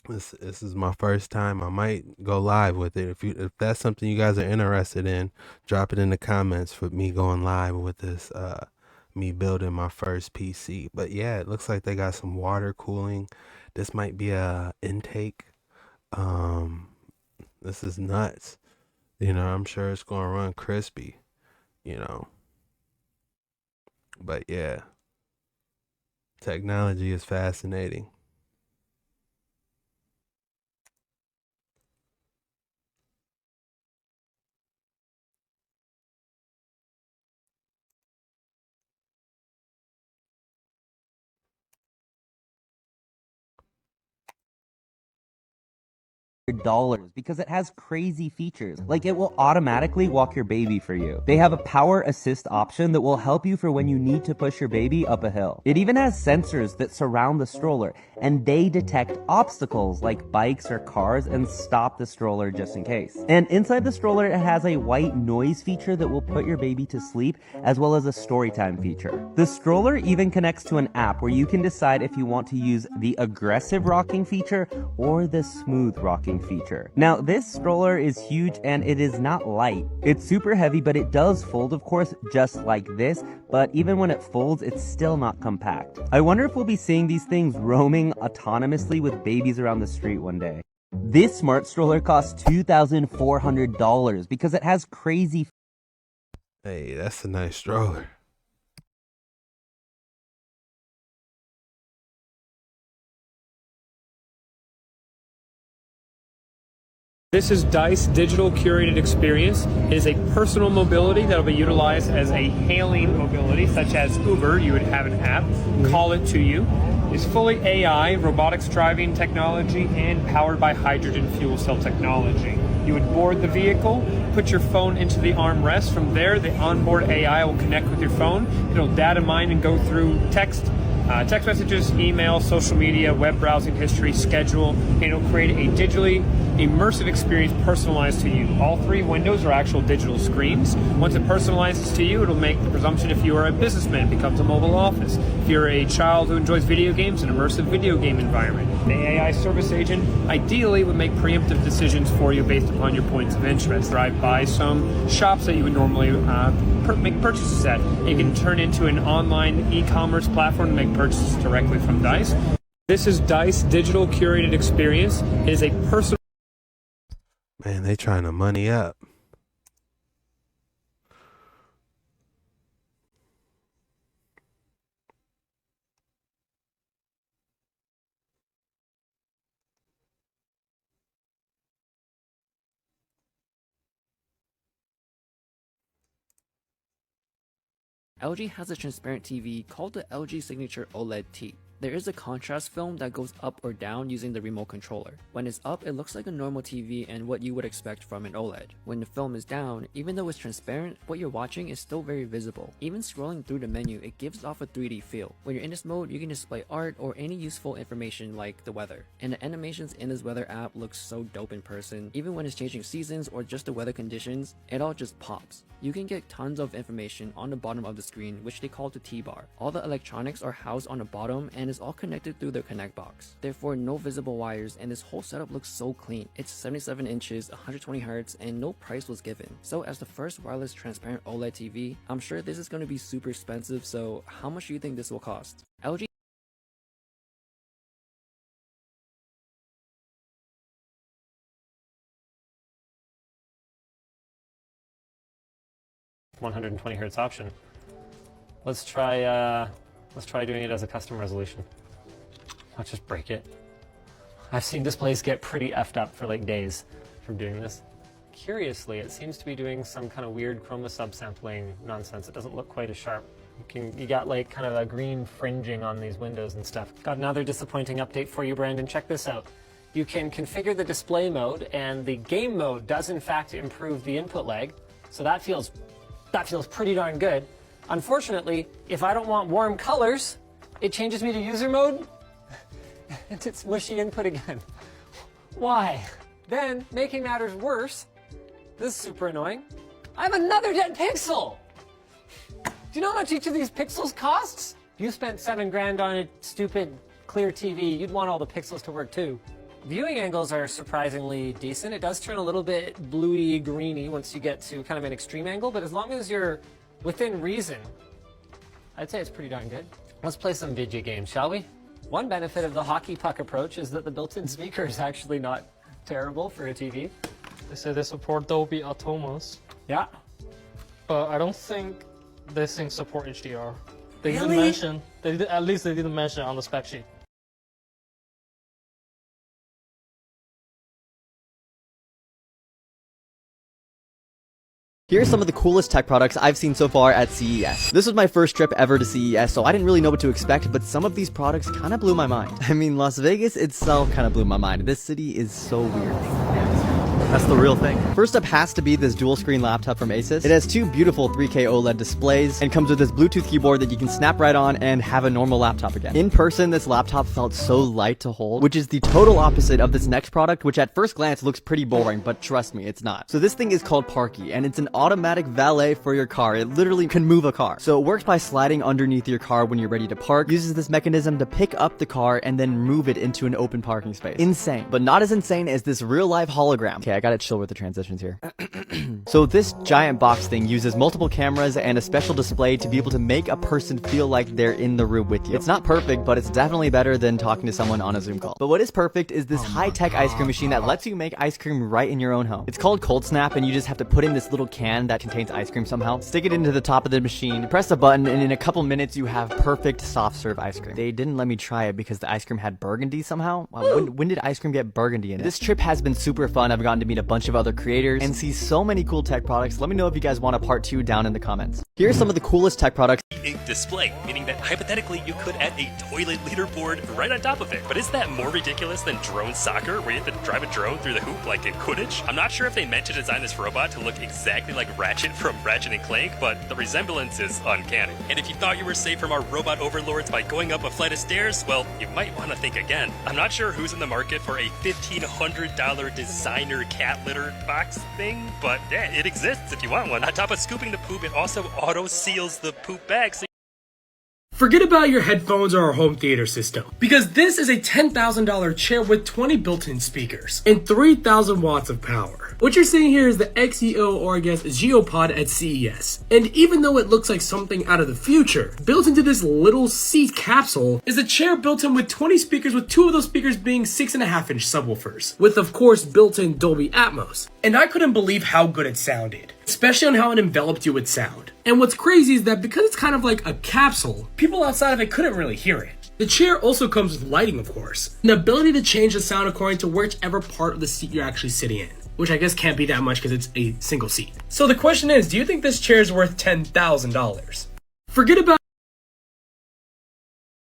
This is my first time. I might go live with it. If that's something you guys are interested in, drop it in the comments for me going live with this. Me building my first PC. But yeah, it looks like they got some water cooling. This might be a intake. This is nuts. You know, I'm sure it's gonna run crispy. You know. But yeah, technology is fascinating. $100 because it has crazy features. Like it will automatically walk your baby for you. They have a power assist option that will help you for when you need to push your baby up a hill. It even has sensors that surround the stroller and they detect obstacles like bikes or cars and stop the stroller just in case. And inside the stroller it has a white noise feature that will put your baby to sleep as well as a story time feature. The stroller even connects to an app where you can decide if you want to use the aggressive rocking feature or the smooth rocking feature. Now this stroller is huge and it is not light. It's super heavy, but it does fold, of course, just like this, but even when it folds, it's still not compact. I wonder if we'll be seeing these things roaming autonomously with babies around the street one day. This smart stroller costs $2,400 because it has crazy. Hey, that's a nice stroller. This is Dice Digital Curated Experience. It is a personal mobility that will be utilized as a hailing mobility, such as Uber. You would have an app, call it to you. It's fully AI, robotics driving technology, and powered by hydrogen fuel cell technology. You would board the vehicle, put your phone into the armrest. From there, the onboard AI will connect with your phone. It'll data mine and go through text messages, email, social media, web browsing history, schedule, and it'll create a digitally immersive experience personalized to you. All three windows are actual digital screens. Once it personalizes to you, it'll make the presumption if you are a businessman, it becomes a mobile office. If you're a child who enjoys video games, an immersive video game environment. The AI service agent ideally would make preemptive decisions for you based upon your points of interest. Drive by some shops that you would normally make purchases at. It can turn into an online e-commerce platform to make purchases directly from Dice. This is Dice Digital Curated Experience. It is a personal... Man, they trying to money up. LG has a transparent TV called the LG Signature OLED T. There is a contrast film that goes up or down using the remote controller. When it's up, it looks like a normal TV and what you would expect from an OLED. When the film is down, even though it's transparent, what you're watching is still very visible. Even scrolling through the menu, it gives off a 3D feel. When you're in this mode, you can display art or any useful information like the weather. And the animations in this weather app look so dope in person. Even when it's changing seasons or just the weather conditions, it all just pops. You can get tons of information on the bottom of the screen, which they call the T-bar. All the electronics are housed on the bottom and is all connected through their connect box. Therefore, no visible wires, and this whole setup looks so clean. It's 77 inches, 120 Hz, and no price was given. So as the first wireless transparent OLED TV, I'm sure this is going to be super expensive, so how much do you think this will cost? LG $120 option. Let's try doing it as a custom resolution. I'll just break it. I've seen displays get pretty effed up for like days from doing this. Curiously, it seems to be doing some kind of weird chroma subsampling nonsense. It doesn't look quite as sharp. You got like kind of a green fringing on these windows and stuff. Got another disappointing update for you, Brandon. Check this out. you can configure the display mode, and the game mode does in fact improve the input lag. So that feels pretty darn good. Unfortunately, if I don't want warm colors, it changes me to user mode, and it's mushy input again. Why? Then, making matters worse, this is super annoying, I have another dead pixel! Do you know how much each of these pixels costs? If you spent $7 grand on a stupid clear TV, you'd want all the pixels to work too. Viewing angles are surprisingly decent. It does turn a little bit bluey, greeny once you get to kind of an extreme angle, but as long as you're within reason, I'd say it's pretty darn good. Let's play some video games, shall we? One benefit of the hockey puck approach is that the built-in speaker is actually not terrible for a TV. They say they support Dolby Atmos. Yeah. But I don't think this thing support HDR. They Really? didn't mention, at least they didn't mention on the spec sheet. Here's some of the coolest tech products I've seen so far at CES. This was my first trip ever to CES, so I didn't really know what to expect, but some of these products kind of blew my mind. I mean, Las Vegas itself kind of blew my mind. This city is so weird. That's the real thing. First up has to be this dual screen laptop from Asus. It has two beautiful 3K OLED displays and comes with this Bluetooth keyboard that you can snap right on and have a normal laptop again. In person, this laptop felt so light to hold, which is the total opposite of this next product, which at first glance looks pretty boring, but trust me, it's not. So this thing is called Parky, and it's an automatic valet for your car. It literally can move a car. So it works by sliding underneath your car when you're ready to park, uses this mechanism to pick up the car and then move it into an open parking space. Insane. But not as insane as this real life hologram. Okay, I gotta chill with the transitions here. So this giant box thing uses multiple cameras and a special display to be able to make a person feel like they're in the room with you. It's not perfect, but it's definitely better than talking to someone on a Zoom call. But what is perfect is this high-tech ice cream machine that lets you make ice cream right in your own home. It's called Cold Snap, and you just have to put in this little can that contains ice cream somehow, stick it into the top of the machine, press a button, and in a couple minutes you have perfect soft serve ice cream. They didn't let me try it because the ice cream had burgundy somehow. Wow, when did ice cream get burgundy in it? This trip has been super fun. I've gotten to meet a bunch of other creators and see so many cool tech products. Let me know if you guys want a part 2 down in the comments. Here's some of the coolest tech products. A display, meaning that hypothetically you could add a toilet leaderboard right on top of it. But is that more ridiculous than drone soccer, where you have to drive a drone through the hoop like in Quidditch? I'm not sure if they meant to design this robot to look exactly like Ratchet from Ratchet and Clank, but the resemblance is uncanny. And if you thought you were safe from our robot overlords by going up a flight of stairs, well, you might want to think again. I'm not sure who's in the market for a $1,500 designer cat litter box thing, but yeah, it exists if you want one. On top of scooping the poop, it also auto-seals the poop bag, so Forget about your headphones or our home theater system, because this is a $10,000 chair with 20 built-in speakers and 3,000 watts of power. What you're seeing here is the XEO, or I guess Geopod at CES. And even though it looks like something out of the future, built into this little seat capsule is a chair built in with 20 speakers, with 2 of those speakers being 6.5-inch subwoofers, with of course built-in Dolby Atmos. And I couldn't believe how good it sounded, especially on how it enveloped you with sound. And what's crazy is that because it's kind of like a capsule, people outside of it couldn't really hear it. The chair also comes with lighting, of course, and the ability to change the sound according to whichever part of the seat you're actually sitting in, which I guess can't be that much because it's a single seat. So the question is, do you think this chair is worth $10,000? Forget about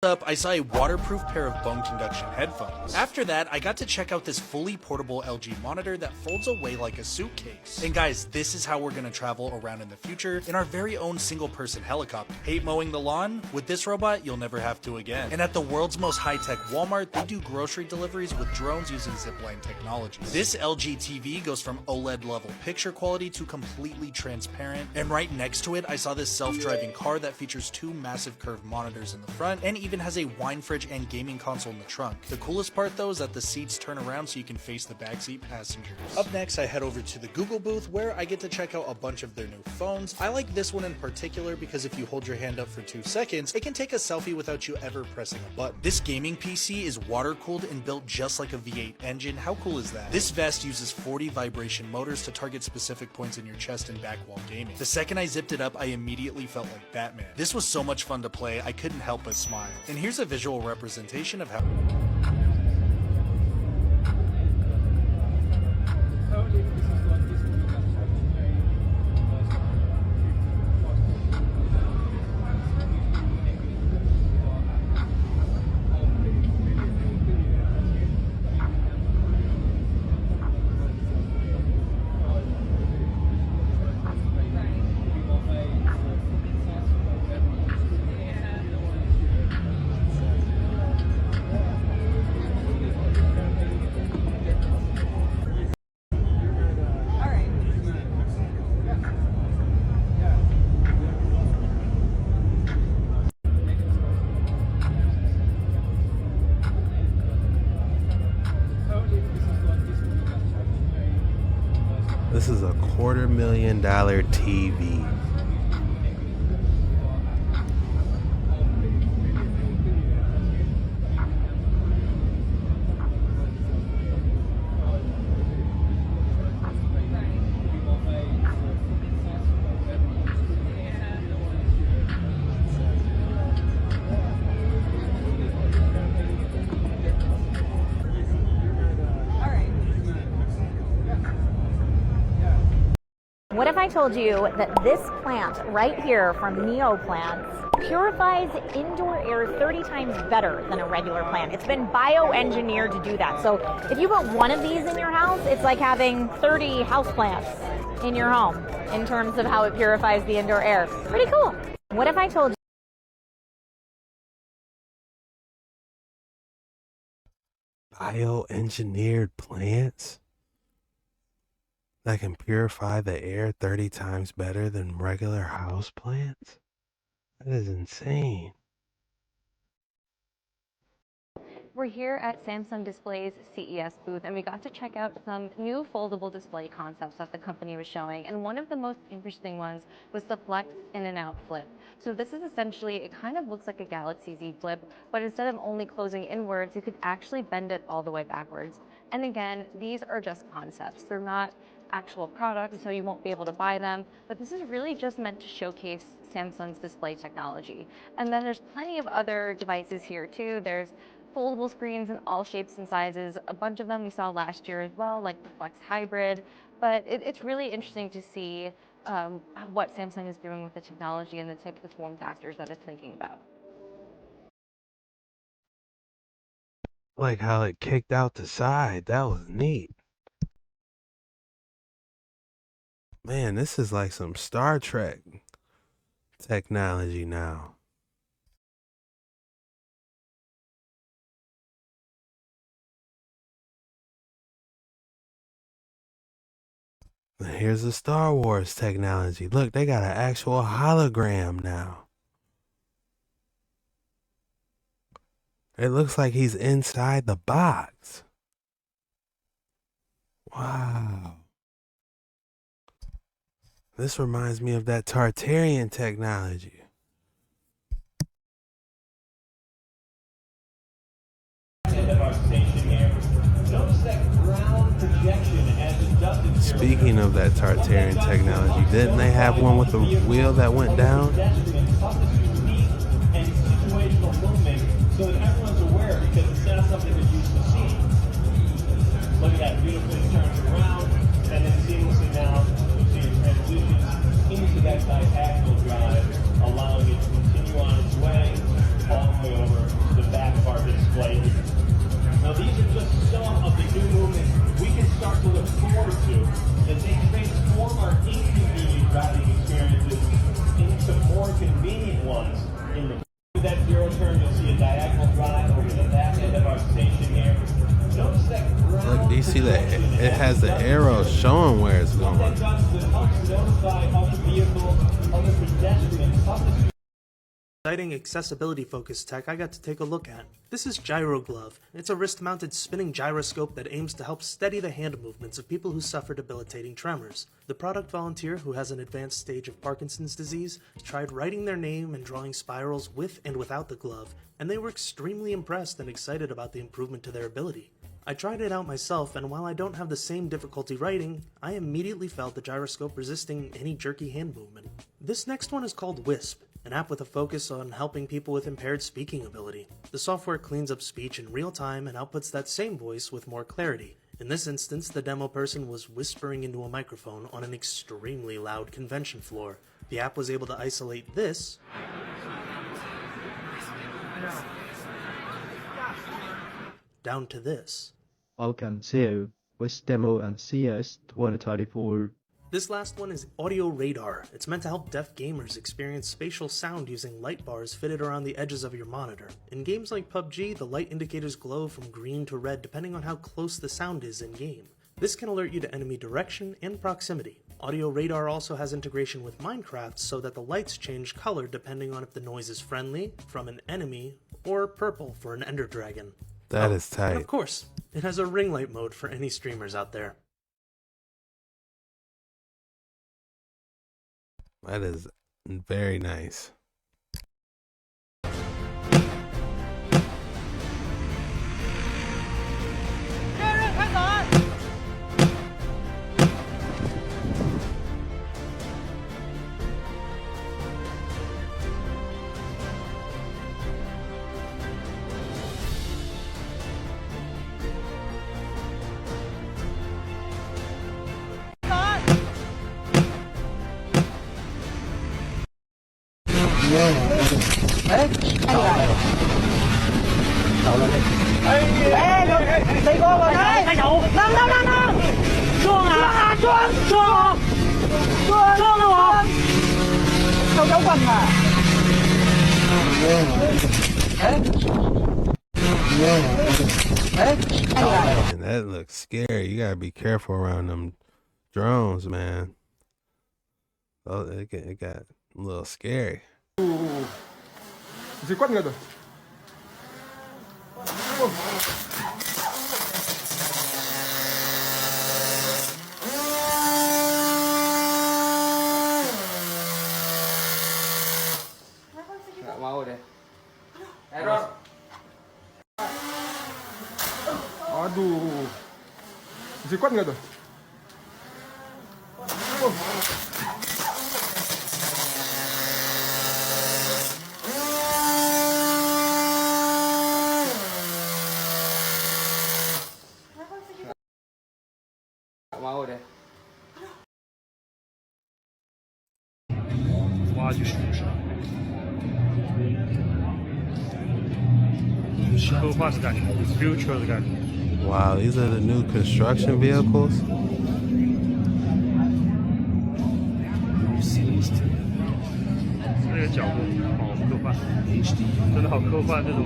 up, I saw a waterproof pair of bone conduction headphones. After that, I got to check out this fully portable LG monitor that folds away like a suitcase. And guys, this is how we're gonna travel around in the future in our very own single-person helicopter. Hate mowing the lawn? With this robot, you'll never have to again. And at the world's most high-tech Walmart, they do grocery deliveries with drones using zipline technology. This LG TV goes from OLED-level picture quality to completely transparent. And right next to it, I saw this self-driving car that features 2 massive curved monitors in the front and even has a wine fridge and gaming console in the trunk. The coolest part though is that the seats turn around so you can face the backseat passengers. Up next, I head over to the Google booth where I get to check out a bunch of their new phones. I like this one in particular because if you hold your hand up for 2 seconds, it can take a selfie without you ever pressing a button. This gaming PC is water cooled and built just like a V8 engine. How cool is that? This vest uses 40 vibration motors to target specific points in your chest and back while gaming. The second I zipped it up, I immediately felt like Batman. This was so much fun to play, I couldn't help but smile. And here's a visual representation of how This is a $250,000 TV. What if I told you that this plant right here from Neo Plants purifies indoor air 30 times better than a regular plant? It's been bioengineered to do that. So if you put one of these in your house, it's like having 30 houseplants in your home in terms of how it purifies the indoor air. Pretty cool. What if I told you Bioengineered plants that can purify the air 30 times better than regular house plants? That is insane. We're here at Samsung Display's CES booth, and we got to check out some new foldable display concepts that the company was showing. And one of the most interesting ones was the Flex In and Out Flip. So this is essentially, it kind of looks like a Galaxy Z Flip, but instead of only closing inwards, you could actually bend it all the way backwards. And again, these are just concepts. They're not actual products, so you won't be able to buy them. But this is really just meant to showcase Samsung's display technology. And then there's plenty of other devices here too. There's foldable screens in all shapes and sizes. A bunch of them we saw last year as well, like the Flex Hybrid. But it's really interesting to see what Samsung is doing with the technology and the type of form factors that it's thinking about. Like how it kicked out the side. That was neat. Man, this is like some Star Trek technology now. Here's the Star Wars technology. Look, they got an actual hologram now. It looks like he's inside the box. Wow. This reminds me of that Tartarian technology. Speaking of that Tartarian technology, didn't they have one with the wheel that went down? So that everyone's aware, because it's not something that you can see. Look at that, beautifully turns around, and then seamlessly now you see it transitions into that diagonal drive, allowing it to continue on its way all the way over to the back of our display here. Now these are just some of the new movements we can start to look forward to as they transform our inconvenient driving experiences into more convenient ones in the that zero turn, you'll see a diagonal drive over the back end of our station here. Notice that look, do you see that? It has the arrow showing where it's going. Exciting accessibility-focused tech I got to take a look at. This is Gyro Glove. It's a wrist-mounted spinning gyroscope that aims to help steady the hand movements of people who suffer debilitating tremors. The product volunteer, who has an advanced stage of Parkinson's disease, tried writing their name and drawing spirals with and without the glove, and they were extremely impressed and excited about the improvement to their ability. I tried it out myself, and while I don't have the same difficulty writing, I immediately felt the gyroscope resisting any jerky hand movement. This next one is called Wisp, an app with a focus on helping people with impaired speaking ability. The software cleans up speech in real time and outputs that same voice with more clarity. In this instance, the demo person was whispering into a microphone on an extremely loud convention floor. The app was able to isolate this down to this. Welcome to Wish Demo and CS 2024. This last one is Audio Radar. It's meant to help deaf gamers experience spatial sound using light bars fitted around the edges of your monitor. In games like PUBG, the light indicators glow from green to red depending on how close the sound is in-game. This can alert you to enemy direction and proximity. Audio Radar also has integration with Minecraft so that the lights change color depending on if the noise is friendly, from an enemy, or purple for an ender dragon. That is tight. And of course, it has a ring light mode for any streamers out there. That is very nice. Man, that looks scary. You gotta be careful around them drones, man. Oh, it got a little scary. Bisa kuat nggak tuh? Nggak mau deh. Error. Aduh. Bisa kuat nggak tuh? Mau deh. Wow, these are the new construction vehicles. 这个角度好科幻，真的好科幻这种。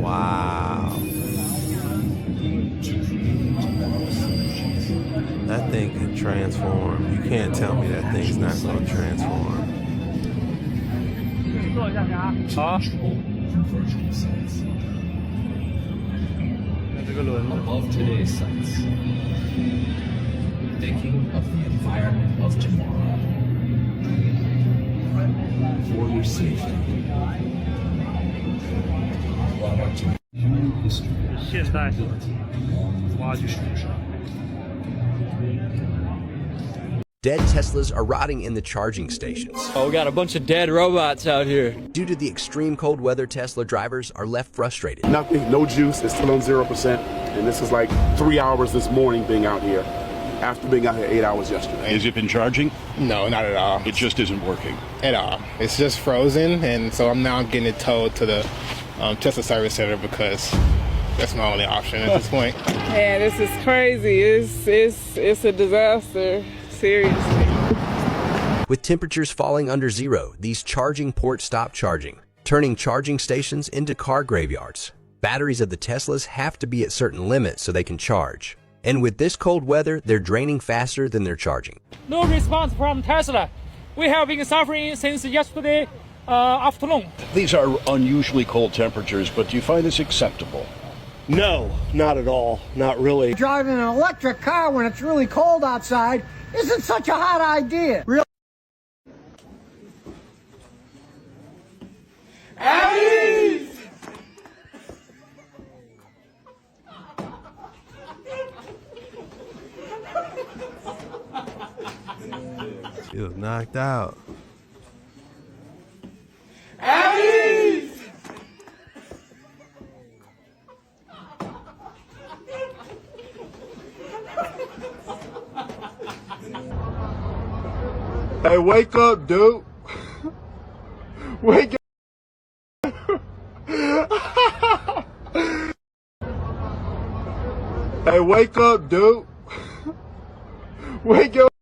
Wow. That thing can transform. You can't tell me that thing's not going to transform. 好。那这个轮子。Above today's sites, thinking of the environment of tomorrow for your safety. 现代挖掘。 Dead Teslas are rotting in the charging stations. Oh, we got a bunch of dead robots out here. Due to the extreme cold weather, Tesla drivers are left frustrated. Nothing, no juice, it's still on 0%. And this is like 3 hours this morning being out here, after being out here 8 hours yesterday. Has it been charging? No, not at all. It just isn't working? At all. It's just frozen, and so I'm now getting it towed to the Tesla service center because that's my only option at this point. Yeah, this is crazy. It's a disaster. Seriously. With temperatures falling under zero, these charging ports stop charging, turning charging stations into car graveyards. Batteries of the Teslas have to be at certain limits so they can charge. And with this cold weather, they're draining faster than they're charging. No response from Tesla. We have been suffering since yesterday afternoon. These are unusually cold temperatures, but do you find this acceptable? No, not at all. Not really. Driving an electric car when it's really cold outside isn't such a hot idea. Really? Abby! She was knocked out. Abby! Hey, wake up, dude. Wake up. Hey, wake up, dude. Wake up.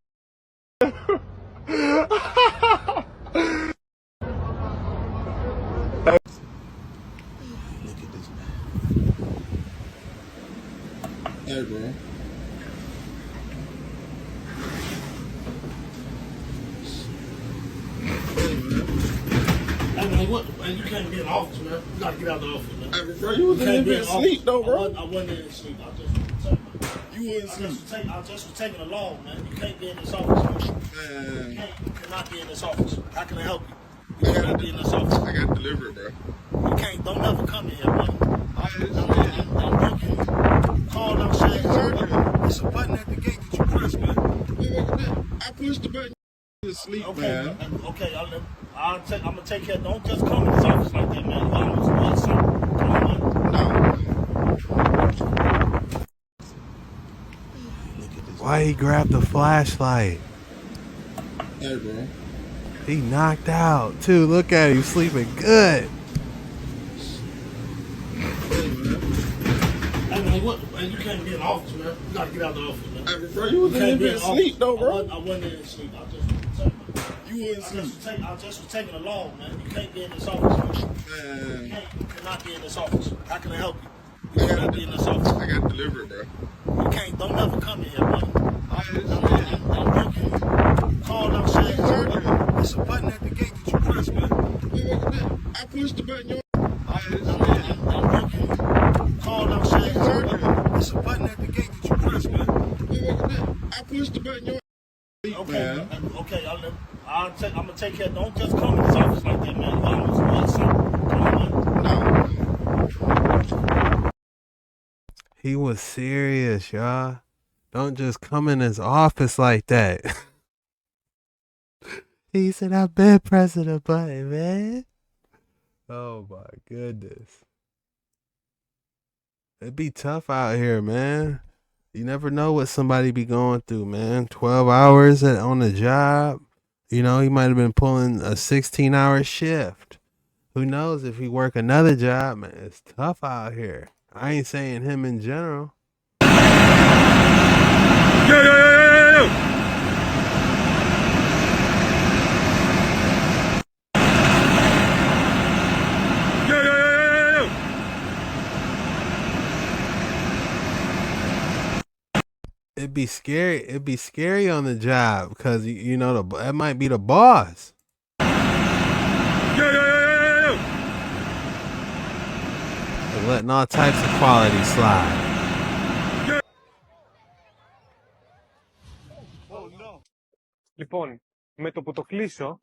Hey, bro. Hey, man, what? Man, you can't be in the office, man. You gotta get out of the office, man. Hey, bro, you was in there sleep, though, bro. I wasn't in sleep. I just... You wouldn't I just was sleep. taking a log, man. You can't be in this office. Man. You cannot be in this office. How can I help you? I You got cannot be in this office. I got delivery, bro. You can't. Don't ever come in here, brother. I'm working. Call outside. It's a button at the gate that you press, man. I pushed the button. You sleep, Okay, man. okay. I'm gonna take care. Don't just come in this office like that, man. You almost want something. Come on, man. Why he grabbed the flashlight? Hey, bro. He knocked out too. Look at him, sleeping good. Hey, man, what? Man, you can't be in the office, man. You gotta get out of the office, man. Hey, bro, you was in there asleep, though, bro. I wasn't in sleep. You wouldn't sleep. I just was taking a log, man. You can't be in this office, man. You cannot be in this office. How can I help you? You cannot be in this office. I got delivery, bro. You can't. Don't ever come in here, brother. I'm working. Call outside. It's a button at the gate that you press, man. I pushed the button. I'm working. Call outside. It's a button at the gate that you press, man. I pushed the button. Okay, okay. I'm gonna take care. Don't just come in this office like that, man. You almost want something. Come on, man. He was serious, y'all. Don't just come in his office like that. He said, I've been pressing the button, man. Oh my goodness. It'd be tough out here, man. You never know what somebody be going through, man. 12 hours on the job. You know, he might have been pulling a 16-hour shift. Who knows if he work another job, man. It's tough out here. I ain't saying him in general. Yo. It'd be scary. It'd be scary on the job because you know that might be the boss. They're letting all types of quality slide. Λοιπόν, με το που το κλείσω,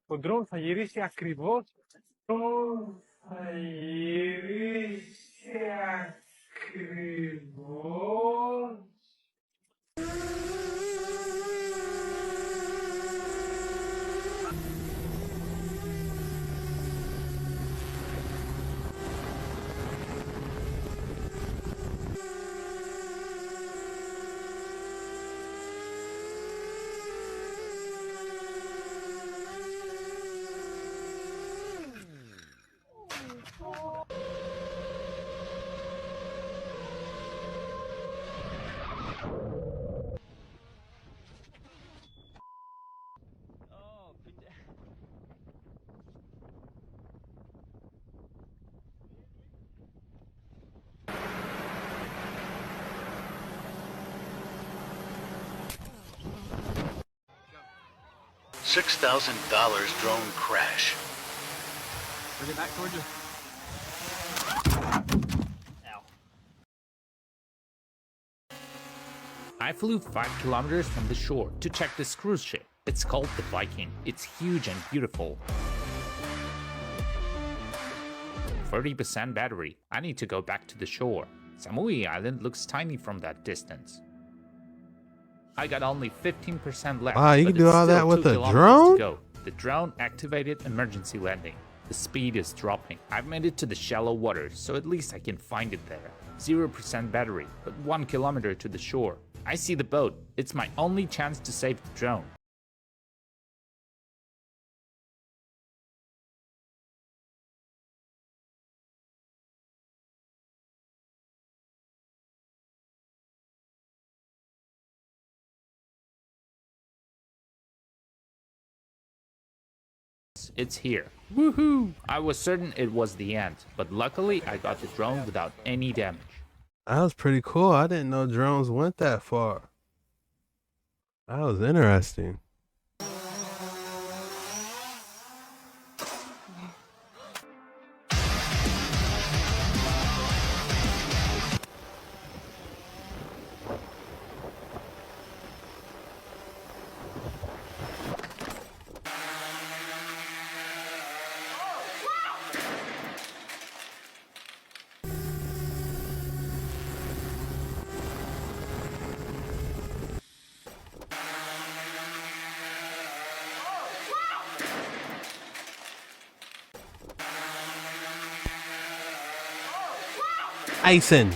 το drone θα γυρίσει ακριβώς. Θα γυρίσει ακριβώς. $6,000 drone crash. Bring it back towards you. I flew 5 kilometers from the shore to check this cruise ship. It's called the Viking. It's huge and beautiful. 30% battery. I need to go back to the shore. Samui Island looks tiny from that distance. I got only 15% left. Wow, you but can do it's all still that with 2 a kilometers drone? to go. The drone activated emergency landing. The speed is dropping. I've made it to the shallow water, so at least I can find it there. 0% battery, but 1 kilometer to the shore. I see the boat. It's my only chance to save the drone. It's here. Woohoo! I was certain it was the end, but luckily I got the drone without any damage. That was pretty cool. I didn't know drones went that far. That was interesting. Tyson.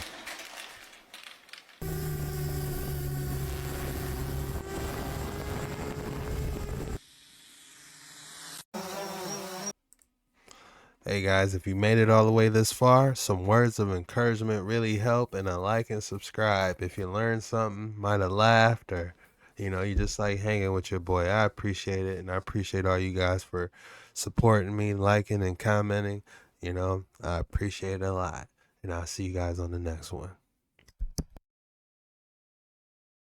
Hey guys, if you made it all the way this far, some words of encouragement really help, and a like and subscribe. If you learned something, might have laughed, or you just like hanging with your boy, I appreciate it, and I appreciate all you guys for supporting me, liking and commenting. I appreciate it a lot, and I'll see you guys on the next one.